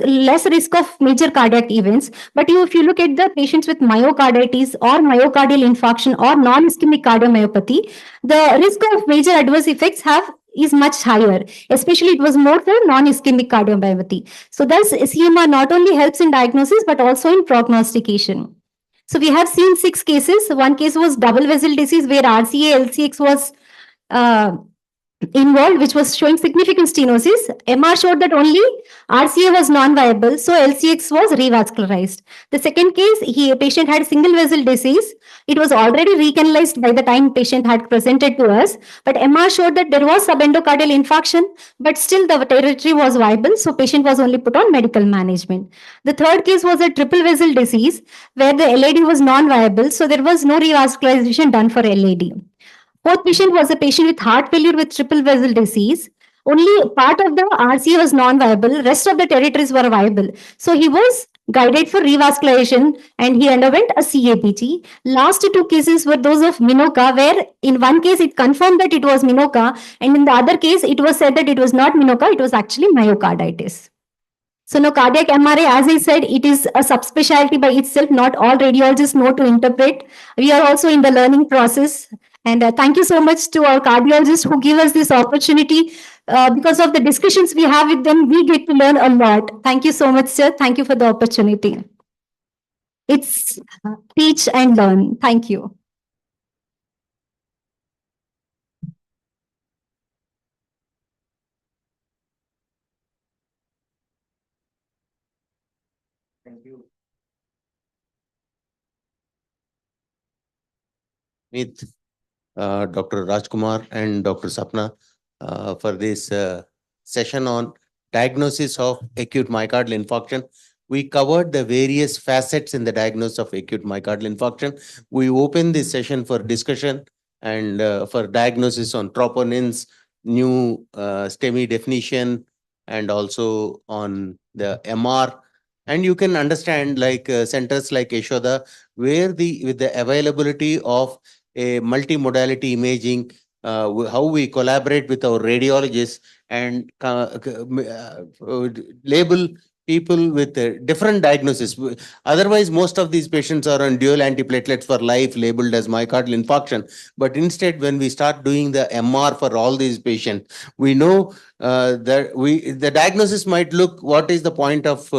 less risk of major cardiac events. But if you look at the patients with myocarditis or myocardial infarction or non-ischemic cardiomyopathy, the risk of major adverse effects is much higher, especially it was more for non-ischemic cardiomyopathy. So thus CMR not only helps in diagnosis but also in prognostication. So we have seen 6 cases. One case was double vessel disease where RCA LCX was involved, which was showing significant stenosis. MR showed that only RCA was non-viable, so LCX was revascularized. The second case, patient had single vessel disease. It was already recanalized by the time patient had presented to us, but MR showed that there was subendocardial infarction, but still the territory was viable, so patient was only put on medical management. The third case was a triple vessel disease where the LAD was non-viable, so there was no revascularization done for LAD. Fourth patient was a patient with heart failure with triple vessel disease. Only part of the RCA was non-viable, rest of the territories were viable. So he was guided for revascularization and he underwent a CABG. Last two cases were those of Minoka, where in one case it confirmed that it was Minoka, and in the other case it was said that it was not Minoka, it was actually myocarditis. So now cardiac MRI, as I said, it is a subspecialty by itself. Not all radiologists know to interpret. We are also in the learning process. And thank you so much to our cardiologists who give us this opportunity. Because of the discussions we have with them, we get to learn a lot. Thank you so much, sir. Thank you for the opportunity. It's teach and learn. Thank you. Thank you. With Dr. Rajkumar and Dr. Sapna for this session on diagnosis of acute myocardial infarction. We covered the various facets in the diagnosis of acute myocardial infarction. We opened this session for discussion and for diagnosis on troponins, new STEMI definition, and also on the MR. And you can understand like centers like Yashoda, where with the availability of a multimodality imaging, how we collaborate with our radiologists and label people with different diagnosis. Otherwise, most of these patients are on dual antiplatelets for life labeled as myocardial infarction. But instead, when we start doing the MR for all these patients, we know that the diagnosis might look, what is the point of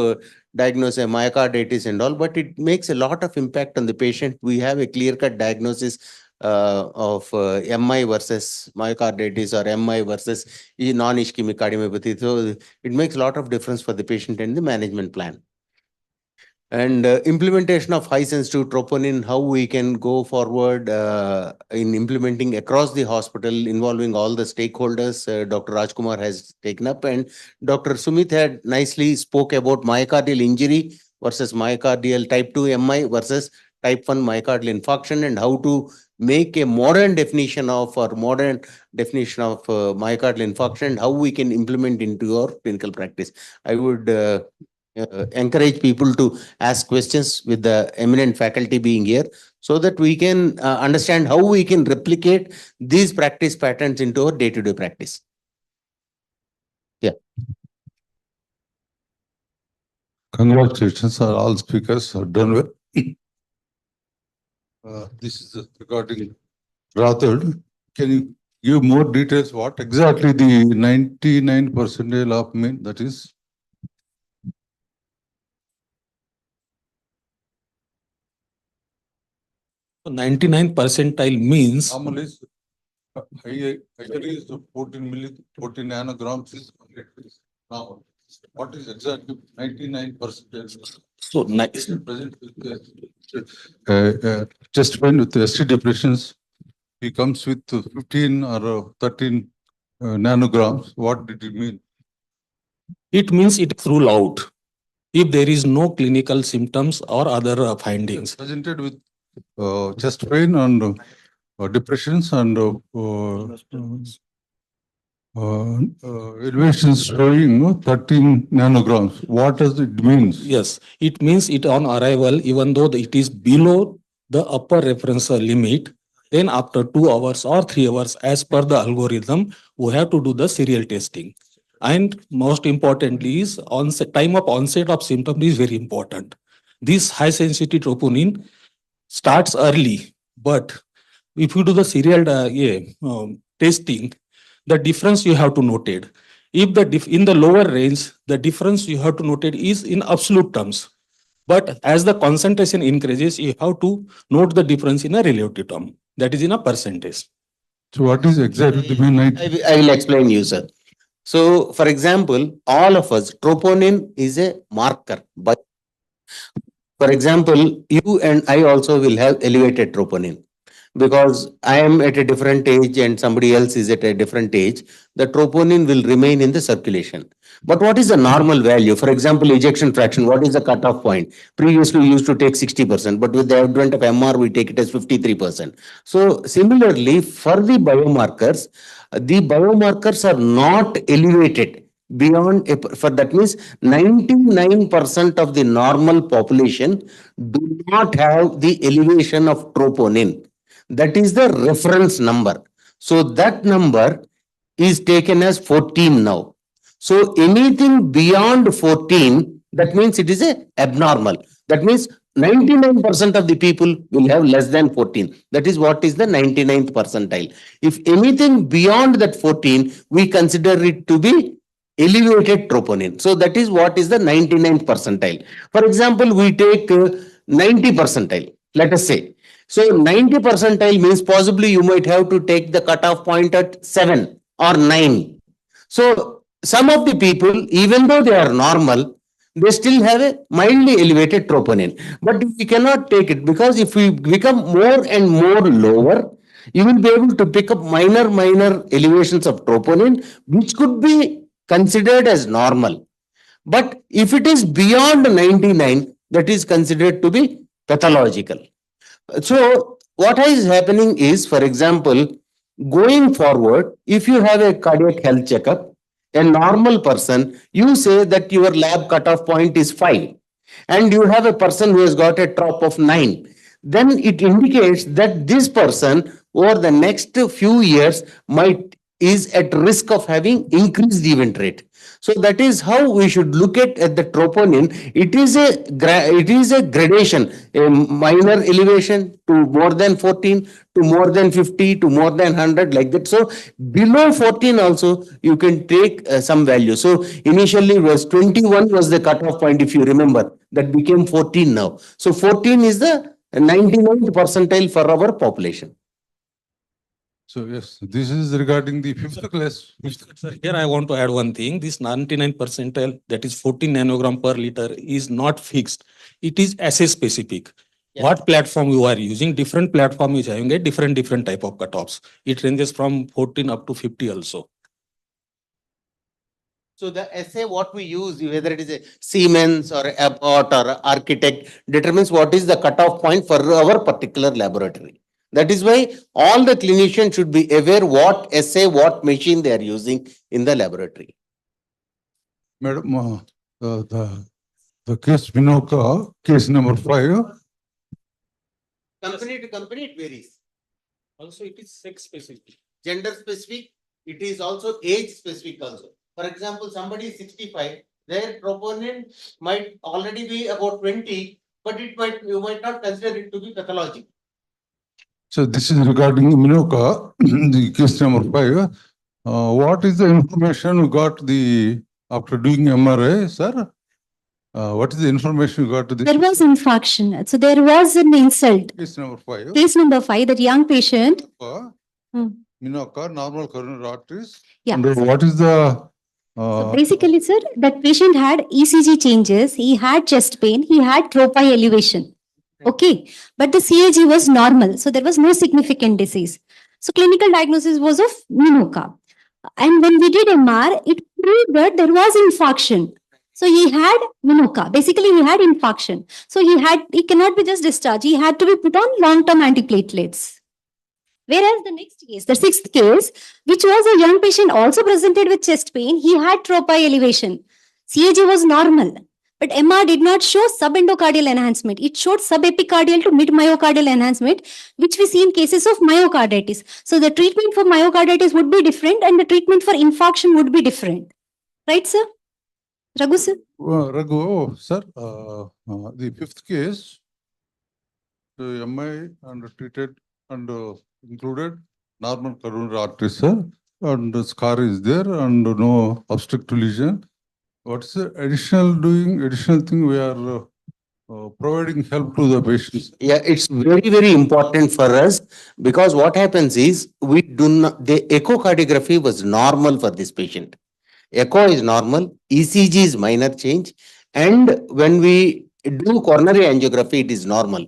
diagnose myocarditis and all, but it makes a lot of impact on the patient. We have a clear-cut diagnosis of MI versus myocarditis or MI versus non-ischemic cardiomyopathy. So it makes a lot of difference for the patient and the management plan. And implementation of high sensitive troponin, how we can go forward in implementing across the hospital involving all the stakeholders, Dr. Rajkumar has taken up, and Dr. Sumit had nicely spoke about myocardial injury versus myocardial type 2 MI versus type 1 myocardial infarction, and how to make a modern definition of myocardial infarction, how we can implement into our clinical practice. I would encourage people to ask questions with the eminent faculty being here, so that we can understand how we can replicate these practice patterns into our day-to-day practice. Yeah. Congratulations, all speakers have done well. This is regarding Rathod. Can you give more details? What exactly the 99% of mean, that is? 99 percentile means Normal is higher is 14 nanograms is now. What is exactly 99%? so Present with chest pain with ST depressions, he comes with 15 or 13 nanograms. What did it mean? it means it is ruled out if there is no clinical symptoms or other findings. Presented with chest pain and depressions and elevations showing 13 nanograms. What does it mean? Yes, it means it on arrival, even though it is below the upper reference limit, then after 2 hours or 3 hours, as per the algorithm, we have to do the serial testing. And most importantly is time of onset of symptom is very important. This high sensitivity troponin starts early, but if you do the serial testing, the difference you have to note it. If in the lower range, the difference you have to note it is in absolute terms. But as the concentration increases, you have to note the difference in a relative term, that is in a percentage. So what is exactly the main I will explain you, sir. So, for example, all of us, troponin is a marker. But for example, you and I also will have elevated troponin because I am at a different age and somebody else is at a different age. The troponin will remain in the circulation. But what is the normal value? For example, ejection fraction, what is the cutoff point? Previously, we used to take 60%, but with the advent of MR, we take it as 53%. So, similarly, for the biomarkers are not elevated beyond for that means 99% of the normal population do not have the elevation of troponin. That is the reference number. So that number is taken as 14 now. So anything beyond 14, that means it is a abnormal. That means 99% of the people will have less than 14. That is what is the 99th percentile. If anything beyond that 14, we consider it to be elevated troponin. So that is what is the 99th percentile. For example, we take 90 percentile, let us say. So 90 percentile means possibly you might have to take the cutoff point at 7 or 9. So some of the people, even though they are normal, they still have a mildly elevated troponin. But we cannot take it because if we become more and more lower, you will be able to pick up minor elevations of troponin, which could be considered as normal. But if it is beyond 99, that is considered to be pathological. So what is happening is, for example, going forward, if you have a cardiac health checkup, a normal person, you say that your lab cutoff point is 5 and you have a person who has got a trop of 9, then it indicates that this person over the next few years might is at risk of having increased event rate. So that is how we should look at the troponin. It is a gradation, a minor elevation to more than 14, to more than 50, to more than 100, like that. So below 14 also you can take some value. So initially was 21 was the cutoff point, if you remember, that became 14 now. So 14 is the 99th percentile for our population. So yes, this is regarding the fifth class. Sir, here I want to add one thing. This 99 percentile, that is 14 nanogram per liter, is not fixed. It is assay specific. Yeah. What platform you are using, different platform is having a different type of cutoffs. It ranges from 14 up to 50 also. So the assay what we use, whether it is a Siemens or Abbott or Architect, determines what is the cutoff point for our particular laboratory. That is why all the clinicians should be aware what assay, what machine they are using in the laboratory. Madam, the case Minoka, case number 5. Company to company it varies. Also, it is sex specific. Gender specific, it is also age specific also. For example, somebody is 65, their troponin might already be about 20, but you might not consider it to be pathologic. So this is regarding Minoka, the case number 5. What is the information you got after doing MRI, sir? What is the information you got to There was infarction. So there was an insult. Case number 5. Case number 5, that young patient. Minoka, normal coronary arteries. Yeah. And what is the So basically, sir, that patient had ECG changes, he had chest pain, he had tropi elevation. Okay, but the CAG was normal, so there was no significant disease. So clinical diagnosis was of Minoka. And when we did MR, it proved that there was infarction. So he had Minoka. Basically, he had infarction. So he cannot be just discharged. He had to be put on long-term antiplatelets. Whereas the next case, the 6th case, which was a young patient also presented with chest pain, he had tropi elevation. CAG was normal, but MR did not show subendocardial enhancement. It showed subepicardial to mid-myocardial enhancement, which we see in cases of myocarditis. So the treatment for myocarditis would be different and the treatment for infarction would be different. Right, sir? Raghu, sir? Raghu, sir, the 5th case, the MI and treated and included normal coronary artery, sir, and the scar is there and no obstructive lesion. What's the additional thing we are providing help to the patients? Yeah, it's very, very important for us because what happens is we do not, the echocardiography was normal for this patient. Echo is normal, ECG is minor change, and when we do coronary angiography, it is normal.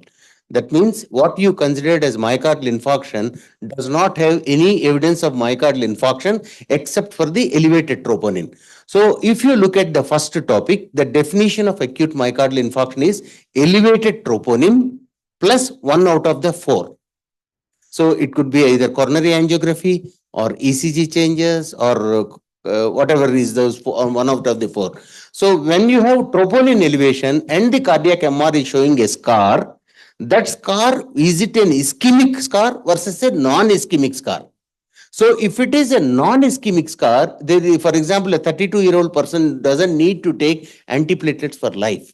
That means what you considered as myocardial infarction does not have any evidence of myocardial infarction except for the elevated troponin. So if you look at the first topic, the definition of acute myocardial infarction is elevated troponin plus 1 out of the 4. So it could be either coronary angiography or ECG changes or whatever is those one out of the 4. So when you have troponin elevation and the cardiac MR is showing a scar, that scar, is it an ischemic scar versus a non-ischemic scar? So if it is a non-ischemic scar, for example, a 32-year-old person doesn't need to take antiplatelets for life.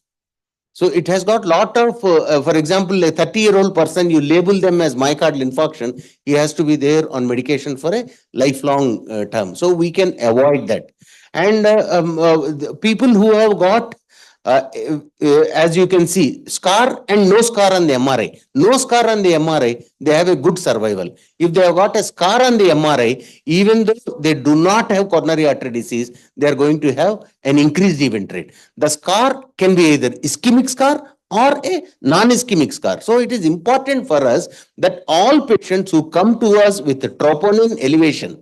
So it has got lot of, for example, a 30-year-old person, you label them as myocardial infarction, he has to be there on medication for a lifelong term. So we can avoid that. And people who have got, as you can see, scar and no scar on the MRI. No scar on the MRI, they have a good survival. If they have got a scar on the MRI, even though they do not have coronary artery disease, they are going to have an increased event rate. The scar can be either ischemic scar or a non-ischemic scar. So it is important for us that all patients who come to us with troponin elevation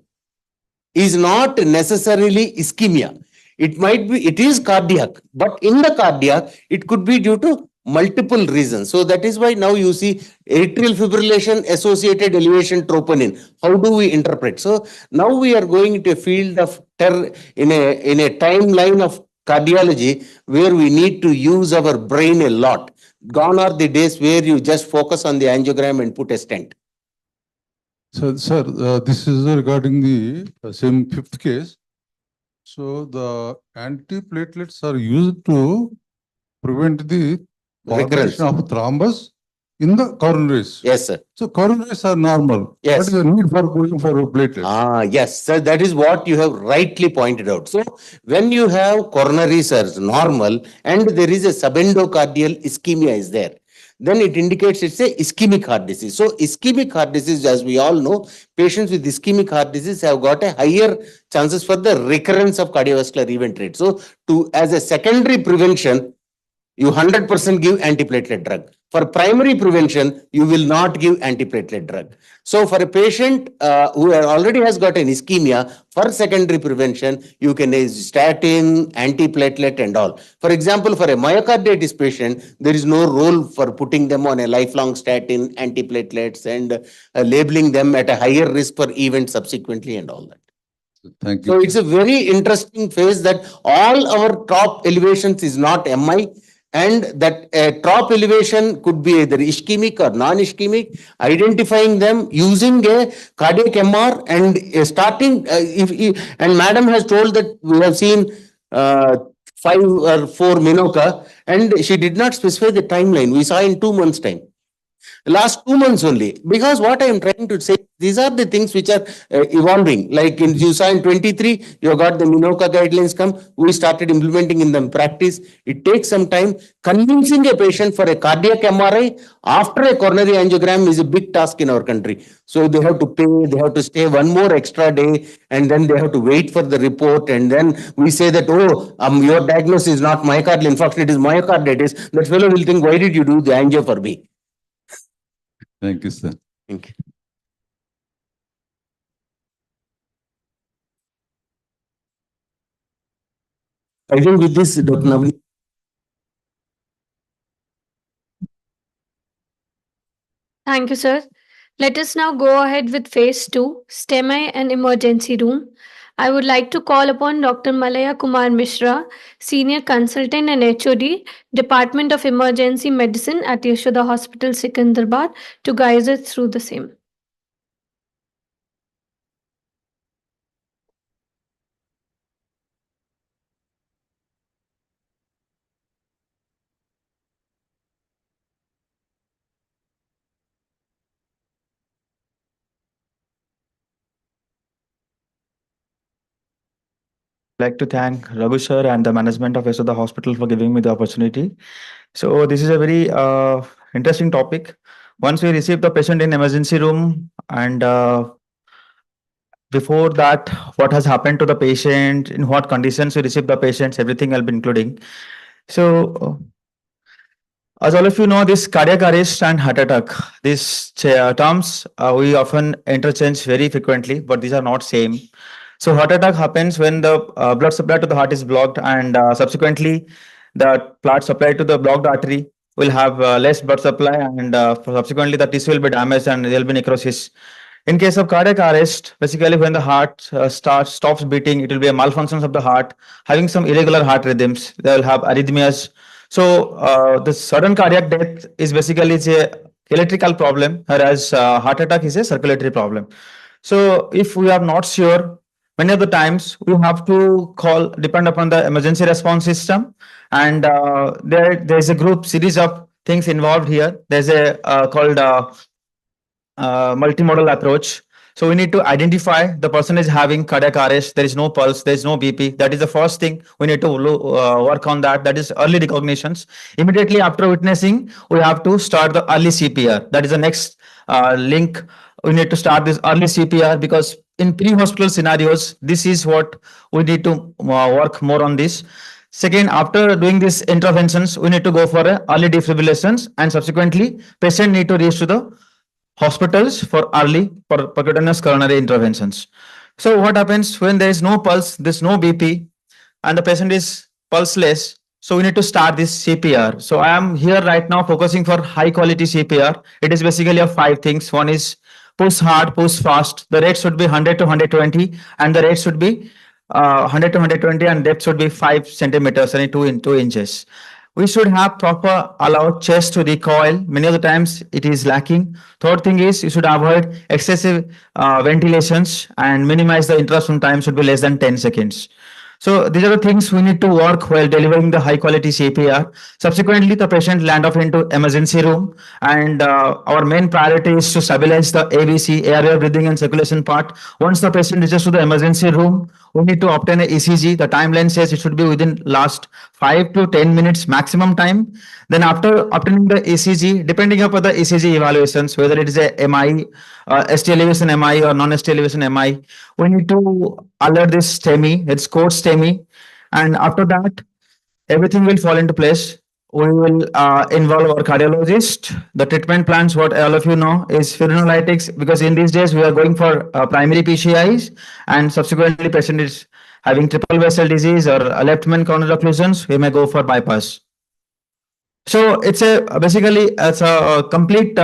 is not necessarily ischemia. It might be, it is cardiac, but in the cardiac, it could be due to multiple reasons. So that is why now you see atrial fibrillation associated elevation troponin. How do we interpret? So now we are going into a field of in a timeline of cardiology where we need to use our brain a lot. Gone are the days where you just focus on the angiogram and put a stent. So, sir, this is regarding the same fifth case. So the antiplatelets are used to prevent the Recurrence. formation of thrombus in the coronaries. Yes, sir. So coronaries are normal. Yes. What is the need for going for platelets? Yes, sir, that is what you have rightly pointed out. So when you have coronaries as normal and there is a subendocardial ischemia is there, then it indicates it's a ischemic heart disease. So ischemic heart disease, as we all know, patients with ischemic heart disease have got a higher chances for the recurrence of cardiovascular event rate. So as a secondary prevention, you 100% give antiplatelet drug. For primary prevention, you will not give antiplatelet drug. So for a patient who already has got an ischemia, for secondary prevention, you can use statin, antiplatelet and all. For example, for a myocarditis patient, there is no role for putting them on a lifelong statin, antiplatelets and labeling them at a higher risk for event subsequently and all that. Thank you. So it's a very interesting phase that all our top elevations is not MI. And that top elevation could be either ischemic or non-ischemic, identifying them using a cardiac MR and starting, and madam has told that we have seen 5 or 4 Minoka and she did not specify the timeline. We saw in 2 months' time. Last 2 months only, because what I am trying to say, these are the things which are evolving. Like in you saw in 23, you got the Minoka guidelines come. We started implementing in the practice. It takes some time. Convincing a patient for a cardiac MRI after a coronary angiogram is a big task in our country. So they have to pay, they have to stay 1 more extra day, and then they have to wait for the report. And then we say that, oh, your diagnosis is not myocardial infarction, it is myocarditis. That fellow will think, why did you do the angio for me? Thank you, sir. Thank you. I think with this, Dr. Navneet. Thank you, sir. Let us now go ahead with phase 2, STEMI and emergency room. I would like to call upon Dr. Malaya Kumar Mishra, Senior Consultant and HOD, Department of Emergency Medicine at Yashoda Hospitals, Secunderabad, to guide us through the same. like to thank Raghu sir and the management of Yashoda Hospital for giving me the opportunity. So this is a very interesting topic. Once we receive the patient in emergency room, and before that, what has happened to the patient, in what conditions we receive the patients, everything I'll be including. So as all of you know, this cardiac arrest and heart attack, these terms we often interchange very frequently, but these are not same. So heart attack happens when the blood supply to the heart is blocked, and subsequently the blood supply to the blocked artery will have less blood supply, and subsequently the tissue will be damaged and there will be necrosis. In case of cardiac arrest, basically when the heart stops beating, it will be a malfunction of the heart, having some irregular heart rhythms. They will have arrhythmias. So the sudden cardiac death is basically it's a electrical problem, whereas heart attack is a circulatory problem. So if we are not sure, many of the times we have to call, depend upon the emergency response system, and there's a group series of things involved here. There's a called multimodal approach. So we need to identify the person is having cardiac arrest. There is no pulse. There is no BP. That is the first thing we need to work on. That is early recognitions. Immediately after witnessing, we have to start the early CPR. That is the next link. We need to start this early CPR because in pre-hospital scenarios, this is what we need to work more on this. Second, after doing these interventions, we need to go for early defibrillations, and subsequently patient need to reach to the hospitals for early percutaneous coronary interventions. So what happens when there is no pulse, there's no BP, and the patient is pulseless? So we need to start this CPR. So I am here right now focusing for high quality CPR. It is basically of five things. One is push hard, push fast. The rate should be 100 to 120, and the rate should be 100 to 120, and depth should be 5 centimeters and 2 inches. We should have proper allowed chest to recoil. Many of the times it is lacking. Third thing is you should avoid excessive ventilations, and minimize the interruption time should be less than 10 seconds. So these are the things we need to work while delivering the high quality CPR. Subsequently, the patient land off into emergency room, and our main priority is to stabilize the ABC, airway breathing and circulation part. Once the patient reaches to the emergency room, we need to obtain a ECG. The timeline says it should be within last 5 to 10 minutes maximum time. Then after obtaining the ECG, depending upon the ECG evaluations, whether it is a MI, ST elevation MI or non-ST elevation MI, we need to alert this STEMI. It's called STEMI, and after that, everything will fall into place. We will involve our cardiologist. The treatment plans, what all of you know, is fibrinolytics, because in these days we are going for primary PCIs, and subsequently patient is having triple vessel disease or left main coronary occlusions, we may go for bypass. So it's a complete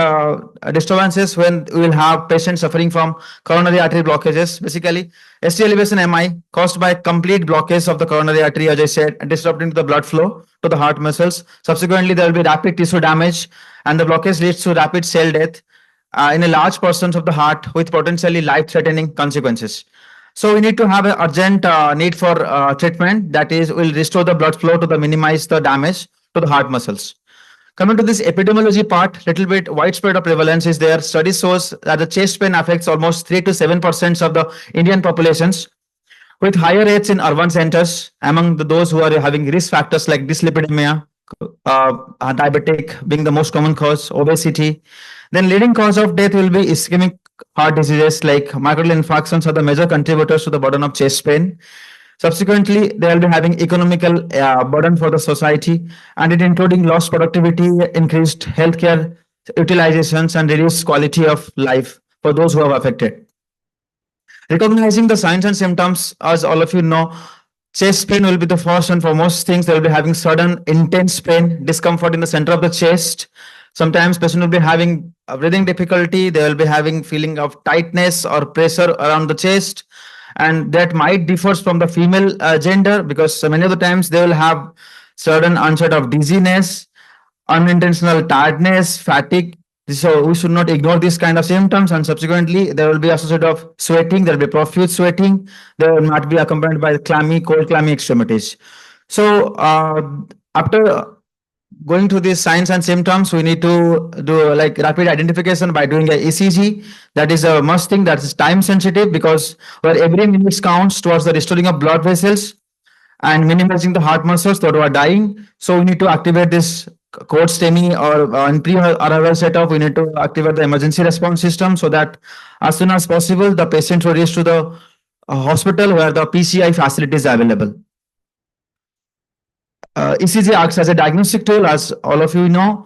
disturbances when we will have patients suffering from coronary artery blockages. Basically, ST elevation MI caused by complete blockage of the coronary artery, as I said, disrupting the blood flow to the heart muscles. Subsequently, there will be rapid tissue damage, and the blockage leads to rapid cell death in a large portions of the heart with potentially life-threatening consequences. So we need to have an urgent need for treatment that is will restore the blood flow to the minimize the damage to the heart muscles. Coming to this epidemiology part, little bit widespread of prevalence is there. Study shows that the chest pain affects almost 3 to 7% of the Indian populations, with higher rates in urban centers among those who are having risk factors like dyslipidemia, diabetic being the most common cause, obesity. Then leading cause of death will be ischemic heart diseases like myocardial infarctions are the major contributors to the burden of chest pain. Subsequently, they will be having economical burden for the society, and it including lost productivity, increased healthcare utilizations, and reduced quality of life for those who are affected. Recognizing the signs and symptoms, as all of you know, chest pain will be the first and foremost things. They will be having sudden intense pain, discomfort in the center of the chest. Sometimes patient will be having breathing difficulty. They will be having feeling of tightness or pressure around the chest, and that might differ from the female gender, because many of the times they will have certain onset of dizziness, unintentional tiredness, fatigue. So we should not ignore these kind of symptoms, and subsequently there will be associated of sweating, there will be profuse sweating, there might be accompanied by clammy, cold, clammy extremities. So after going to these signs and symptoms, we need to do like rapid identification by doing a ECG. That is a must thing. That is time sensitive, because where every minute counts towards the restoring of blood vessels. and minimizing the heart muscles that are dying. So we need to activate this code STEMI or in pre-arrival setup, we need to activate the emergency response system so that as soon as possible, the patient will reach to the hospital where the PCI facility is available. ECG acts as a diagnostic tool, as all of you know.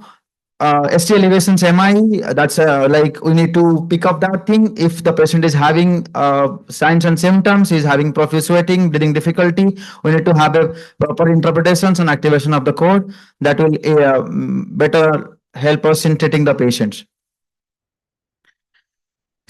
ST elevations MI, that's like we need to pick up that thing. If the patient is having signs and symptoms, is having profuse sweating, breathing difficulty, we need to have a proper interpretations and activation of the code that will better help us in treating the patients.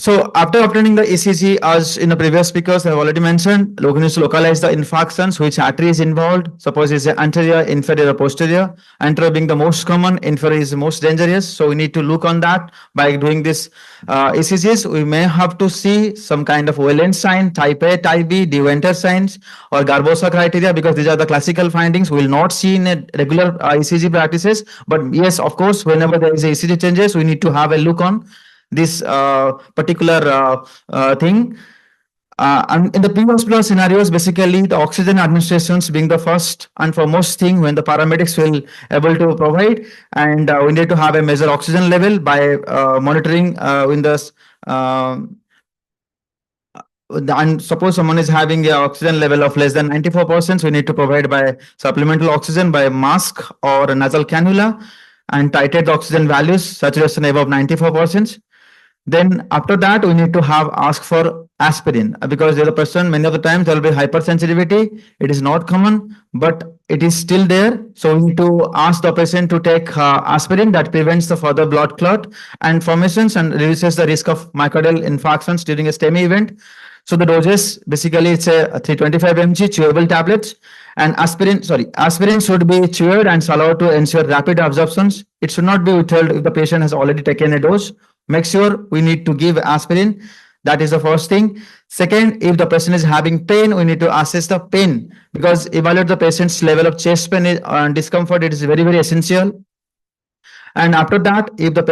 So after obtaining the ECG, as in the previous speakers have already mentioned, we need to localize the infarctions, which artery is involved. Suppose it's anterior, inferior, or posterior. Anterior being the most common, inferior is the most dangerous. So we need to look on that by doing this ECGs. We may have to see some kind of Wayland sign, type A, type B, Deventer signs, or Garbosa criteria, because these are the classical findings. We will not see in a regular ECG practices. But yes, of course, whenever there is a ECG changes, we need to have a look on this particular thing. And in the pre-hospital scenarios, basically the oxygen administrations being the first and foremost thing when the paramedics will able to provide, and we need to have a measure oxygen level by monitoring in the and suppose someone is having a oxygen level of less than 94%, we need to provide by supplemental oxygen by mask or a nasal cannula and titrate the oxygen values, saturation above 94%. Then after that, we need to have ask for aspirin, because the person, many of the times there will be hypersensitivity. It is not common, but it is still there. So we need to ask the patient to take aspirin that prevents the further blood clot and formations and reduces the risk of myocardial infarctions during a STEMI event. So the doses, basically it's a 325 mg chewable tablets, and aspirin should be chewed and swallowed to ensure rapid absorptions. It should not be withheld if the patient has already taken a dose. Make sure we need to give aspirin. That is the first thing. Second, if the patient is having pain, we need to assess the pain, because evaluate the patient's level of chest pain and discomfort. It is very, very essential. And after that, if the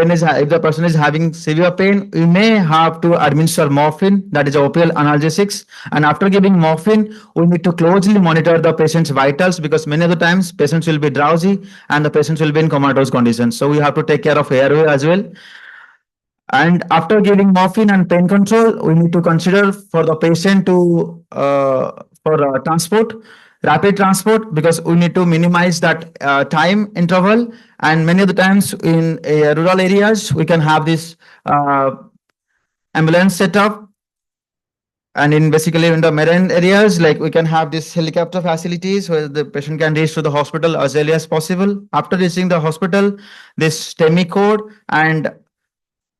person is having severe pain, we may have to administer morphine, that is opioid analgesics. And after giving morphine, we need to closely monitor the patient's vitals, because many of the times patients will be drowsy and the patients will be in comatose conditions. So we have to take care of airway as well. And after giving morphine and pain control, we need to consider for the patient to transport, rapid transport, because we need to minimize that time interval. And many of the times in rural areas, we can have this ambulance setup. And in basically in the marine areas, like we can have this helicopter facilities where the patient can reach to the hospital as early as possible. After reaching the hospital, this STEMI code and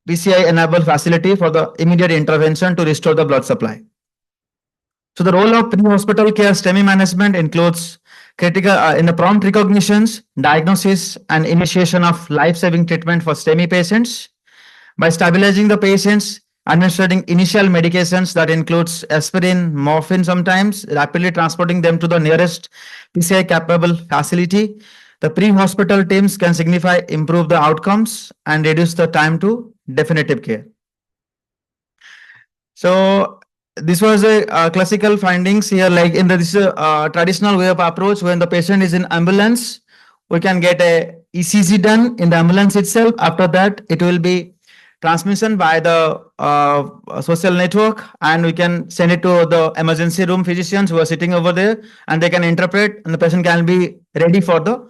PCI enable facility for the immediate intervention to restore the blood supply. So the role of pre-hospital care STEMI management includes critical in the prompt recognitions, diagnosis, and initiation of life-saving treatment for STEMI patients. By stabilizing the patients, administering initial medications that includes aspirin, morphine sometimes, rapidly transporting them to the nearest PCI capable facility, the pre-hospital teams can improve the outcomes and reduce the time to definitive care. So this was a classical findings here, like in this traditional way of approach. When the patient is in ambulance, we can get a ECG done in the ambulance itself. After that, it will be transmission by the social network, and we can send it to the emergency room physicians who are sitting over there, and they can interpret, and the patient can be ready for the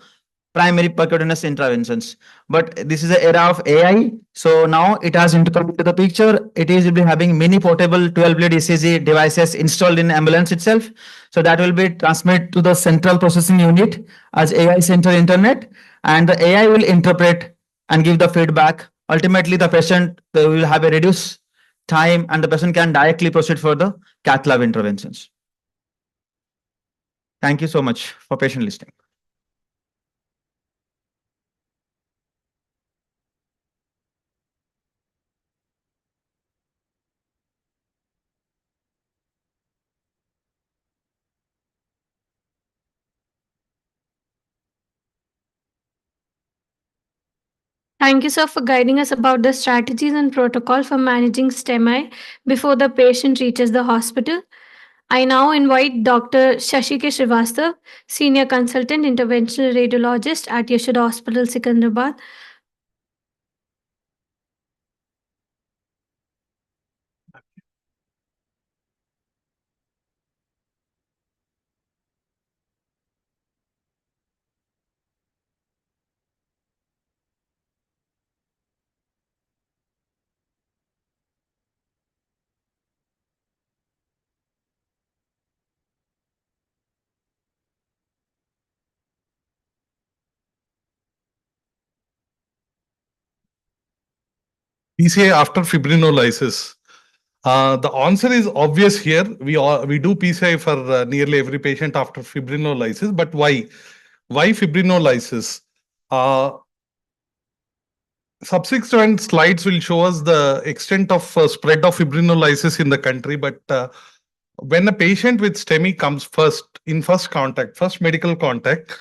primary percutaneous interventions. But this is the era of AI. So now it has come into the picture. It is will be having mini portable 12-lead ECG devices installed in ambulance itself. So that will be transmitted to the central processing unit as AI center internet, and the AI will interpret and give the feedback. Ultimately, the patient will have a reduced time, and the patient can directly proceed for the cath lab interventions. Thank you so much for patient listening. Thank you, sir, for guiding us about the strategies and protocol for managing STEMI before the patient reaches the hospital. I now invite Dr. Shashike Srivastava, Senior Consultant Interventional Radiologist at Yashoda Hospital, Secunderabad. PCA after fibrinolysis. The answer is obvious here. We do PCI for nearly every patient after fibrinolysis, but why? Why fibrinolysis? Subsequent slides will show us the extent of spread of fibrinolysis in the country, but when a patient with STEMI comes first contact, first medical contact,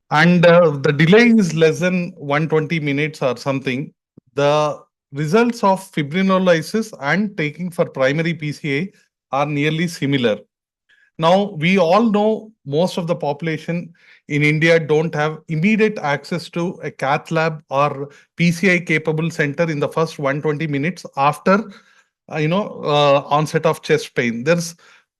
and the delay is less than 120 minutes or something, the results of fibrinolysis and taking for primary PCA are nearly similar. Now, we all know most of the population in India don't have immediate access to a cath lab or PCI capable center in the first 120 minutes after onset of chest pain. There's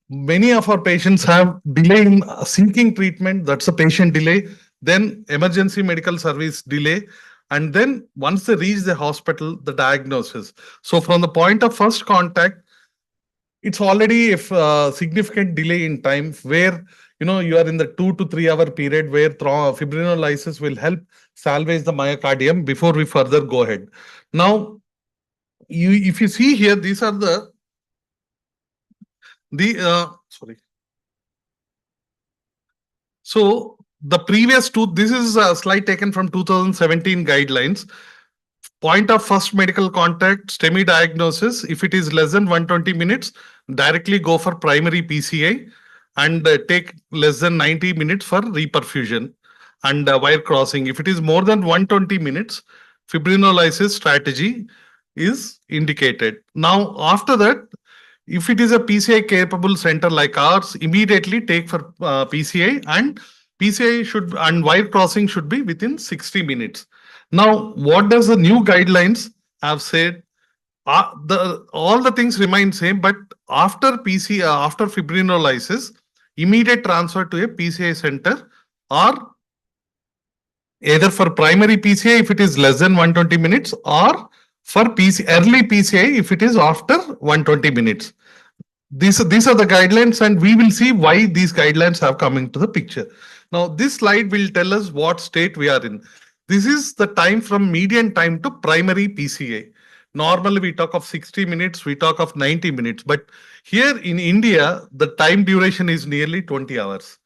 many of our patients have delay in seeking treatment. That's a patient delay. Then emergency medical service delay. And then once they reach the hospital, the diagnosis. So from the point of first contact, it's already a significant delay in time where you are in the 2 to 3 hour period where fibrinolysis will help salvage the myocardium before we further go ahead. Now, if you see here, these are sorry. So the previous two, this is a slide taken from 2017 guidelines. Point of first medical contact, STEMI diagnosis. If it is less than 120 minutes, directly go for primary PCA and take less than 90 minutes for reperfusion and wire crossing. If it is more than 120 minutes, fibrinolysis strategy is indicated. Now, after that, if it is a PCI capable center like ours, immediately take for PCI, and PCI should and wire crossing should be within 60 minutes. Now, what does the new guidelines have said? All the things remain same, but after after fibrinolysis, immediate transfer to a PCI center, or either for primary PCI if it is less than 120 minutes, or for early PCI if it is after 120 minutes. These are the guidelines, and we will see why these guidelines have come into the picture. Now, this slide will tell us what state we are in. This is the time from median time to primary PCA. Normally, we talk of 60 minutes, we talk of 90 minutes, but here in India, the time duration is nearly 20 hours.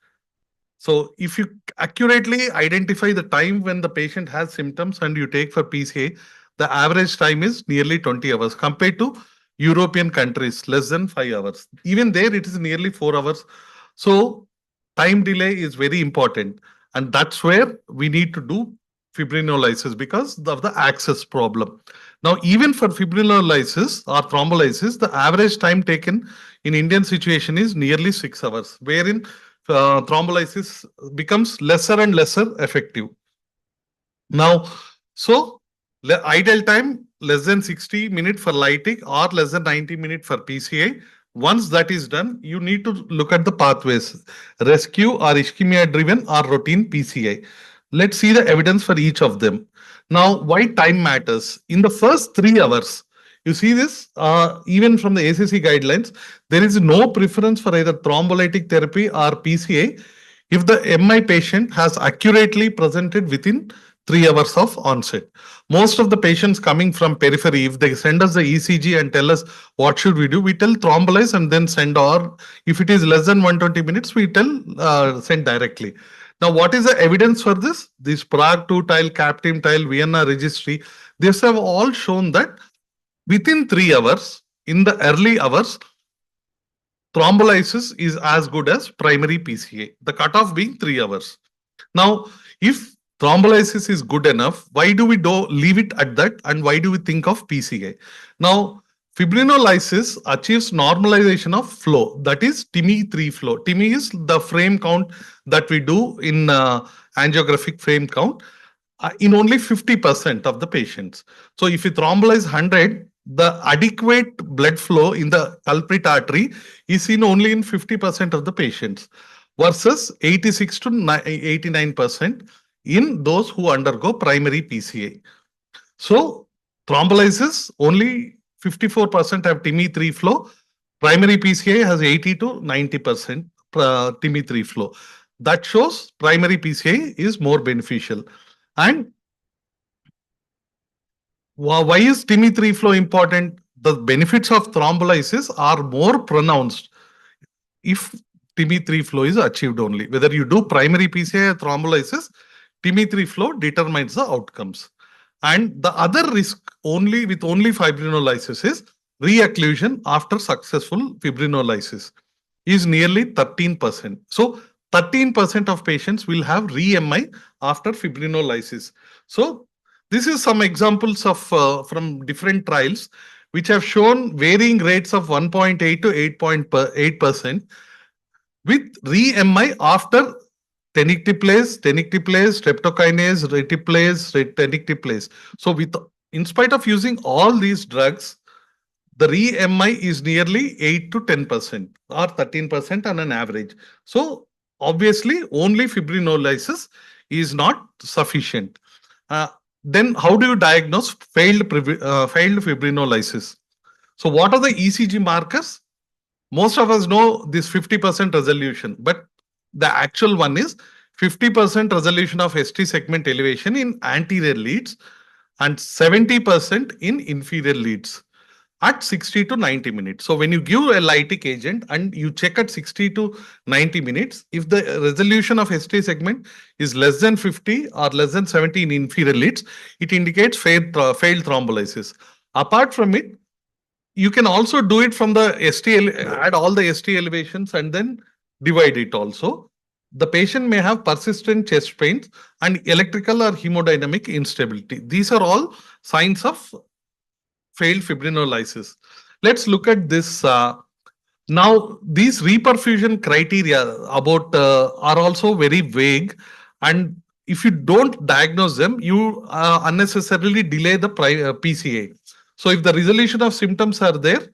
So if you accurately identify the time when the patient has symptoms and you take for PCA, the average time is nearly 20 hours compared to European countries, less than 5 hours. Even there, it is nearly 4 hours. So time delay is very important. And that's where we need to do fibrinolysis because of the access problem. Now, even for fibrinolysis or thrombolysis, the average time taken in Indian situation is nearly 6 hours, wherein thrombolysis becomes lesser and lesser effective. Now, so ideal time less than 60 minutes for lytic or less than 90 minutes for PCA. Once that is done, you need to look at the pathways, rescue or ischemia driven or routine PCA. Let's see the evidence for each of them. Now, why time matters? In the first 3 hours, you see this, even from the ACC guidelines, there is no preference for either thrombolytic therapy or PCA if the MI patient has accurately presented within 3 hours of onset. Most of the patients coming from periphery, if they send us the ECG and tell us what should we do, we tell thrombolyze and then send, or if it is less than 120 minutes, we tell send directly. Now, what is the evidence for this? This Prague 2 tile, CAPTIM tile, Vienna registry, these have all shown that within 3 hours, in the early hours, thrombolysis is as good as primary PCA, the cutoff being 3 hours. Now, if thrombolysis is good enough, why do we leave it at that, and why do we think of PCA? Now, Fibrinolysis achieves normalization of flow, that is TIMI-3 flow. TIMI is the frame count that we do in angiographic frame count in only 50% of the patients. So if you thrombolize 100, the adequate blood flow in the culprit artery is seen only in 50% of the patients versus 86 to 89% in those who undergo primary PCA. So thrombolysis only 54% have TIMI-3 flow. Primary PCA has 80 to 90% TIMI-3 flow. That shows primary PCA is more beneficial. And why is TIMI-3 flow important? The benefits of thrombolysis are more pronounced if TIMI-3 flow is achieved only. Whether you do primary PCA or thrombolysis, TIMI-3 flow determines the outcomes. And the other risk only with only fibrinolysis is reocclusion after successful fibrinolysis is nearly 13%. So 13% of patients will have re-MI after fibrinolysis. So this is some examples of from different trials which have shown varying rates of 1.8 to 8.8% with re-MI after tenecteplase, streptokinase, tenecteplase. So in spite of using all these drugs, the re-MI is nearly 8 to 10% or 13% on an average. So obviously only fibrinolysis is not sufficient. Then how do you diagnose failed fibrinolysis? So what are the ECG markers? Most of us know this 50% resolution, but the actual one is 50% resolution of ST segment elevation in anterior leads and 70% in inferior leads at 60 to 90 minutes. So when you give a lytic agent and you check at 60 to 90 minutes, if the resolution of ST segment is less than 50 or less than 70 in inferior leads, it indicates failed thrombolysis. Apart from it, you can also do it from the add all the ST elevations and then divide it also. The patient may have persistent chest pains and electrical or hemodynamic instability. These are all signs of failed fibrinolysis. Let's look at this. Now, these reperfusion criteria about are also very vague, and if you don't diagnose them, you unnecessarily delay the PCA. So if the resolution of symptoms are there,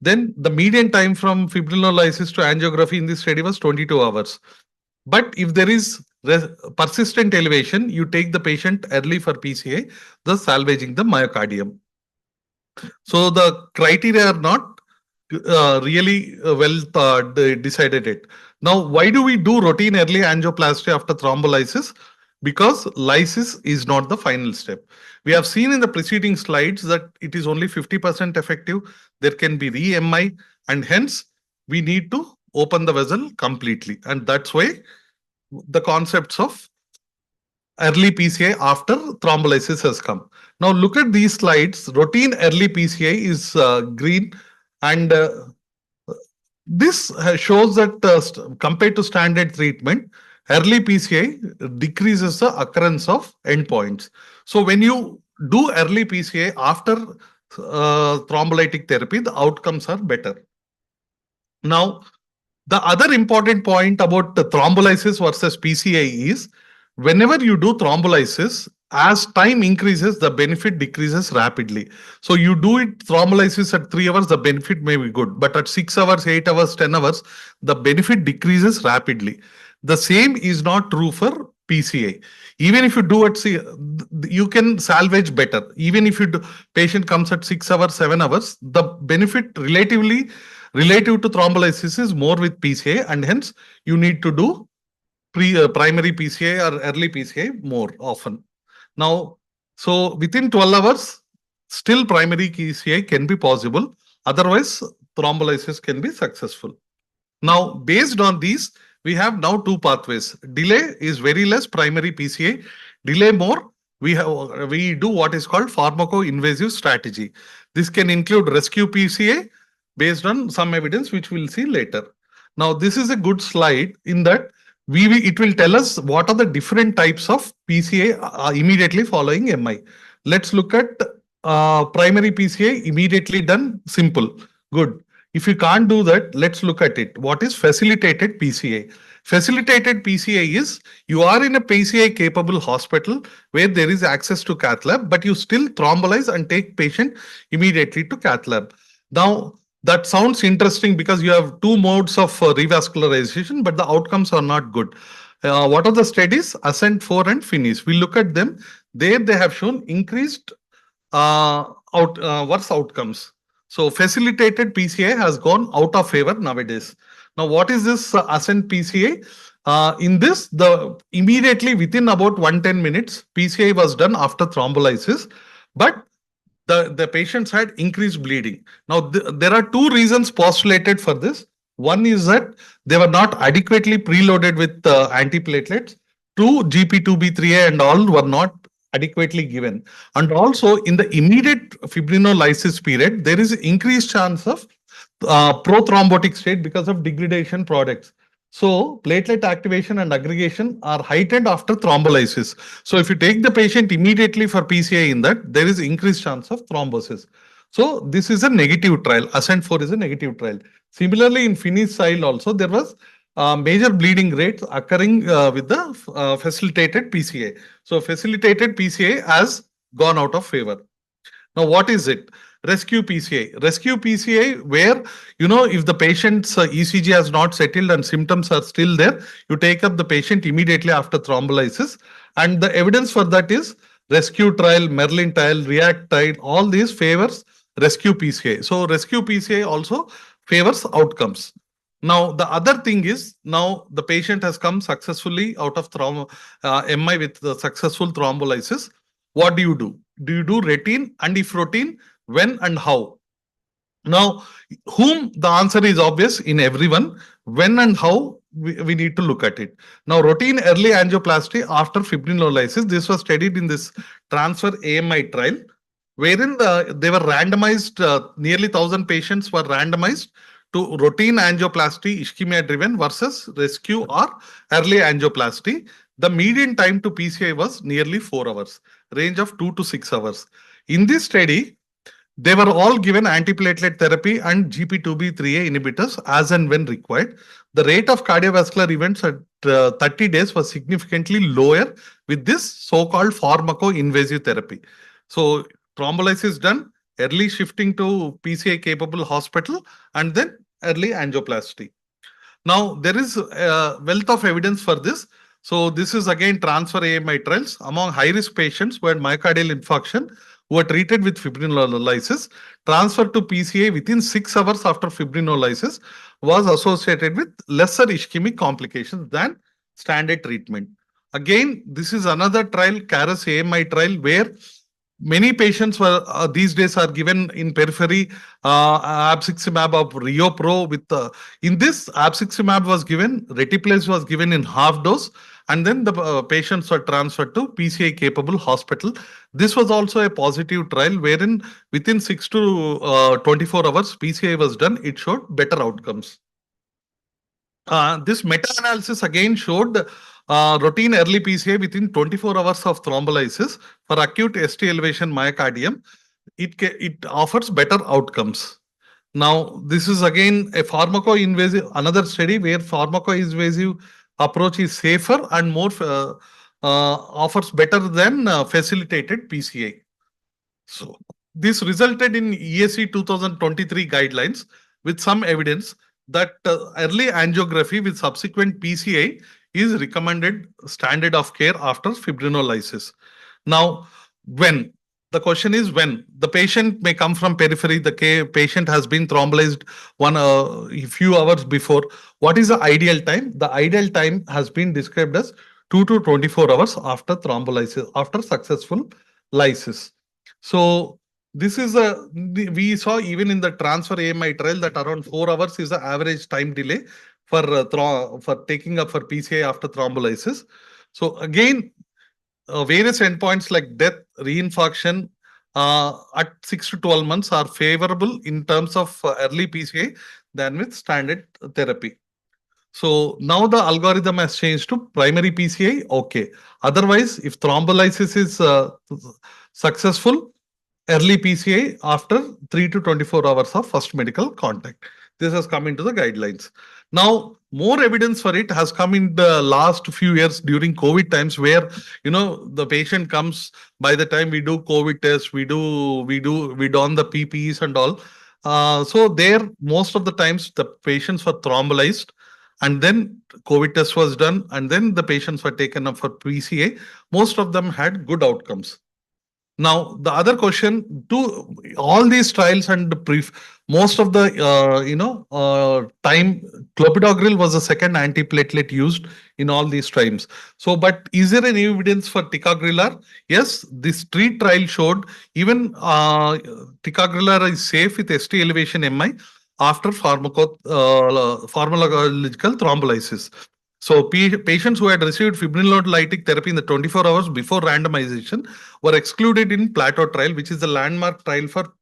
then the median time from fibrinolysis to angiography in this study was 22 hours. But if there is persistent elevation, you take the patient early for PCA, thus salvaging the myocardium. So the criteria are not really well decided it. Now, why do we do routine early angioplasty after thrombolysis? Because lysis is not the final step. We have seen in the preceding slides that it is only 50% effective. There can be re-MI, and hence we need to open the vessel completely. And that's why the concepts of early PCA after thrombolysis has come. Now look at these slides. Routine early PCA is green, and this shows that compared to standard treatment, early PCA decreases the occurrence of endpoints. So when you do early PCA after thrombolytic therapy, the outcomes are better. Now, the other important point about the thrombolysis versus PCA is whenever you do thrombolysis, as time increases, the benefit decreases rapidly. So you do it thrombolysis at 3 hours, the benefit may be good, but at 6 hours, 8 hours, 10 hours, the benefit decreases rapidly. The same is not true for PCA. Even if you do it, you can salvage better. Even if patient comes at 6 hours, 7 hours, the benefit relative to thrombolysis is more with PCA, and hence you need to do primary PCA or early PCA more often. Now, so within 12 hours, still primary PCA can be possible. Otherwise, thrombolysis can be successful. Now, based on these, we have now two pathways. Delay is very less primary PCA. Delay more, we do what is called pharmaco-invasive strategy. This can include rescue PCA based on some evidence which we'll see later. Now, this is a good slide in that it will tell us what are the different types of PCA immediately following MI. Let's look at primary PCA immediately done, simple, good. If you can't do that, let's look at it. What is facilitated PCA? Facilitated PCA is you are in a PCA capable hospital where there is access to cath lab, but you still thrombolize and take patient immediately to cath lab. Now, that sounds interesting because you have two modes of revascularization, but the outcomes are not good. What are the studies? Ascent 4 and Finish. We look at them. There they have shown increased worse outcomes. So facilitated PCA has gone out of favor nowadays. Now, what is this Ascent PCA? In this, the immediately within about 110 minutes, PCA was done after thrombolysis, but the patients had increased bleeding. Now, there are two reasons postulated for this. One is that they were not adequately preloaded with antiplatelets. Two, GP2B3A and all were not adequately given. And also in the immediate fibrinolysis period, there is increased chance of prothrombotic state because of degradation products. So platelet activation and aggregation are heightened after thrombolysis. So if you take the patient immediately for PCI in that, there is increased chance of thrombosis. So this is a negative trial. Ascent 4 is a negative trial. Similarly, in Finish trial also, there was major bleeding rates occurring with the facilitated PCA. So facilitated PCA has gone out of favor. Now, what is it? Rescue PCA. Rescue PCA, where, if the patient's ECG has not settled and symptoms are still there, you take up the patient immediately after thrombolysis. And the evidence for that is rescue trial, Merlin trial, React trial, all these favors rescue PCA. So rescue PCA also favors outcomes. Now, the other thing is, now the patient has come successfully out of MI with the successful thrombolysis. What do you do? Do you do routine? And if routine, when and how? Now, whom the answer is obvious in everyone. When and how we need to look at it. Now, routine early angioplasty after fibrinolysis. This was studied in this transfer AMI trial, wherein they were randomized, nearly 1,000 patients were randomized to routine angioplasty ischemia driven versus rescue or early angioplasty. The median time to PCI was nearly 4 hours, range of 2 to 6 hours. In this study, they were all given antiplatelet therapy and GP2B3A inhibitors as and when required. The rate of cardiovascular events at 30 days was significantly lower with this so-called pharmaco-invasive therapy. So thrombolysis done, early shifting to PCI capable hospital, and then early angioplasty. Now, there is a wealth of evidence for this. So this is again transfer AMI trials among high-risk patients who had myocardial infarction who were treated with fibrinolysis. Transfer to PCA within 6 hours after fibrinolysis was associated with lesser ischemic complications than standard treatment. Again, this is another trial, CARES AMI trial, where many patients were these days are given in periphery abciximab of RioPro with in this abciximab was given, retiplase was given in half dose, and then the patients were transferred to PCI capable hospital. This was also a positive trial wherein within 6 to 24 hours PCI was done. It showed better outcomes. This meta-analysis again showed routine early PCA within 24 hours of thrombolysis for acute ST elevation myocardium. It offers better outcomes. Now, this is again a pharmaco-invasive, another study where pharmaco-invasive approach is safer and more offers better than facilitated PCA. So, this resulted in ESC 2023 guidelines with some evidence that early angiography with subsequent PCA is recommended standard of care after fibrinolysis. Now, when? The question is when. The patient may come from periphery, the patient has been thrombolyzed a few hours before. What is the ideal time? The ideal time has been described as 2 to 24 hours after thrombolysis, after successful lysis. So, this is we saw even in the transfer AMI trial that around 4 hours is the average time delay for taking up for PCI after thrombolysis. So again, various endpoints like death, reinfarction at 6 to 12 months are favorable in terms of early PCI than with standard therapy. So now the algorithm has changed to primary PCI. Okay. Otherwise, if thrombolysis is successful, early PCA after 3 to 24 hours of first medical contact. This has come into the guidelines. Now, more evidence for it has come in the last few years during COVID times, where the patient comes. By the time we do COVID tests, we don the PPEs and all. So there, most of the times the patients were thrombolized, and then COVID test was done, and then the patients were taken up for PCA. Most of them had good outcomes. Now, the other question, to all these trials and most of the time, clopidogrel was the second antiplatelet used in all these trials. So, but is there any evidence for ticagrelor? Yes, this TREAT trial showed even ticagrelor is safe with ST elevation MI after pharmacological thrombolysis. So patients who had received fibrinolytic therapy in the 24 hours before randomization were excluded in Plateau trial, which is the landmark trial for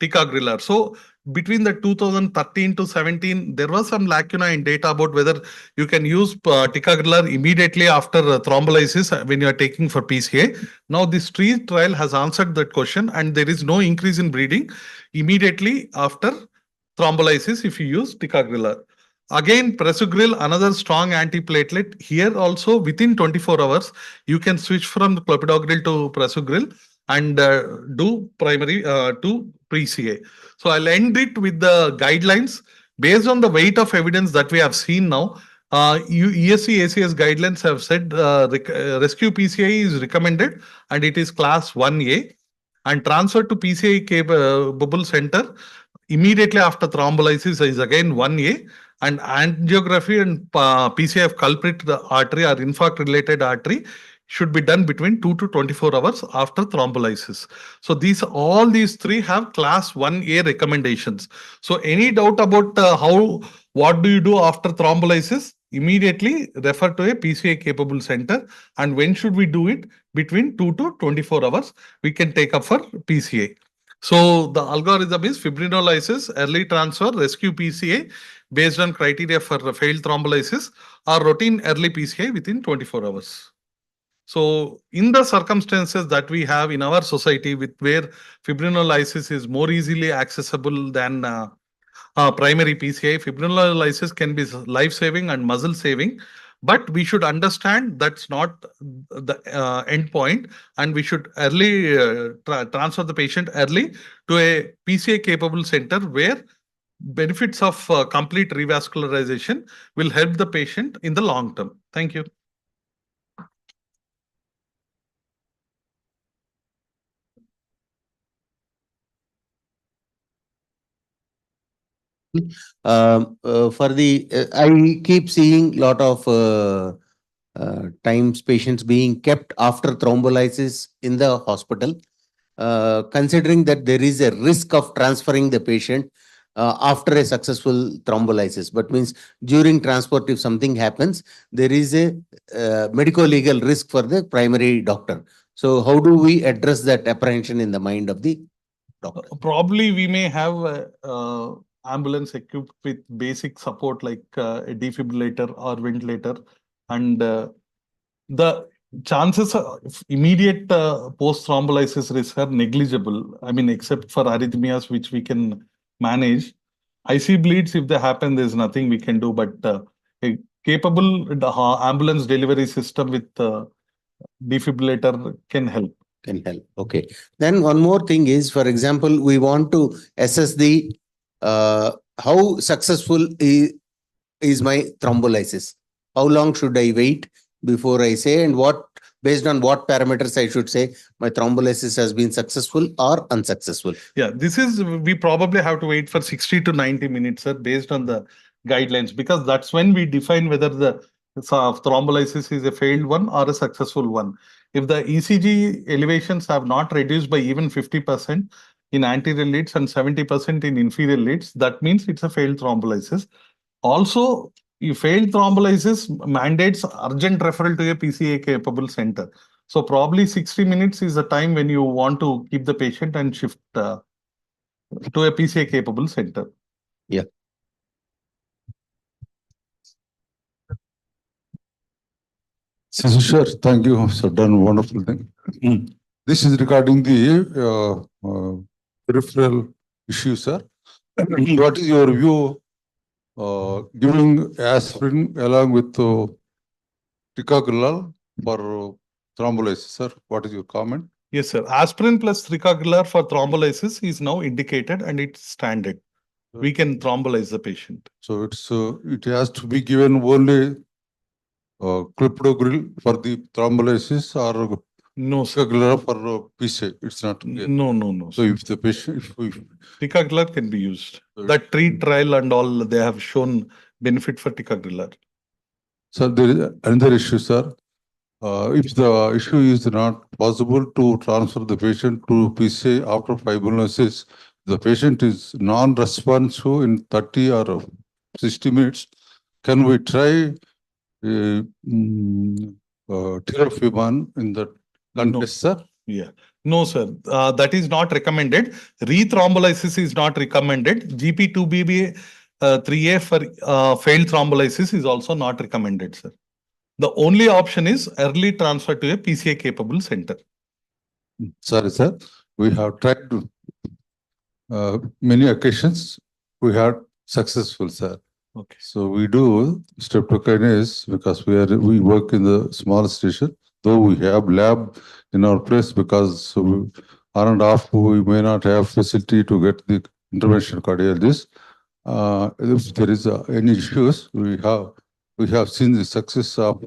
ticagrelor. So between the 2013 to 17, there was some lacuna in data about whether you can use ticagrelor immediately after thrombolysis when you are taking for PCA. Now this TREAT trial has answered that question, and there is no increase in bleeding immediately after thrombolysis if you use ticagrelor. Again, prasugrel, another strong antiplatelet. Here also, within 24 hours, you can switch from the clopidogrel to prasugrel and do primary to PCA. So I'll end it with the guidelines based on the weight of evidence that we have seen now. ESC ACS guidelines have said rescue PCA is recommended, and it is class 1A, and transfer to PCA capable center immediately after thrombolysis is again 1A, and angiography and PCI of culprit artery or infarct related artery should be done between 2 to 24 hours after thrombolysis. So all these three have class 1A recommendations. So any doubt about what do you do after thrombolysis? Immediately refer to a PCA capable center. And when should we do it? Between 2 to 24 hours, we can take up for PCA. So the algorithm is fibrinolysis, early transfer, rescue PCA based on criteria for failed thrombolysis, or routine early PCA within 24 hours. So in the circumstances that we have in our society, with where fibrinolysis is more easily accessible than primary PCI, fibrinolysis can be life-saving and muscle-saving. But we should understand that's not the end point, and we should early transfer the patient early to a PCA capable center where benefits of complete revascularization will help the patient in the long term. Thank you. I keep seeing lot of times patients being kept after thrombolysis in the hospital, considering that there is a risk of transferring the patient after a successful thrombolysis. But means during transport, if something happens, there is a medico-legal risk for the primary doctor. So how do we address that apprehension in the mind of the doctor? Probably we may have ambulance equipped with basic support like a defibrillator or ventilator, and the chances of immediate post thrombolysis risk are negligible. I mean, except for arrhythmias, which we can manage. IC bleeds, if they happen, there's nothing we can do. But a capable ambulance delivery system with defibrillator can help. Okay. Then one more thing is, for example, we want to assess the how successful is my thrombolysis. How long should I wait before I say, and based on what parameters I should say my thrombolysis has been successful or unsuccessful? Yeah, we probably have to wait for 60 to 90 minutes, sir, based on the guidelines, because that's when we define whether the thrombolysis is a failed one or a successful one. If the ECG elevations have not reduced by even 50% in anterior leads and 70% in inferior leads, that means it's a failed thrombolysis. Also, if failed thrombolysis mandates urgent referral to a PCA capable center. So probably 60 minutes is the time when you want to keep the patient and shift to a PCA capable center. Yeah. Sure. Thank you. So done wonderful thing. This is regarding the peripheral issue, sir. What is your view giving aspirin along with ticagrelor for thrombolysis, sir? What is your comment? Yes, sir. Aspirin plus ticagrelor for thrombolysis is now indicated and it's standard. We can thrombolyze the patient. So it has to be given only clopidogrel for the thrombolysis or No, sir. ticagrelor for PCI. It's not. No. So if the patient, if Ticagrelor can be used. That treat trial and all, they have shown benefit for ticagrelor. sir, there is another issue, sir. If the issue is not possible to transfer the patient to PCI after fibrinolysis, the patient is non-responsive in 30 or 60 minutes, can we try tirofiban in that context, sir? Yeah. No, sir. That is not recommended. Rethrombolysis is not recommended. GP2BB 3A for failed thrombolysis is also not recommended, sir. The only option is early transfer to a PCA capable center. Sorry, sir. We have tried to many occasions. We are successful, sir. Okay. So we do streptokinase because we work in the small station. Though we have lab in our place because on and off we may not have facility to get the interventional cardiologist. If there is any issues, we have seen the success of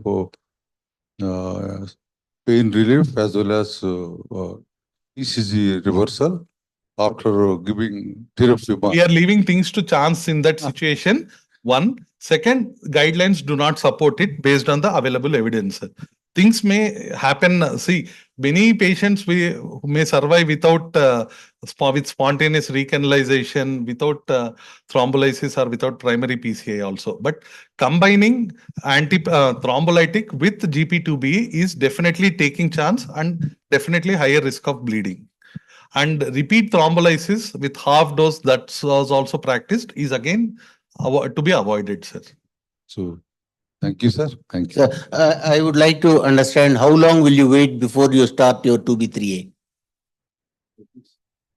pain relief as well as ECG reversal after giving tirofiban. We are leaving things to chance in that situation. One. Second, guidelines do not support it based on the available evidence. Things may happen. See, many patients who may survive without with spontaneous recanalization, without thrombolysis or without primary PCI also. But combining thrombolytic with GP2B is definitely taking chance and definitely higher risk of bleeding. And repeat thrombolysis with half dose that was also practiced is again to be avoided, sir. So, thank you, sir. Thank you. Sir, I would like to understand how long will you wait before you start your 2B3A?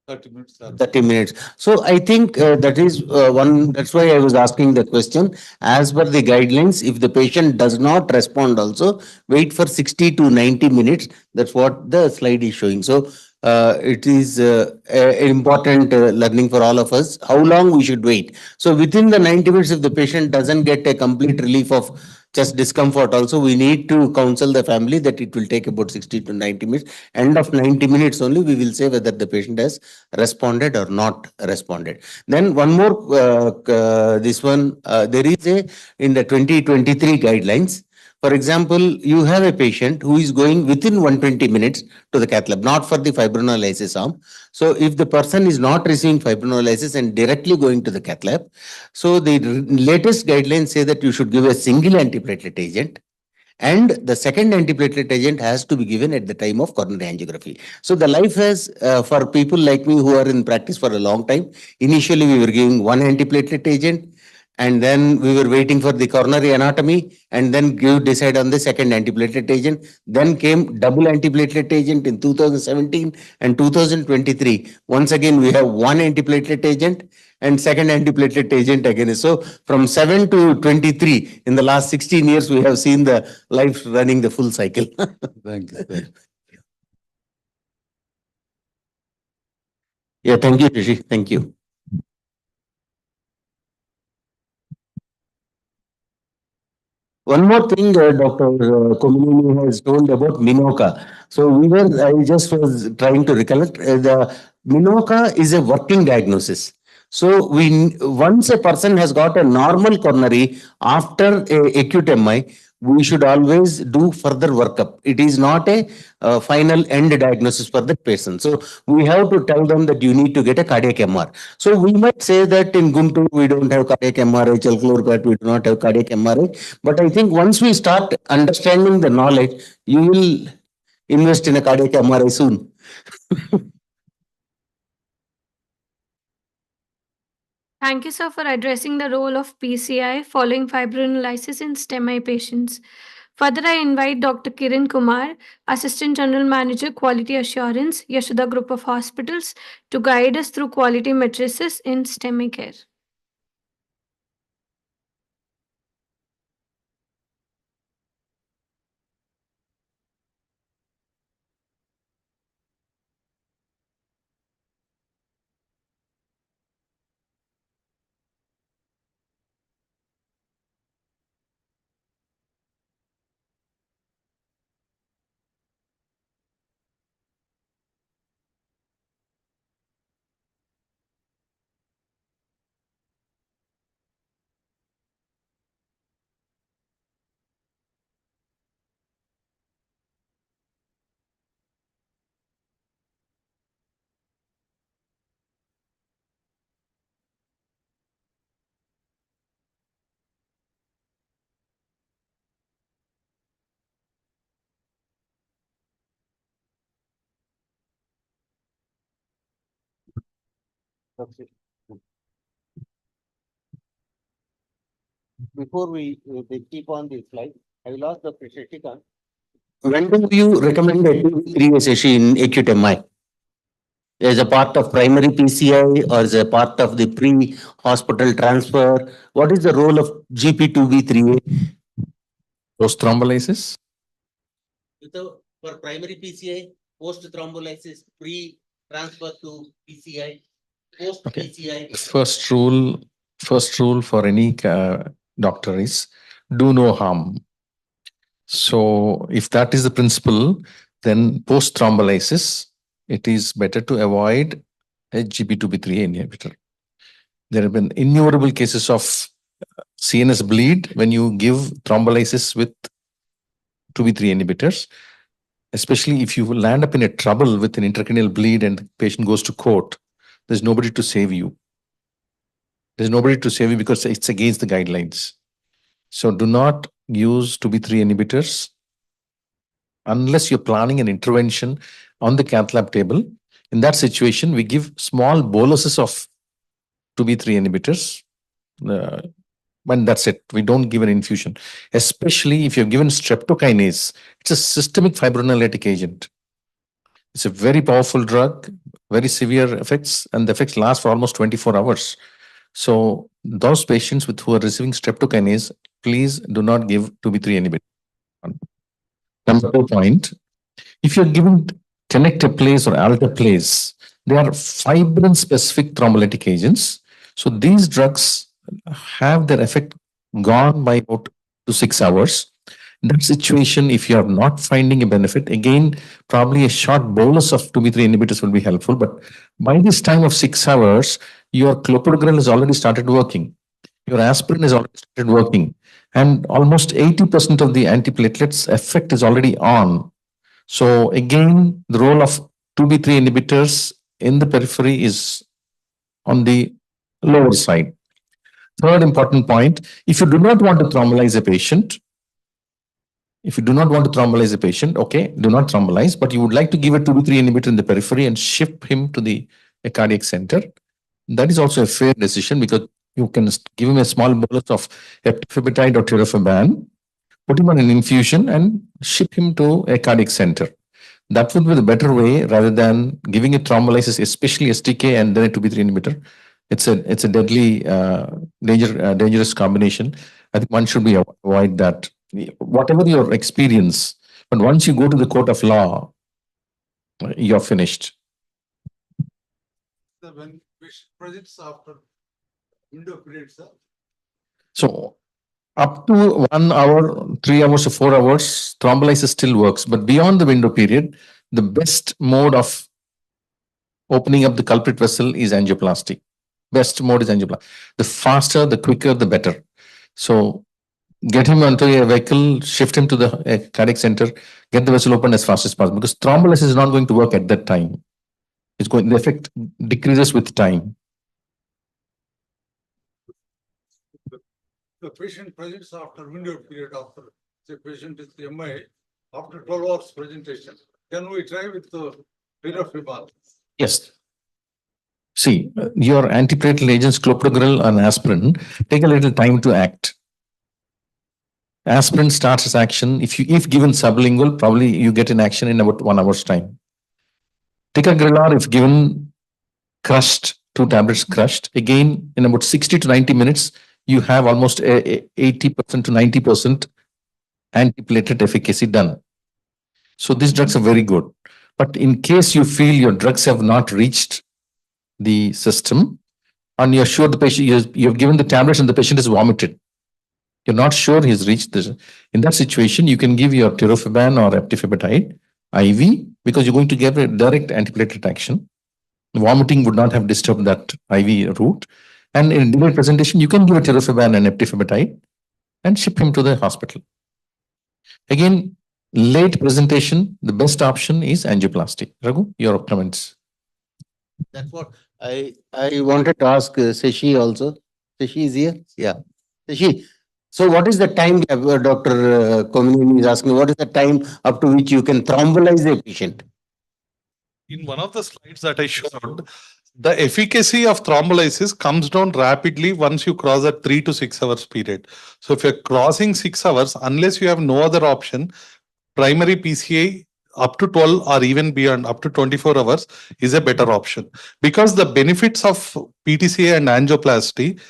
30 minutes. 30 minutes. So I think that is one, that's why I was asking the question. As per the guidelines, if the patient does not respond also, wait for 60 to 90 minutes. That's what the slide is showing. So it is important learning for all of us, how long we should wait. So within the 90 minutes, if the patient doesn't get a complete relief of chest discomfort also, we need to counsel the family that it will take about 60 to 90 minutes. End of 90 minutes only, we will say whether the patient has responded or not responded. Then one more, this one, there is in the 2023 guidelines. For example, you have a patient who is going within 120 minutes to the cath lab, not for the fibrinolysis arm. So if the person is not receiving fibrinolysis and directly going to the cath lab, so the latest guidelines say that you should give a single antiplatelet agent. And the second antiplatelet agent has to be given at the time of coronary angiography. So the life has, for people like me who are in practice for a long time, initially we were giving one antiplatelet agent, and then we were waiting for the coronary anatomy, and then decide on the second antiplatelet agent. Then came double antiplatelet agent in 2017 and 2023. Once again, we have one antiplatelet agent and second antiplatelet agent again. So from 7 to 23, in the last 16 years, we have seen the life running the full cycle. Thank you, sir. Yeah, thank you, Rishi. Thank you. One more thing, Dr. Komini has told about MINOCA. So I just was trying to recollect, the MINOCA is a working diagnosis. So once a person has got a normal coronary after acute MI, we should always do further workup. It is not a final end diagnosis for the patient. So we have to tell them that you need to get a cardiac MR. So we might say that in Guntur we don't have cardiac MRI, Chalkalurpet we do not have cardiac MRI. But I think once we start understanding the knowledge, you will invest in a cardiac MRI soon. Thank you, sir, for addressing the role of PCI following fibrinolysis in STEMI patients. Further, I invite Dr. Kiran Kumar, Assistant General Manager, Quality Assurance, Yashoda Group of Hospitals, to guide us through quality matrices in STEMI care. Before we keep on this slide, I will ask Dr. Shashikant. When do you recommend a 2-3 session in acute MI? As a part of primary PCI or as a part of the pre-hospital transfer? What is the role of GP2B3A? Post thrombolysis? For primary PCI, post thrombolysis, pre-transfer to PCI, post Okay. PCI. First rule for any doctor is do no harm. So if that is the principle, then post thrombolysis, it is better to avoid a GP2B3 inhibitor. There have been innumerable cases of CNS bleed when you give thrombolysis with 2B3 inhibitors, especially if you land up in a trouble with an intracranial bleed and the patient goes to court. There's nobody to save you. There's nobody to save you because it's against the guidelines. So do not use 2B3 inhibitors unless you're planning an intervention on the cath lab table. In that situation, we give small boluses of 2B3 inhibitors. And that's it. We don't give an infusion, especially if you've given streptokinase. It's a systemic fibrinolytic agent. It's a very powerful drug, very severe effects, and the effects last for almost 24 hours. So those patients who are receiving streptokinase, please do not give 2B3 inhibitor. Number 2 point, if you're giving tenecteplase or alteplase, they are fibrin-specific thrombolytic agents. So these drugs have their effect gone by about 2 to 6 hours. In that situation, if you are not finding a benefit, again, probably a short bolus of 2B3 inhibitors will be helpful. But by this time of 6 hours, your clopidogrel has already started working. Your aspirin has already started working. And almost 80% of the antiplatelets effect is already on. So again, the role of 2B3 inhibitors in the periphery is on the lower side. Third important point, if you do not want to thrombolyze a patient, okay, do not thrombolyze, but you would like to give a 2B3 inhibitor in the periphery and ship him to the cardiac center, that is also a fair decision because you can give him a small bolus of heptafibitide or tirofiban, put him on an infusion and ship him to a cardiac center. That would be the better way rather than giving a thrombolysis, especially STK and then a 2B3 inhibitor. It's a deadly, dangerous combination. I think one should avoid that. Whatever your experience, but once you go to the court of law, you're finished. When which projects after window period, sir? So up to 1 hour, 3 hours or 4 hours, thrombolysis still works. But beyond the window period, the best mode of opening up the culprit vessel is angioplasty. Best mode is angioplasty. The faster, the quicker, the better. So get him onto a vehicle, shift him to the cardiac center, get the vessel open as fast as possible because thrombolysis is not going to work at that time. The effect decreases with time. The patient presents after window period after the patient is MI after 12 hours presentation. Can we try with the tirofiban? Yes. See, your antiplatelet agents, clopidogrel and aspirin, take a little time to act. Aspirin starts its action. If given sublingual, probably you get an action in about 1 hour's time. Ticagrelor, if given crushed, 2 tablets crushed, again in about 60 to 90 minutes, you have almost 80% to 90% antiplatelet efficacy done. So these drugs are very good. But in case you feel your drugs have not reached the system and you're sure the patient, you have given the tablets and the patient is vomited, you're not sure he's reached this. In that situation, you can give your tirofiban or eptifibatide IV because you're going to give a direct antiplatelet action. Vomiting would not have disturbed that IV route. And in delayed presentation, you can give a tirofiban and eptifibatide and ship him to the hospital. Again, late presentation, the best option is angioplasty. Raghu, your comments. That's what I wanted to ask Seshi also. Seshi is here? Yeah. Seshi, so what is the time, Dr. Komini is asking, what is the time up to which you can thrombolize a patient? In one of the slides that I showed, the efficacy of thrombolysis comes down rapidly once you cross a 3 to 6 hours period. So if you're crossing 6 hours, unless you have no other option, primary PCI up to 12 or even beyond up to 24 hours is a better option, because the benefits of PTCA and angioplasty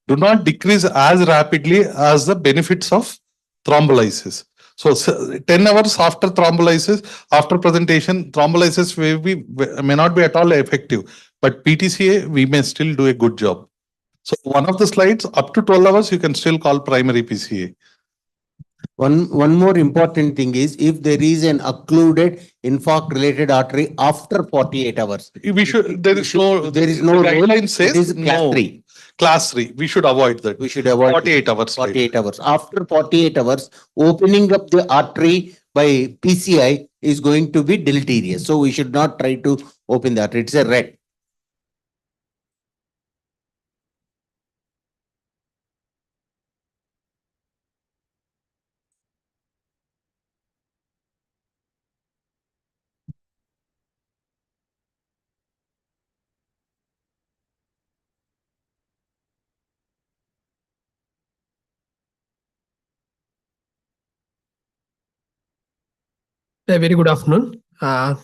do not decrease as rapidly as the benefits of thrombolysis. So 10 hours after thrombolysis, after presentation, thrombolysis may not be at all effective, but PTCA, we may still do a good job. So one of the slides, up to 12 hours, you can still call primary PCA. One more important thing is, if there is an occluded infarct related artery after 48 hours. There is no guideline says it is class no. 3. Class 3, we should avoid that. We should avoid 48 hours. 48 hours. After 48 hours, opening up the artery by PCI is going to be deleterious. So we should not try to open the artery. It's a red. Very good afternoon.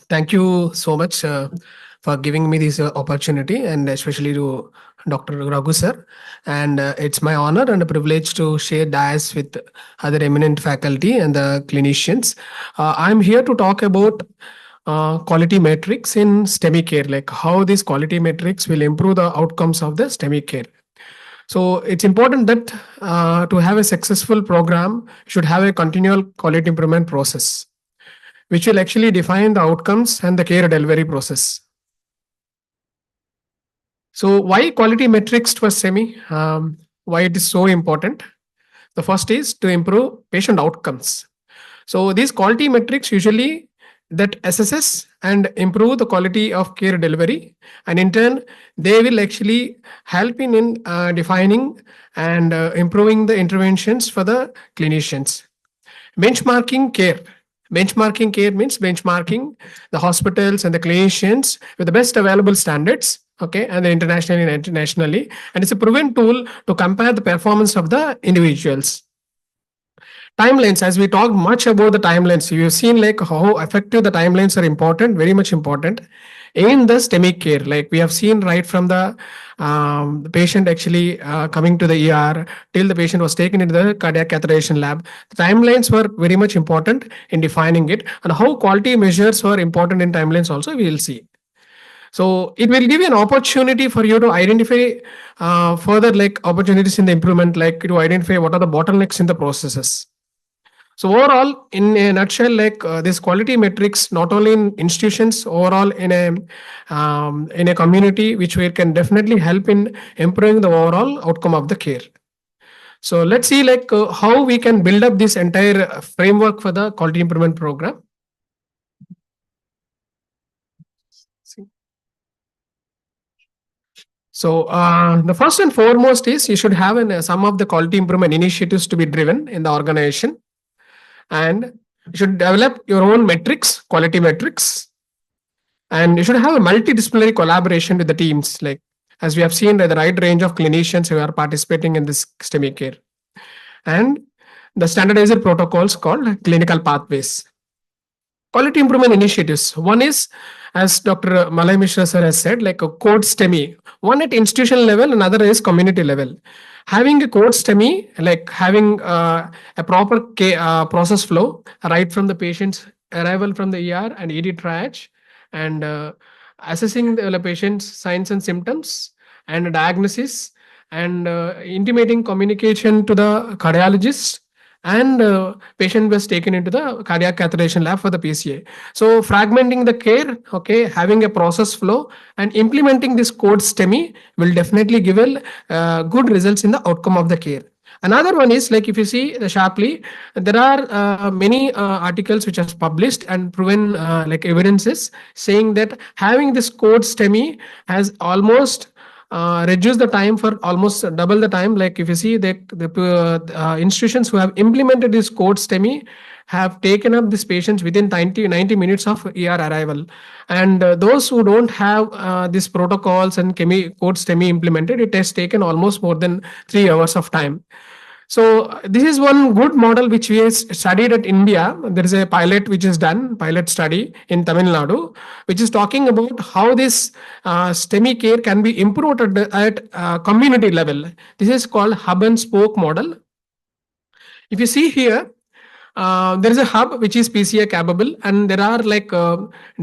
Thank you so much for giving me this opportunity, and especially to Dr. Raghu sir. And it's my honor and a privilege to share dais with other eminent faculty and the clinicians. I'm here to talk about quality metrics in STEMI care, like how these quality metrics will improve the outcomes of the STEMI care. So it's important that to have a successful program, should have a continual quality improvement process, which will actually define the outcomes and the care delivery process. So why quality metrics for STEMI? Why it is so important? The first is to improve patient outcomes. So these quality metrics usually that assesses and improve the quality of care delivery, and in turn they will actually help in defining and improving the interventions for the clinicians. Benchmarking care. Benchmarking care means benchmarking the hospitals and the clinicians with the best available standards, okay, and internationally and internationally. And it's a proven tool to compare the performance of the individuals. Timelines, as we talked much about the timelines, you've seen like how effective the timelines are important, very much important in the STEMI care. Like we have seen right from the patient actually coming to the ER till the patient was taken into the cardiac catheterization lab. The timelines were very much important in defining it, and how quality measures were important in timelines also we will see. So it will give you an opportunity for you to identify further like opportunities in the improvement, like to identify what are the bottlenecks in the processes. So overall, in a nutshell, like this quality metrics, not only in institutions, overall in a community, which we can definitely help in improving the overall outcome of the care. So let's see like how we can build up this entire framework for the quality improvement program. So the first and foremost is you should have some of the quality improvement initiatives to be driven in the organization. And you should develop your own metrics, quality metrics, and you should have a multidisciplinary collaboration with the teams, like as we have seen the right range of clinicians who are participating in this STEMI care. And the standardized protocols called clinical pathways. Quality improvement initiatives. One is, as Dr. Malay Mishra sir has said, like a code STEMI. One at institutional level, another is community level. Having a code STEMI, like having a proper process flow right from the patient's arrival from the ER and ED triage, and assessing the patient's signs and symptoms and diagnosis, and intimating communication to the cardiologist, and patient was taken into the cardiac catheterization lab for the PCA. So fragmenting the care, okay, having a process flow and implementing this code STEMI will definitely give good results in the outcome of the care. Another one is, like, if you see the sharply, there are many articles which are published and proven like evidences saying that having this code STEMI has almost reduce the time for almost double the time. Like if you see the institutions who have implemented this code STEMI have taken up these patients within 90 minutes of ER arrival. And those who don't have these protocols and code STEMI implemented, it has taken almost more than 3 hours of time. So this is one good model which we have studied at India. There is a pilot which is done, pilot study in Tamil Nadu, which is talking about how this STEMI care can be improved at community level. This is called hub and spoke model. If you see here, there is a hub which is PCA capable, and there are like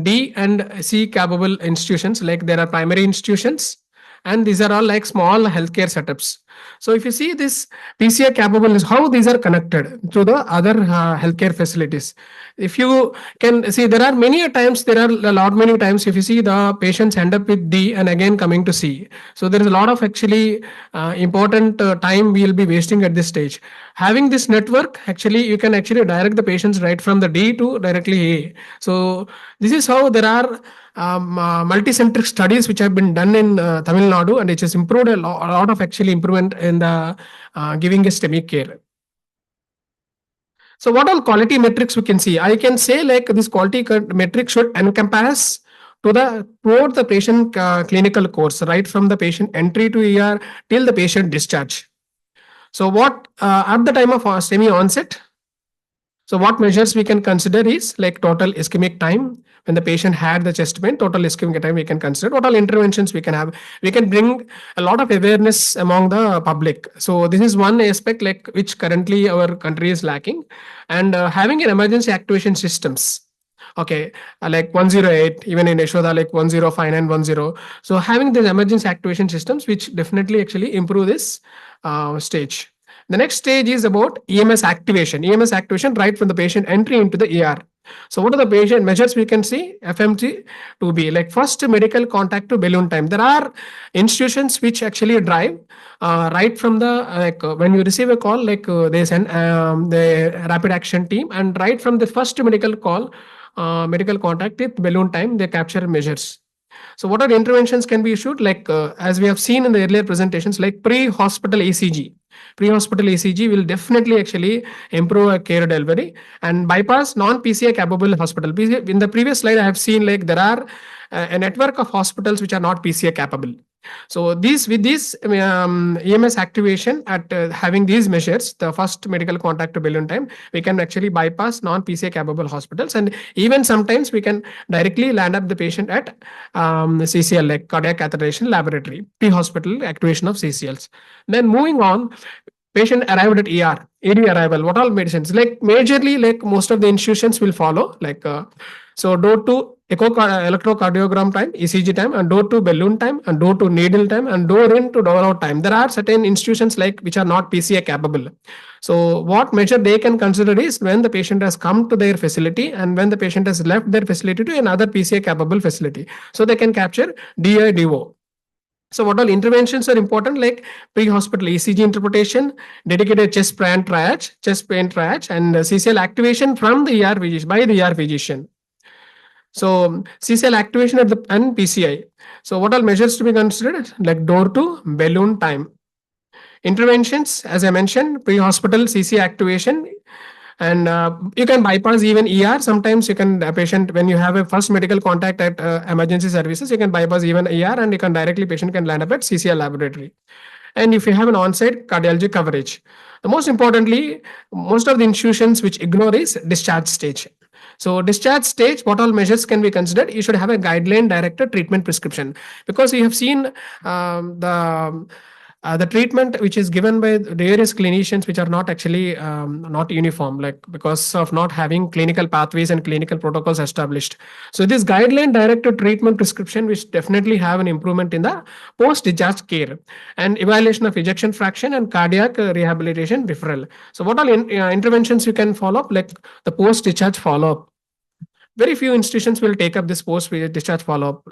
D and C capable institutions, like there are primary institutions, and these are all like small healthcare setups. So if you see this PCA capable is how these are connected to the other healthcare facilities. If you can see, there are many times if you see the patients end up with D and again coming to C. So there is a lot of actually important time we will be wasting at this stage. Having this network, actually you can actually direct the patients right from the D to directly A. So this is how there are multi-centric studies which have been done in Tamil Nadu, and it has improved a lot of actually improvement in the giving a STEMI care. So what all quality metrics we can see? I can say like this quality metric should encompass throughout the patient clinical course, right from the patient entry to ER till the patient discharge. So what at the time of STEMI onset, so what measures we can consider is like total ischemic time. When the patient had the chest pain, total ischemic time we can consider. What all interventions we can have? We can bring a lot of awareness among the public. So this is one aspect like which currently our country is lacking. And having an emergency activation systems. Okay, like 108, even in Yashoda, like 105 So having these emergency activation systems, which definitely actually improve this stage. The next stage is about EMS activation. EMS activation right from the patient entry into the ER. So what are the patient measures we can see? FMT 2B, like first medical contact to balloon time. There are institutions which actually drive right from the when you receive a call, like they send the rapid action team, and right from the first medical call, medical contact with balloon time, they capture measures. So what are the interventions can be issued? Like as we have seen in the earlier presentations, like pre-hospital ECG. Pre-hospital ECG will definitely actually improve a care delivery and bypass non-PCA capable hospital. In the previous slide, I have seen like there are a network of hospitals which are not PCA capable. So with this EMS activation at having these measures, the first medical contact to balloon time, we can actually bypass non-PCA capable hospitals, and even sometimes we can directly land up the patient at CCL, like cardiac catheterization laboratory, pre-hospital activation of CCLs. Then moving on, patient arrived at ER, ED arrival, what all medicines? Like majorly, like most of the institutions will follow, like so door to electrocardiogram time, ECG time, and door to balloon time, and door to needle time, and door in to door out time. There are certain institutions like which are not PCA capable. So what measure they can consider is when the patient has come to their facility and when the patient has left their facility to another PCA capable facility. So they can capture DI, DO. So what all interventions are important, like pre-hospital ECG interpretation, dedicated chest pain triage, and CCL activation from the ER physician, by the ER physician. So CCL activation and PCI. So what all measures to be considered? Like door to balloon time. Interventions, as I mentioned, pre-hospital CC activation, and you can bypass even ER. Sometimes you can patient when you have a first medical contact at emergency services, you can bypass even ER, and you can directly patient can land up at CCL laboratory. And if you have an on-site cardiology coverage, The most importantly, most of the institutions which ignore is discharge stage. So discharge stage, what all measures can be considered? You should have a guideline directed treatment prescription, because you have seen the treatment which is given by various clinicians which are not actually not uniform, like because of not having clinical pathways and clinical protocols established. So this guideline directed treatment prescription which definitely have an improvement in the post discharge care and evaluation of ejection fraction and cardiac rehabilitation referral. So what all interventions you can follow up, like the post discharge follow up. Very few institutions will take up this post discharge follow up,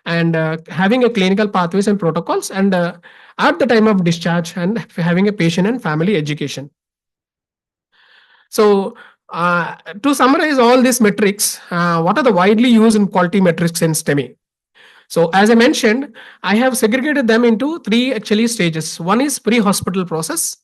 and having a clinical pathways and protocols, and at the time of discharge, and having a patient and family education. So to summarize all these metrics, what are the widely used in quality metrics in STEMI? So as I mentioned, I have segregated them into three actually stages. One is pre-hospital process,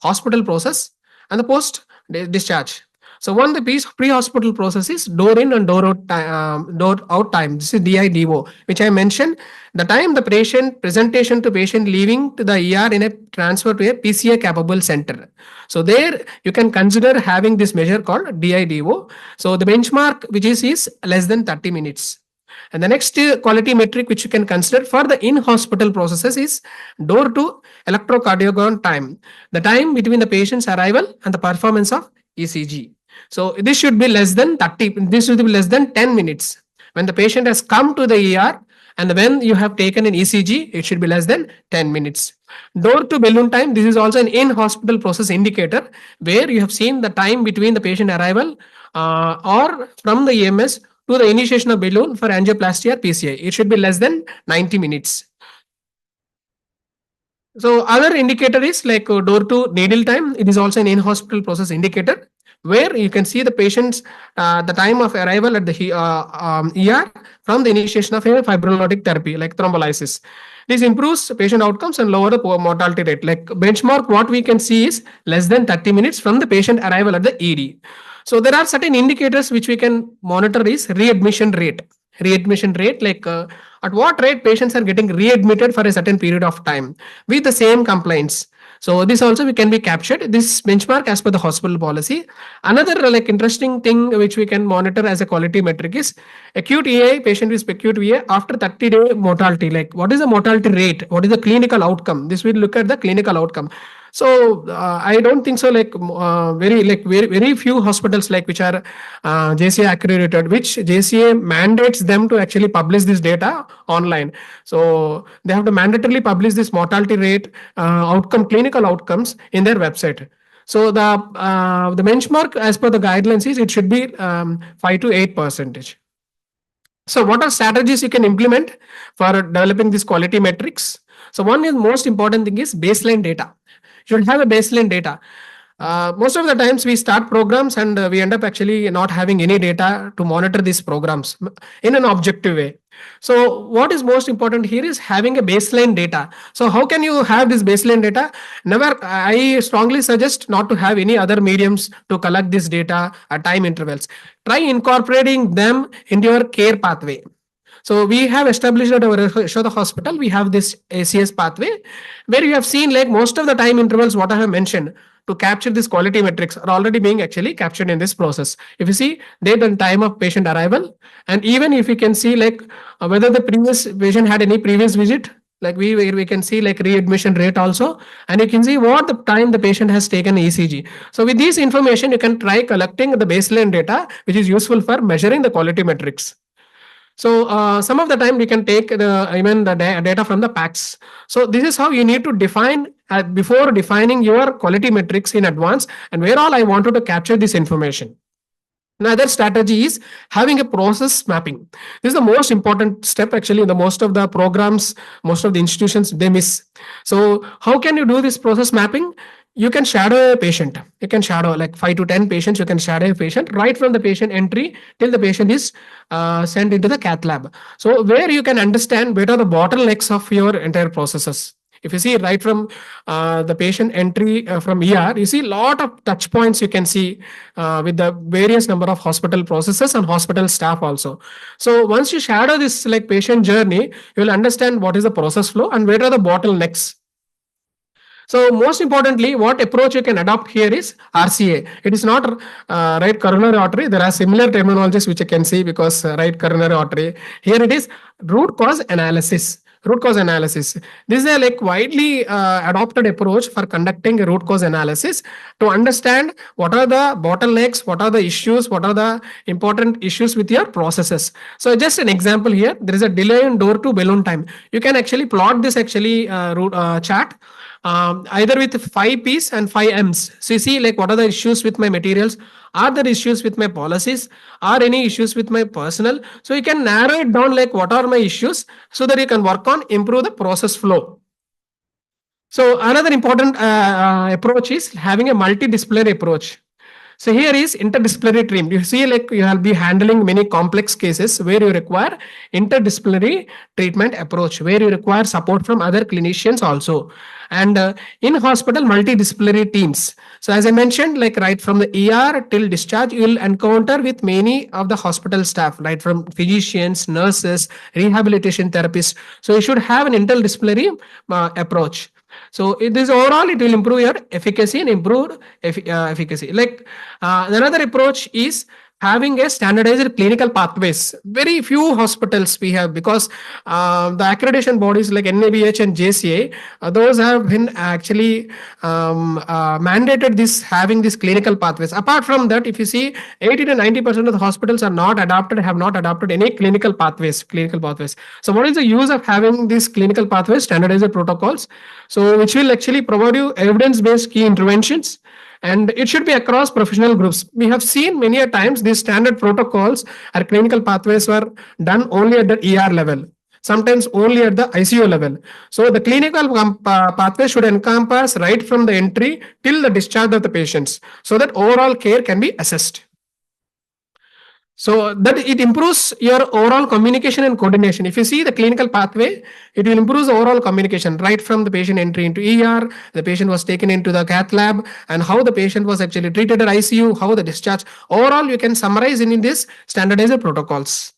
hospital process, and the post-discharge. So one, the pre-hospital process is door in and door out time. This is DIDO, which I mentioned. The time the patient, presentation to patient leaving to the ER in a transfer to a PCA capable center. So there you can consider having this measure called DIDO. So the benchmark which is less than 30 minutes. And the next quality metric which you can consider for the in-hospital processes is door to electrocardiogram time, the time between the patient's arrival and the performance of ECG. So this should be less than 30, this should be less than 10 minutes. When the patient has come to the ER and when you have taken an ECG, it should be less than 10 minutes. Door to balloon time, this is also an in-hospital process indicator where you have seen the time between the patient arrival or from the EMS to the initiation of balloon for angioplasty or PCI. It should be less than 90 minutes. So other indicator is like door to needle time. It is also an in-hospital process indicator where you can see the patient's the time of arrival at the ER from the initiation of a fibrinolytic therapy like thrombolysis. This improves patient outcomes and lower the mortality rate. Like benchmark, what we can see is less than 30 minutes from the patient arrival at the ED. So there are certain indicators which we can monitor is readmission rate. Readmission rate, like at what rate patients are getting readmitted for a certain period of time with the same complaints. So this also can be captured, this benchmark as per the hospital policy. Another like interesting thing which we can monitor as a quality metric is acute EA, patient with acute EA after 30-day mortality. Like what is the mortality rate? What is the clinical outcome? This will look at the clinical outcome. So I don't think so. Like very few hospitals like which are JCA accredited, which JCA mandates them to actually publish this data online. So they have to mandatorily publish this mortality rate, outcome, clinical outcomes in their website. So the benchmark as per the guidelines is it should be 5 to 8%. So what are strategies you can implement for developing these quality metrics? So one is most important thing is baseline data. You should have a baseline data. Most of the times we start programs and we end up actually not having any data to monitor these programs in an objective way. So what is most important here is having a baseline data. So how can you have this baseline data? Never, I strongly suggest not to have any other mediums to collect this data at time intervals. Try incorporating them into your care pathway. So we have established at our Yashoda Hospital, we have this ACS pathway where you have seen like most of the time intervals, what I have mentioned to capture this quality metrics are already being actually captured in this process. If you see date and time of patient arrival, and even if you can see like whether the previous patient had any previous visit, like we can see like readmission rate also, and you can see what the time the patient has taken ECG. So with this information, you can try collecting the baseline data, which is useful for measuring the quality metrics. So some of the time we can take the data from the PACS. So this is how you need to define before defining your quality metrics in advance and where all I wanted to capture this information. Another strategy is having a process mapping. This is the most important step actually in the most of the programs, most of the institutions, they miss. So how can you do this process mapping? You can shadow a patient. You can shadow like 5 to 10 patients. You can shadow a patient right from the patient entry till the patient is sent into the cath lab. So where you can understand what are the bottlenecks of your entire processes. If you see right from the patient entry from ER, you see a lot of touch points you can see with the various number of hospital processes and hospital staff also. So once you shadow this like patient journey, you will understand what is the process flow and where are the bottlenecks. So most importantly, what approach you can adopt here is RCA. It is not right coronary artery. There are similar terminologies which you can see because right coronary artery. Here it is root cause analysis. Root cause analysis. This is a like widely adopted approach for conducting a root cause analysis to understand what are the bottlenecks, what are the issues, what are the important issues with your processes. So just an example here, there is a delay in door to balloon time. You can actually plot this actually chart either with 5Ps and 5Ms. So you see like what are the issues with my materials? Are there issues with my policies? Are any issues with my personnel? So you can narrow it down like what are my issues so that you can work on improve the process flow. So another important approach is having a multidisciplinary approach. So here is interdisciplinary team. You see like you will be handling many complex cases where you require interdisciplinary treatment approach, where you require support from other clinicians also. And in hospital, multidisciplinary teams. So as I mentioned, like right from the ER till discharge, you will encounter with many of the hospital staff, right from physicians, nurses, rehabilitation therapists. So you should have an interdisciplinary approach. So it is overall, it will improve your efficacy and improve efficacy. Like another approach is having a standardized clinical pathways. Very few hospitals we have because the accreditation bodies like NABH and JCA, those have been actually mandated this having this clinical pathways. Apart from that, if you see 80 to 90% of the hospitals are not adopted, have not adopted any clinical pathways. So what is the use of having these clinical pathways, standardized protocols? So which will actually provide you evidence-based key interventions. And it should be across professional groups. We have seen many a times these standard protocols or clinical pathways were done only at the ER level, sometimes only at the ICU level. So the clinical pathway should encompass right from the entry till the discharge of the patients so that overall care can be assessed. So that it improves your overall communication and coordination. If you see the clinical pathway, it will improve the overall communication right from the patient entry into ER, the patient was taken into the cath lab, and how the patient was actually treated at ICU, how the discharge. Overall, you can summarize in this standardized protocols.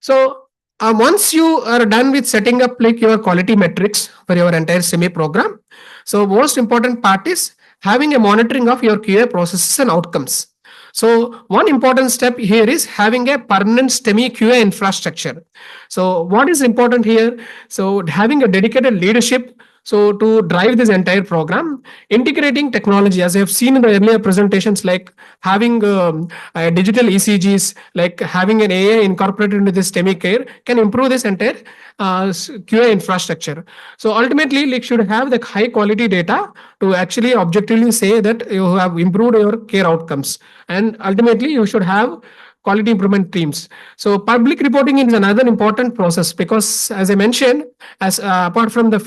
So once you are done with setting up like your quality metrics for your entire STEMI program, so most important part is having a monitoring of your QA processes and outcomes. So one important step here is having a permanent STEMI QA infrastructure. So what is important here? So having a dedicated leadership so to drive this entire program, integrating technology, as I have seen in the earlier presentations, like having digital ECGs, like having an AI incorporated into this STEMI care can improve this entire QA infrastructure. So ultimately, like should have the high quality data to actually objectively say that you have improved your care outcomes. And ultimately, you should have quality improvement teams. So public reporting is another important process because, as I mentioned, as apart from the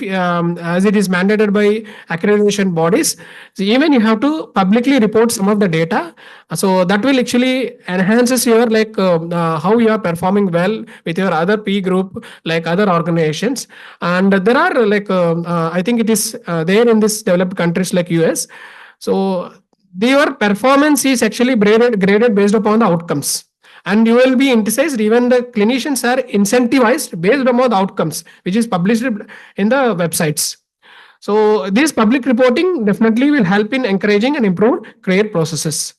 as it is mandated by accreditation bodies, so even you have to publicly report some of the data. So that will actually enhances your like how you are performing well with your other P group like other organizations. And there are like I think it is there in this developed countries like US. So your performance is actually graded based upon the outcomes. And you will be emphasized, even the clinicians are incentivized based upon the outcomes, which is published in the websites. So this public reporting definitely will help in encouraging and improve care processes.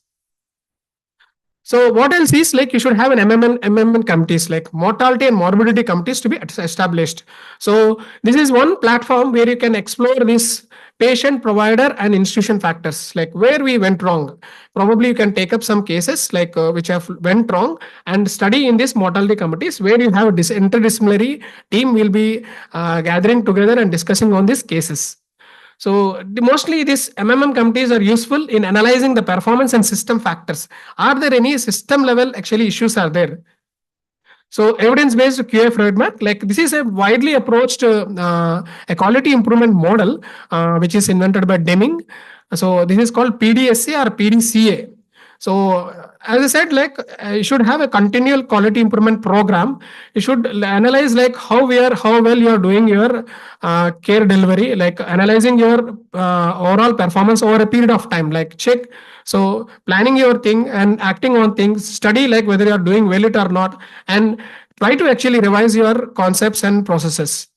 So what else is like you should have an MMN committees like mortality and morbidity committees to be established. So this is one platform where you can explore this patient, provider, and institution factors, like where we went wrong. Probably you can take up some cases like which have went wrong and study in this mortality committees where you have this interdisciplinary team will be gathering together and discussing on these cases. So mostly these MMM committees are useful in analyzing the performance and system factors. Are there any system level actually issues are there? So evidence-based QA framework, like this is a widely approached a quality improvement model, which is invented by Deming. So this is called PDSA or PDCA. So as I said, like you should have a continual quality improvement program. You should analyze like how well you are doing your care delivery, like analyzing your overall performance over a period of time, like check. So planning your thing and acting on things, study like whether you are doing well it or not, and try to actually revise your concepts and processes.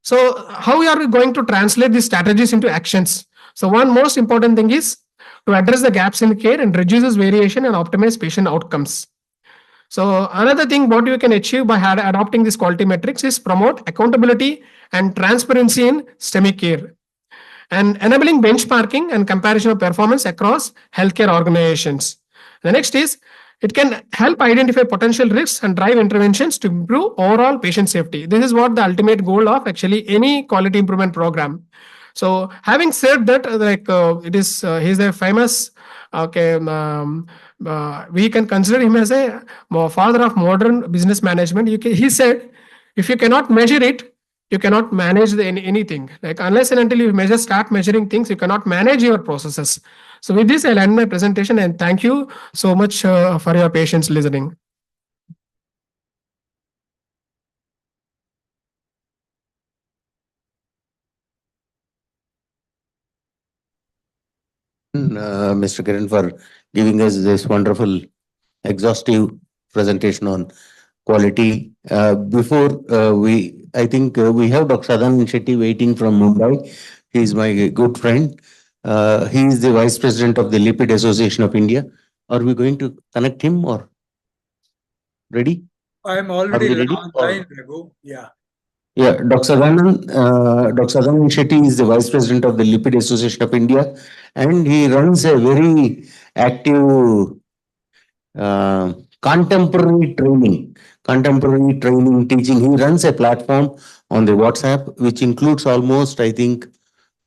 So how are we going to translate these strategies into actions? So one most important thing is to address the gaps in care and reduces variation and optimize patient outcomes. So another thing what you can achieve by adopting these quality metrics is promote accountability and transparency in STEMI care and enabling benchmarking and comparison of performance across healthcare organizations. The next is it can help identify potential risks and drive interventions to improve overall patient safety. This is what the ultimate goal of actually any quality improvement program. So having said that, it is he's a famous okay. We can consider him as a father of modern business management. He said, if you cannot measure it, you cannot manage anything. Like unless and until you start measuring things, you cannot manage your processes. So with this, I'll end my presentation and thank you so much for your patience listening. Mr. Kiran, for giving us this wonderful, exhaustive presentation on quality. I think we have Dr. Sadanand Shetty waiting from Mumbai. He is my good friend. He is the Vice President of the Lipid Association of India. Are we going to connect him or ready? I am Are already we ready? online, Raghu. Yeah. Yeah, Dr. Sadanand Shetty is the Vice President of the Lipid Association of India, and he runs a very active contemporary training teaching. He runs a platform on the WhatsApp, which includes almost, I think,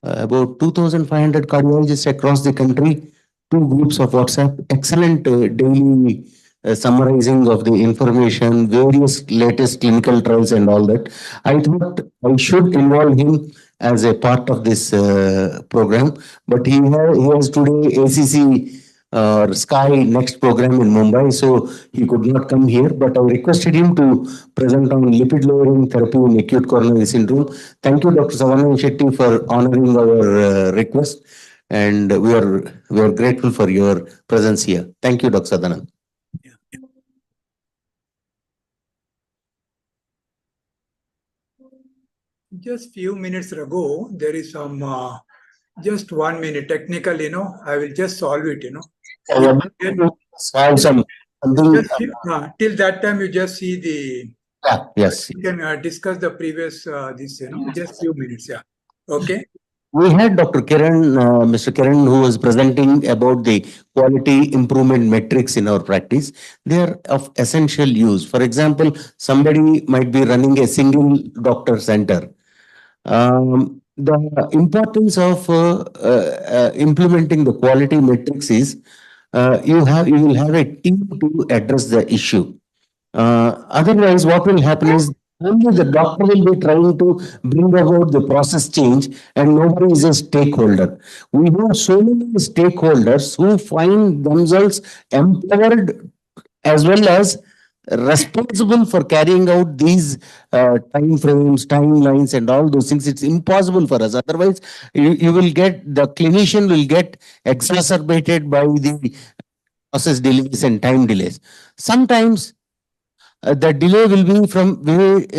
about 2,500 cardiologists across the country, two groups of WhatsApp, excellent daily summarizing of the information, various latest clinical trials and all that. I thought I should involve him as a part of this program, but he has today ACC Sky next program in Mumbai, so he could not come here, but I requested him to present on lipid lowering therapy in acute coronary syndrome. Thank you, Dr. Sadanand Shetty, for honoring our request, and we are grateful for your presence here. Thank you, Dr. Sadanand. Just few minutes ago, there is some just 1 minute technical, I will just solve it, Solve something. Till that time, you just see the. Yes. You can discuss the previous just few minutes. Yeah. Okay. We had Dr. Kiran, Mr. Kiran, who was presenting about the quality improvement metrics in our practice. They are of essential use. For example, somebody might be running a single doctor center. The importance of implementing the quality metrics is you will have a team to address the issue. Otherwise, what will happen is only the doctor will be trying to bring about the process change and nobody is a stakeholder. We have so many stakeholders who find themselves empowered as well as responsible for carrying out these time frames, timelines, and all those things. It's impossible for us. Otherwise, you will get, the clinician will get exacerbated by the process delays and time delays. Sometimes the delay will be from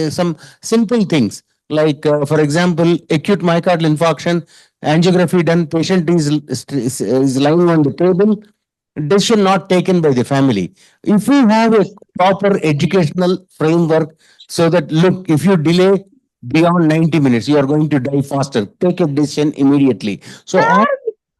some simple things like, for example, acute myocardial infarction, angiography done, patient is lying on the table, decision not taken by the family. If you have a proper educational framework so that, look, if you delay beyond 90 minutes, you are going to die faster, take a decision immediately. So all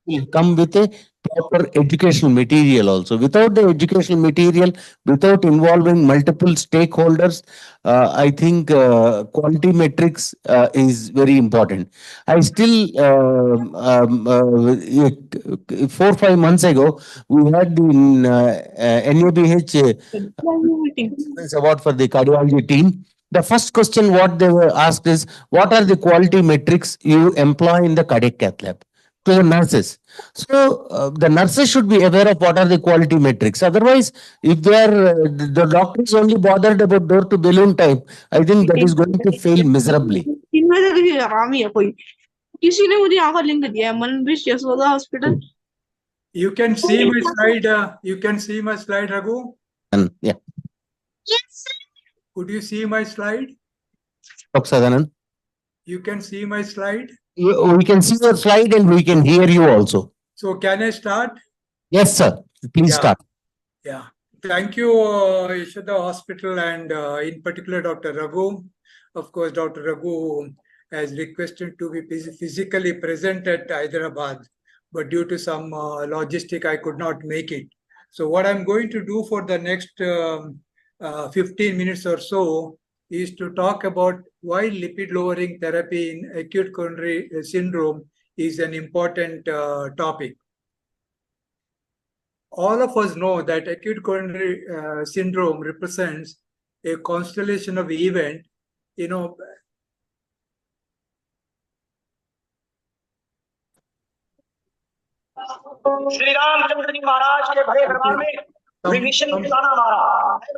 will come with a proper educational material also. Without the educational material, without involving multiple stakeholders, I think quality metrics is very important. I still, 4-5 months ago, we had the NABH award for the cardiology team. The first question what they were asked is, what are the quality metrics you employ in the cardiac cath lab? To the nurses. So the nurses should be aware of what are the quality metrics. Otherwise, if they are the doctor is only bothered about door to balloon time, I think that is going to fail miserably. किसी ने मुझे यहाँ का link दिया है मनविश Yashoda hospital. You can see my slide. You can see my slide, Raghu. Yeah. Yes, sir. Could you see my slide? Dr. Sadanand. You can see my slide. We can see your slide and we can hear you also. So can I start? Yes, sir. Please Yeah. start. Yeah. Thank you, Yashoda Hospital, and in particular, Dr. Raghu. Of course, Dr. Raghu has requested to be physically present at Hyderabad, but due to some logistic, I could not make it. So what I'm going to do for the next 15 minutes or so is to talk about why lipid-lowering therapy in acute coronary syndrome is an important topic. All of us know that acute coronary syndrome represents a constellation of events. You know,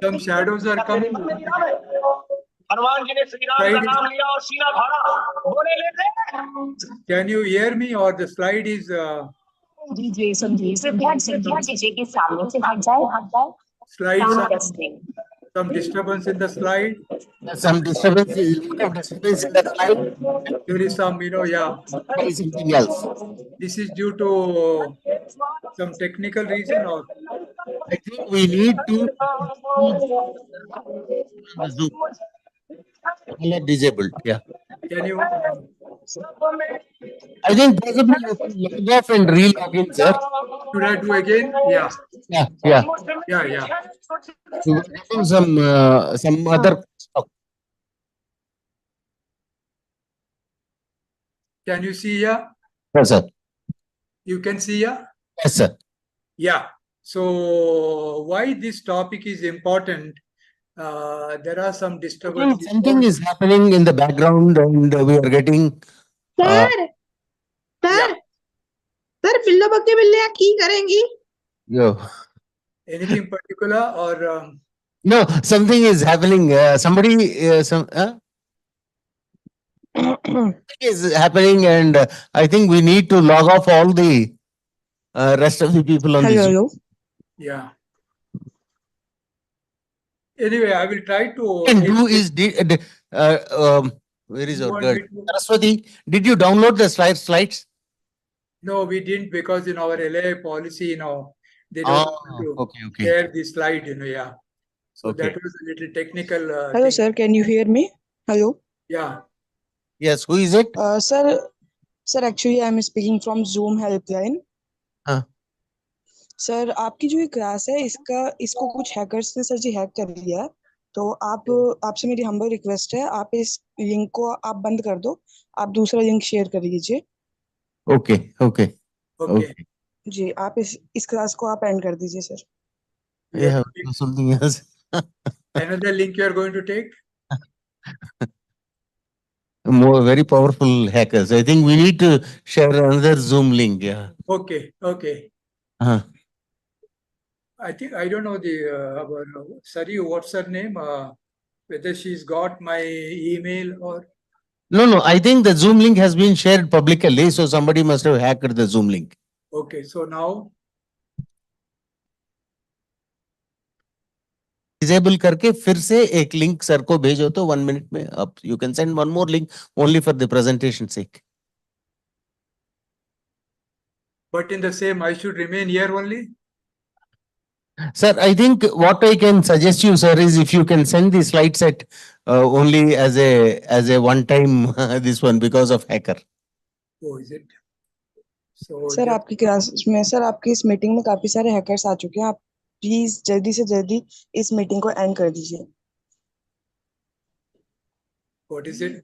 some shadows are coming. Can you hear me, or the slide is slide some disturbance in the slide? Some disturbance, disturbance in the slide. There is some, yeah. Something else. This is due to some technical reason, or I think we need to Zoom. Disabled. Yeah. can you? I think possibly you can log off and re-log in, sir. Should I do again? Yeah. Yeah. Yeah. Yeah. We will have some other. Can you see here? Yes, sir. You can see here? Yes, sir. Yeah. So why this topic is important? There are some disturbances. Something is happening in the background, and we are getting. Sir, पिल्लो बक्के बिल्ले की करेंगी? Anything particular or? No, something is happening. Somebody, is happening, and I think we need to log off all the rest of the people on this. Hello. Yeah. Anyway, I will try to. Can do is where is our girl? Saraswati, did you download the slides? No, we didn't, because in our LA policy, they don't want to share the slide, yeah. So that was a little technical. Hello, thing. sir. Can you hear me? Hello. Yeah. Yes. Who is it? Sir, actually, I'm speaking from Zoom helpline. Sir आपकी जो ये class है इसको कुछ hackers ने sir जी hack कर लिया, तो आपसे मेरी हम्बल रिक्वेस्ट है, आप इस लिंक को आप बंद कर दो, आप दूसरा लिंक शेयर कर दीजिए। Okay. जी, आप इस क्लास को आप एंड कर दीजिए sir. Yeah, something else. Another link you are going to take? More very powerful hackers. I think we need to share another Zoom link. Yeah. Okay. I think I don't know Sari, what's her name? Whether she's got my email or. No. I think the Zoom link has been shared publicly, so somebody must have hacked the Zoom link. Okay, so now. Disable करके फिर से एक link sir को भेजो तो 1 minute में up. You can send one more link only for the presentation sake. But in the same, I should remain here only. Sir, I think what I can suggest you, sir, is if you can send the slide set only as a one time this one because of hacker. Oh, is it? So sir आपकी class में sir आपकी इस meeting में काफी सारे hackers आ चुके हैं, आप प्लीज जल्दी से जल्दी इस मीटिंग को एंड कर दीजिए। What is it?